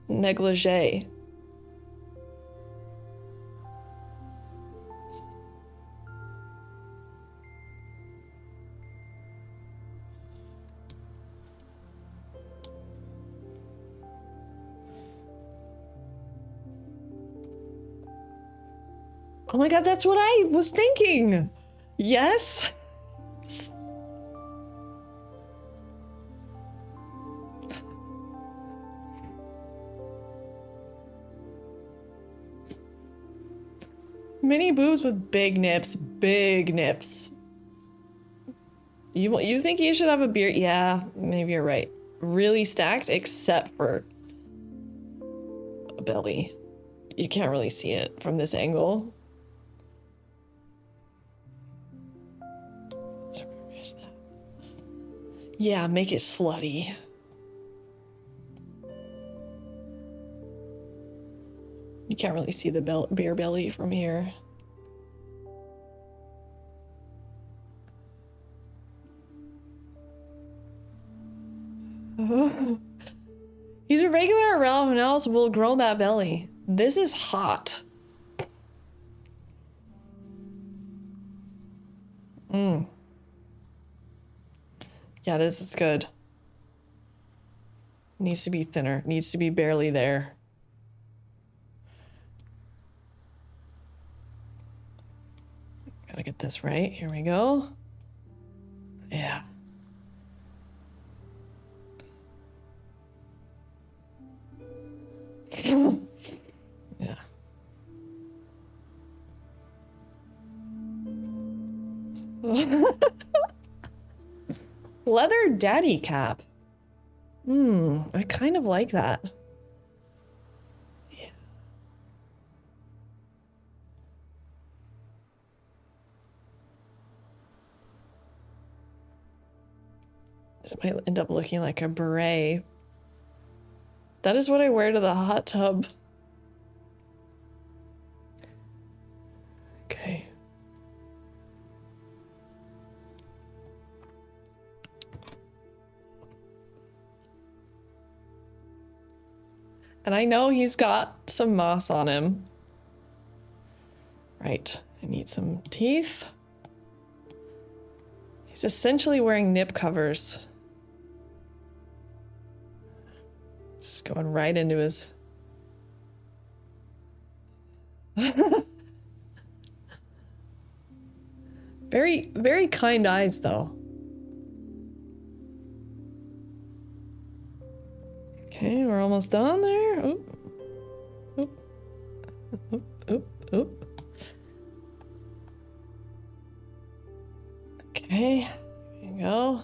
negligee. Oh my god, that's what I was thinking! Yes? Mini boobs with big nips. Big nips. You think you should have a beard? Yeah, maybe you're right. Really stacked, except for a belly. You can't really see it from this angle. Where's that? Yeah, make it slutty. You can't really see the beer belly from here. He's a regular at Ralph and else will grow that belly. This is hot. Yeah, this is good. Needs to be thinner. Needs to be barely there. Gotta get this right. Here we go. Yeah. Yeah. Leather daddy cap. I kind of like that. Yeah. This might end up looking like a beret. That is what I wear to the hot tub. Okay. And I know he's got some moss on him. Right, I need some teeth. He's essentially wearing nip covers. Just going right into his... Very, very kind eyes, though. Okay, we're almost done there. Ooh. Oop. Okay, there you go.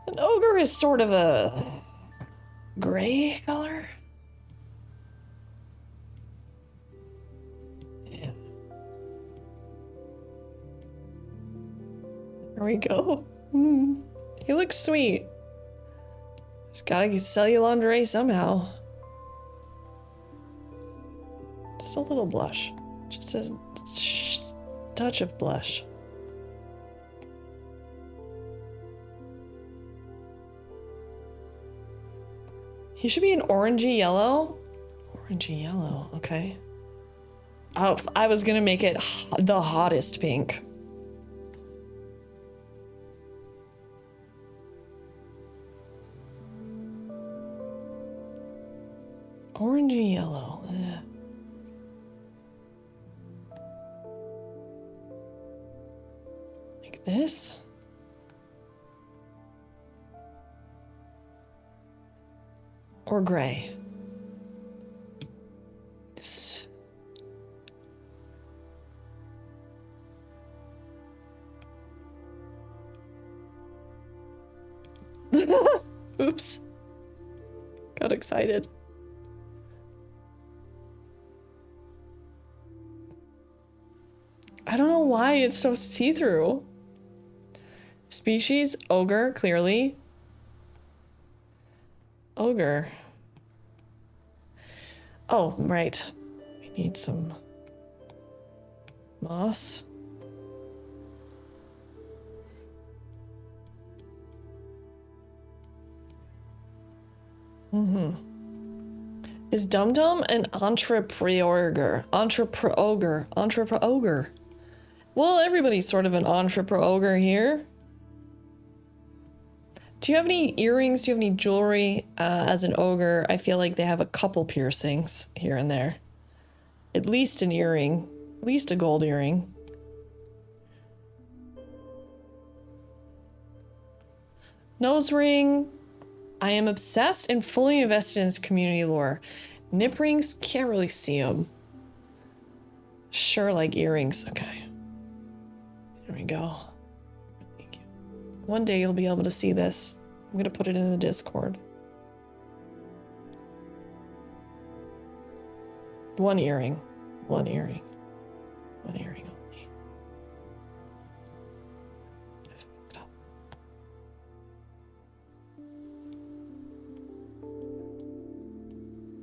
An ogre is sort of a gray color. Yeah. There we go. He looks sweet. He's gotta sell you lingerie somehow. Just a little blush. Just a touch of blush. He should be an orangey yellow. Orangey yellow, okay. Oh, I was gonna make it the hottest pink. Orangey yellow. Like this. Or gray. Oops. Got excited. I don't know why it's so see-through. Species, ogre, clearly. Ogre. Oh, right. We need some moss. Is Dum Dum an entrepreneur? Entrepreneur. Well, everybody's sort of an entrepreneur here. Do you have any earrings? Do you have any jewelry? As an ogre, I feel like they have a couple piercings here and there. At least an earring. At least a gold earring. Nose ring. I am obsessed and fully invested in this community lore. Nip rings, can't really see them. Sure, like earrings. Okay. There we go. Thank you. One day you'll be able to see this. I'm gonna put it in the Discord. One earring. One earring. One earring only.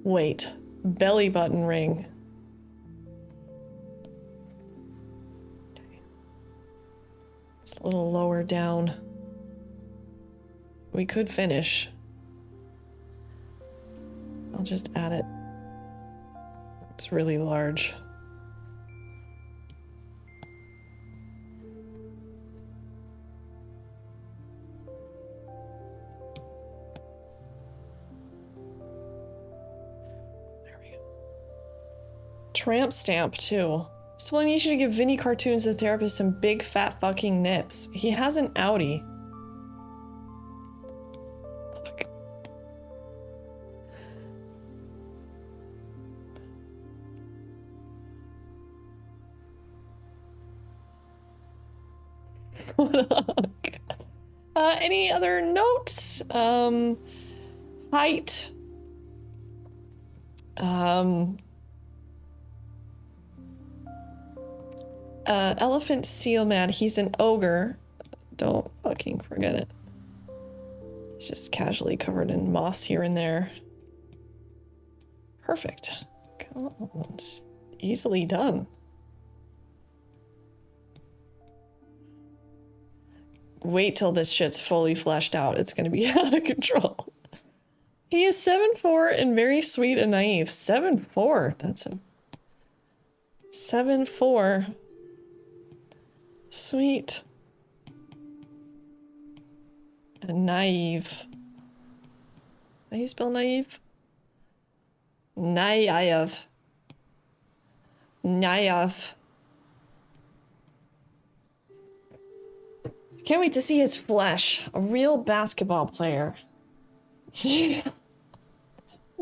Wait, belly button ring. Okay. It's a little lower down. We could finish. I'll just add it. It's really large. Tramp stamp, too. So I need you to give Vinny Cartoons the therapist some big fat fucking nips. He has an Audi. Fuck. Any other notes? Height. Elephant Seal Man, he's an ogre. Don't fucking forget it. He's just casually covered in moss here and there. Perfect. It's easily done. Wait till this shit's fully fleshed out. It's gonna be out of control. He is 7'4" and very sweet and naive. 7'4". That's a 7'4". Sweet. And naive. How do you spell naive? Naive. Naive. Can't wait to see his flesh. A real basketball player.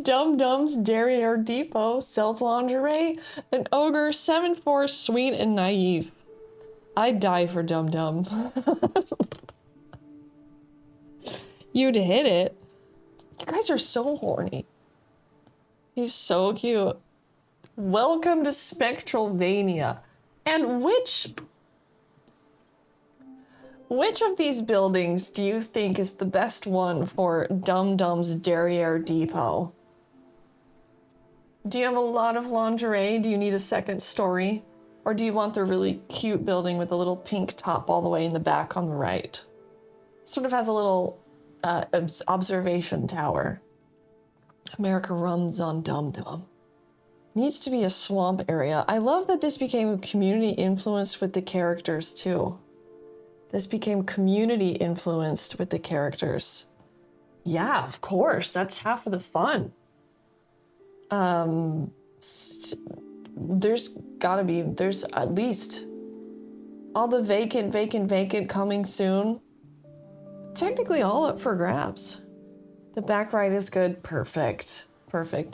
Dum Dum's Derriere Depot sells lingerie. An ogre 7'4", sweet and naive. I'd die for Dum Dum. You'd hit it. You guys are so horny. He's so cute. Welcome to Spectralvania. And which of these buildings do you think is the best one for Dum Dum's Derriere Depot? Do you have a lot of lingerie? Do you need a second story? Or do you want the really cute building with a little pink top all the way in the back on the right? Sort of has a little observation tower. America runs on Dum Dum. Needs to be a swamp area. I love that this became community influenced with the characters too. This became community influenced with the characters. Yeah, of course. That's half of the fun. There's at least all the vacant coming soon. Technically all up for grabs. The back right is good. Perfect.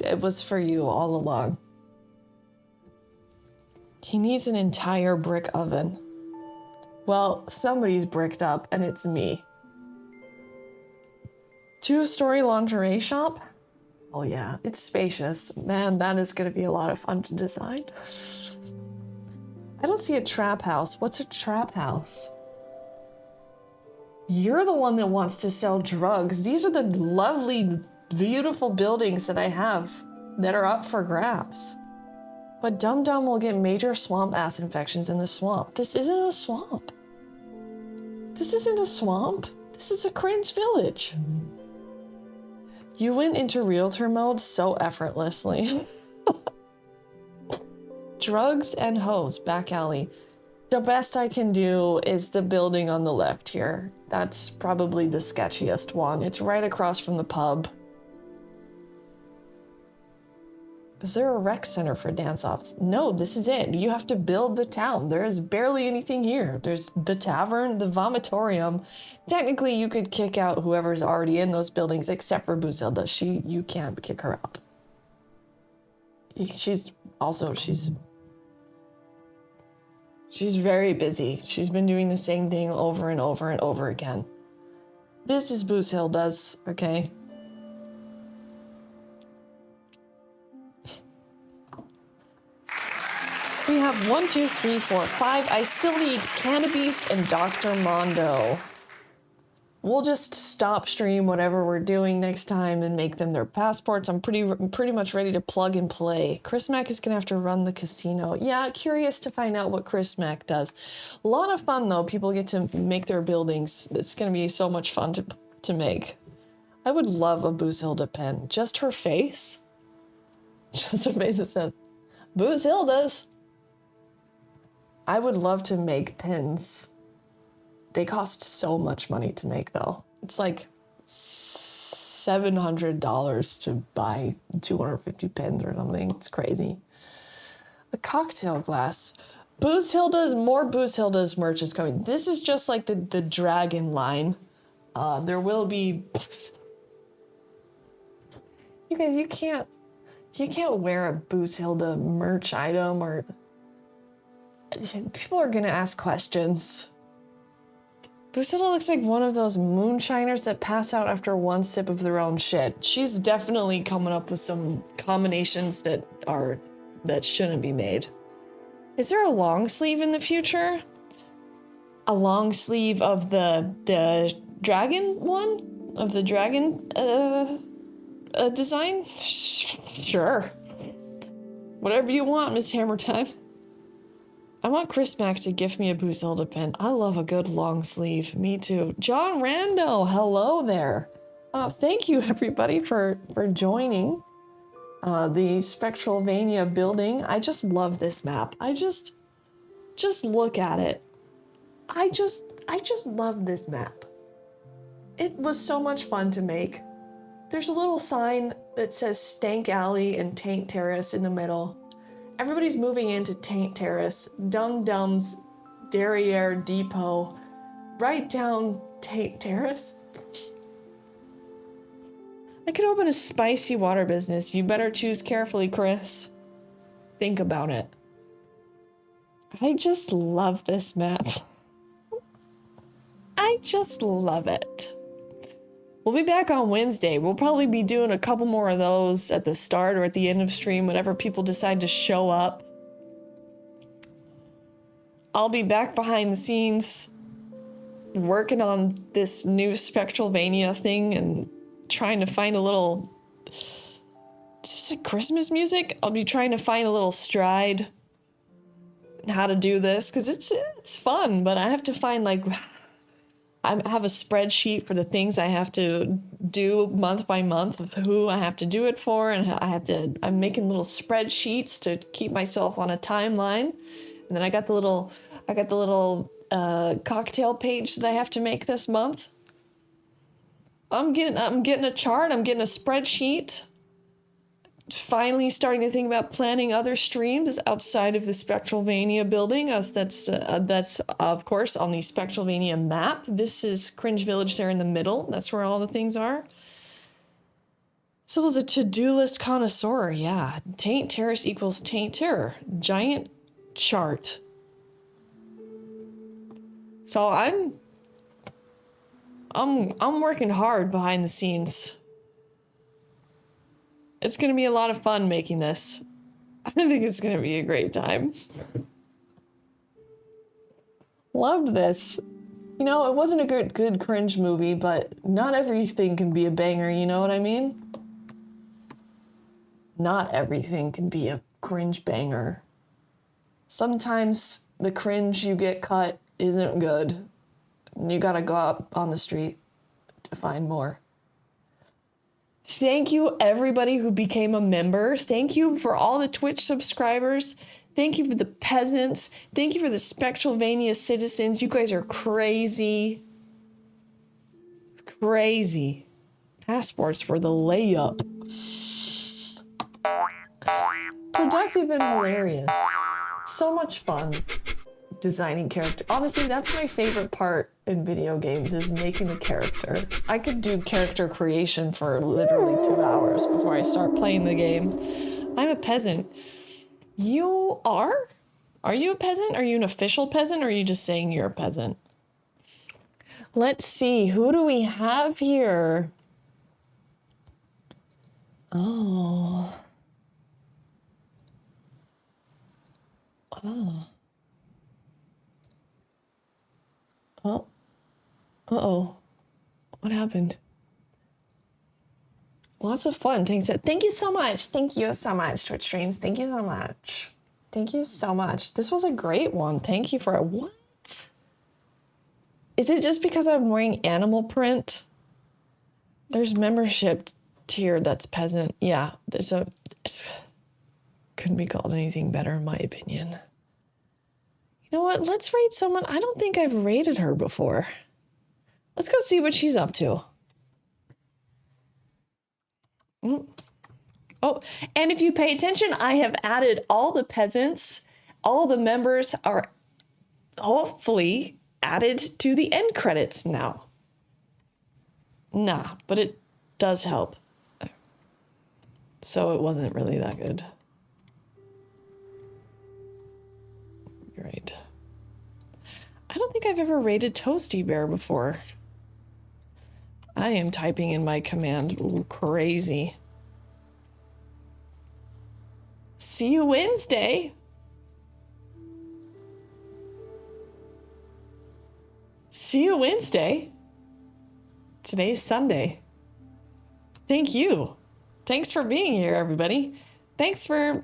It was for you all along. He needs an entire brick oven. Well, somebody's bricked up, and it's me. 2-story lingerie shop? Oh yeah, it's spacious. Man, that is gonna be a lot of fun to design. I don't see a trap house. What's a trap house? You're the one that wants to sell drugs. These are the lovely, beautiful buildings that I have that are up for grabs. But Dum Dum will get major swamp ass infections in the swamp. This isn't a swamp. This isn't a swamp. This is a cringe village. You went into realtor mode so effortlessly. Drugs and hoes, back alley. The best I can do is the building on the left here. That's probably the sketchiest one. It's right across from the pub. Is there a rec center for dance-offs? No, this is it. You have to build the town. There is barely anything here. There's the tavern, the vomitorium. Technically, you could kick out whoever's already in those buildings, except for Buzilda. You can't kick her out. She's very busy. She's been doing the same thing over and over and over again. This is Buzilda's, okay? We have 1, 2, 3, 4, 5. I still need Cannabeast and Dr. Mondo. We'll just stop stream whatever we're doing next time and make them their passports. I'm pretty much ready to plug and play. Chris Mack is gonna have to run the casino. Yeah, curious to find out what Chris Mack does. A lot of fun though. People get to make their buildings. It's gonna be so much fun to make. I would love a Buzilda pen. Just her face. Just a face that says, Buzilda's. I would love to make pins. They cost so much money to make though. It's like $700 to buy 250 pins or something. It's crazy. A cocktail glass. More Buzilda's merch is coming. This is just like the dragon line. There will be... You guys, you can't wear a Buzilda merch item or... People are gonna ask questions. Buzilda looks like one of those moonshiners that pass out after one sip of their own shit. She's definitely coming up with some combinations that shouldn't be made. Is there a long sleeve in the future? A long sleeve of the dragon one? Of the dragon design? Sure. Whatever you want, Miss Hammer Time. I want Chris Mack to gift me a Buzilda pen. I love a good long sleeve. Me too. John Rando, hello there. Thank you everybody for joining the Spectralvania building. I just love this map. I just look at it. I just love this map. It was so much fun to make. There's a little sign that says Stank Alley and Tank Terrace in the middle. Everybody's moving into Taint Terrace, Dum Dum's Derriere Depot, right down Taint Terrace. I could open a spicy water business. You better choose carefully, Chris. Think about it. I just love this map. I just love it. We'll be back on Wednesday. We'll probably be doing a couple more of those at the start or at the end of stream, whenever people decide to show up. I'll be back behind the scenes working on this new Spectralvania thing and trying to find a little... Is it Christmas music? I'll be trying to find a little stride in how to do this, because it's fun, but I have to find, like... I have a spreadsheet for the things I have to do month by month of who I have to do it for, and I'm making little spreadsheets to keep myself on a timeline. And then I got the little cocktail page that I have to make this month. I'm getting a chart, I'm getting a spreadsheet. Finally starting to think about planning other streams outside of the Spectralvania building, as that's of course on the Spectralvania map. This is Cringe Village there in the middle. That's where all the things are. Sybil's a to-do list connoisseur. Yeah, Taint Terrace equals Taint Terror. Giant chart. So I'm working hard behind the scenes. It's going to be a lot of fun making this. I think it's going to be a great time. Loved this. You know, it wasn't a good cringe movie, but not everything can be a banger, you know what I mean? Not everything can be a cringe banger. Sometimes the cringe you get cut isn't good. And you gotta go out on the street to find more. Thank you, everybody who became a member. Thank you for all the Twitch subscribers. Thank you for the peasants. Thank you for the Spectralvania citizens. You guys are crazy. It's crazy. Passports for the layup. Productive and hilarious. So much fun designing character. Honestly, that's my favorite part in video games, is making the character. I could do character creation for literally 2 hours before I start playing the game. I'm a peasant. You are? Are you a peasant? Are you an official peasant, or are you just saying you're a peasant? Let's see, who do we have here? Oh. Oh. Oh. Uh-oh. What happened? Lots of fun. Thank you so much. Thank you so much, Twitch streams. Thank you so much. Thank you so much. This was a great one. Thank you for it. What? Is it just because I'm wearing animal print? There's membership tier that's peasant. Yeah, couldn't be called anything better in my opinion. You know what? Let's rate someone. I don't think I've rated her before. Let's go see what she's up to. Oh, and if you pay attention, I have added all the peasants. All the members are hopefully added to the end credits now. Nah, but it does help. So it wasn't really that good. You're right. I don't think I've ever rated Toasty Bear before. I am typing in my command. Ooh, crazy. See you Wednesday. See you Wednesday. Today's Sunday. Thank you. Thanks for being here, everybody. Thanks for...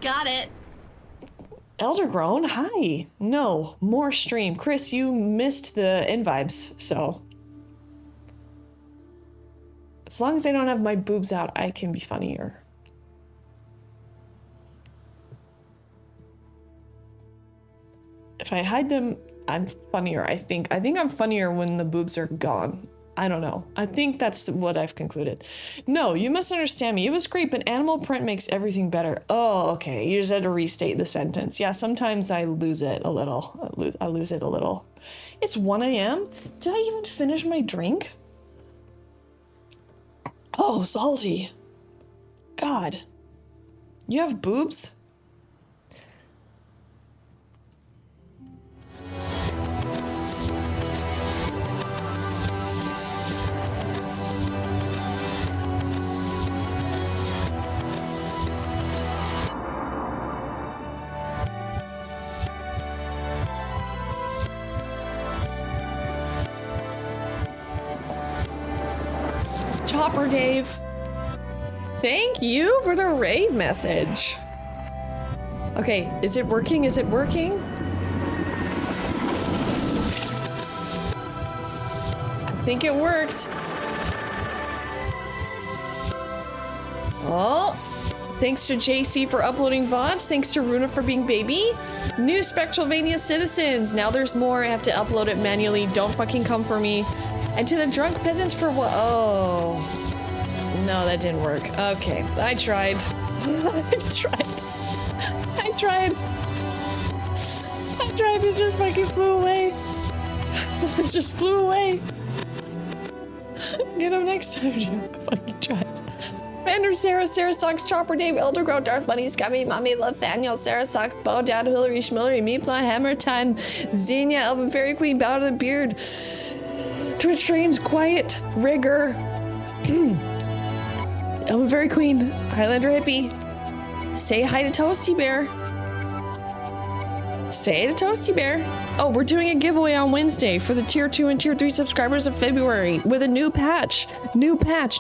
Got it. Eldergrown, hi. No, more stream. Chris, you missed the end vibes, so... As long as I don't have my boobs out, I can be funnier. If I hide them, I'm funnier, I think. I think I'm funnier when the boobs are gone. I don't know. I think that's what I've concluded. No, you misunderstand me. It was great, but animal print makes everything better. Oh, okay. You just had to restate the sentence. Yeah, sometimes I lose it a little. I lose it a little. It's 1 a.m. Did I even finish my drink? Oh, salty. God. You have boobs? Chopper Dave. Thank you for the raid message. Okay, is it working? Is it working? I think it worked. Oh, thanks to JC for uploading VODs. Thanks to Runa for being baby. New Spectralvania citizens. Now there's more. I have to upload it manually. Don't fucking come for me. And to the drunk peasants for what? Oh. No, that didn't work. Okay, I tried. I tried. It just fucking flew away. It just flew away. Get him next time, Jim. Fucking tried. Vander, Sarah Socks, Chopper, Dave, Eldergrow, Darth Bunny, Scummy, Mommy, Nathaniel, Sarah Socks, Bo, Dad, Hillary, Schmillery, Meatply, Hammer Time, Xenia, Elven Fairy Queen, Bow to the Beard, Twitch Streams, Quiet, Rigger, Elven Fairy Queen, Highlander Hippie, say hi to Toasty Bear. Say hi to Toasty Bear. Oh, we're doing a giveaway on Wednesday for the tier 2 and tier 3 subscribers of February with a new patch. New patch.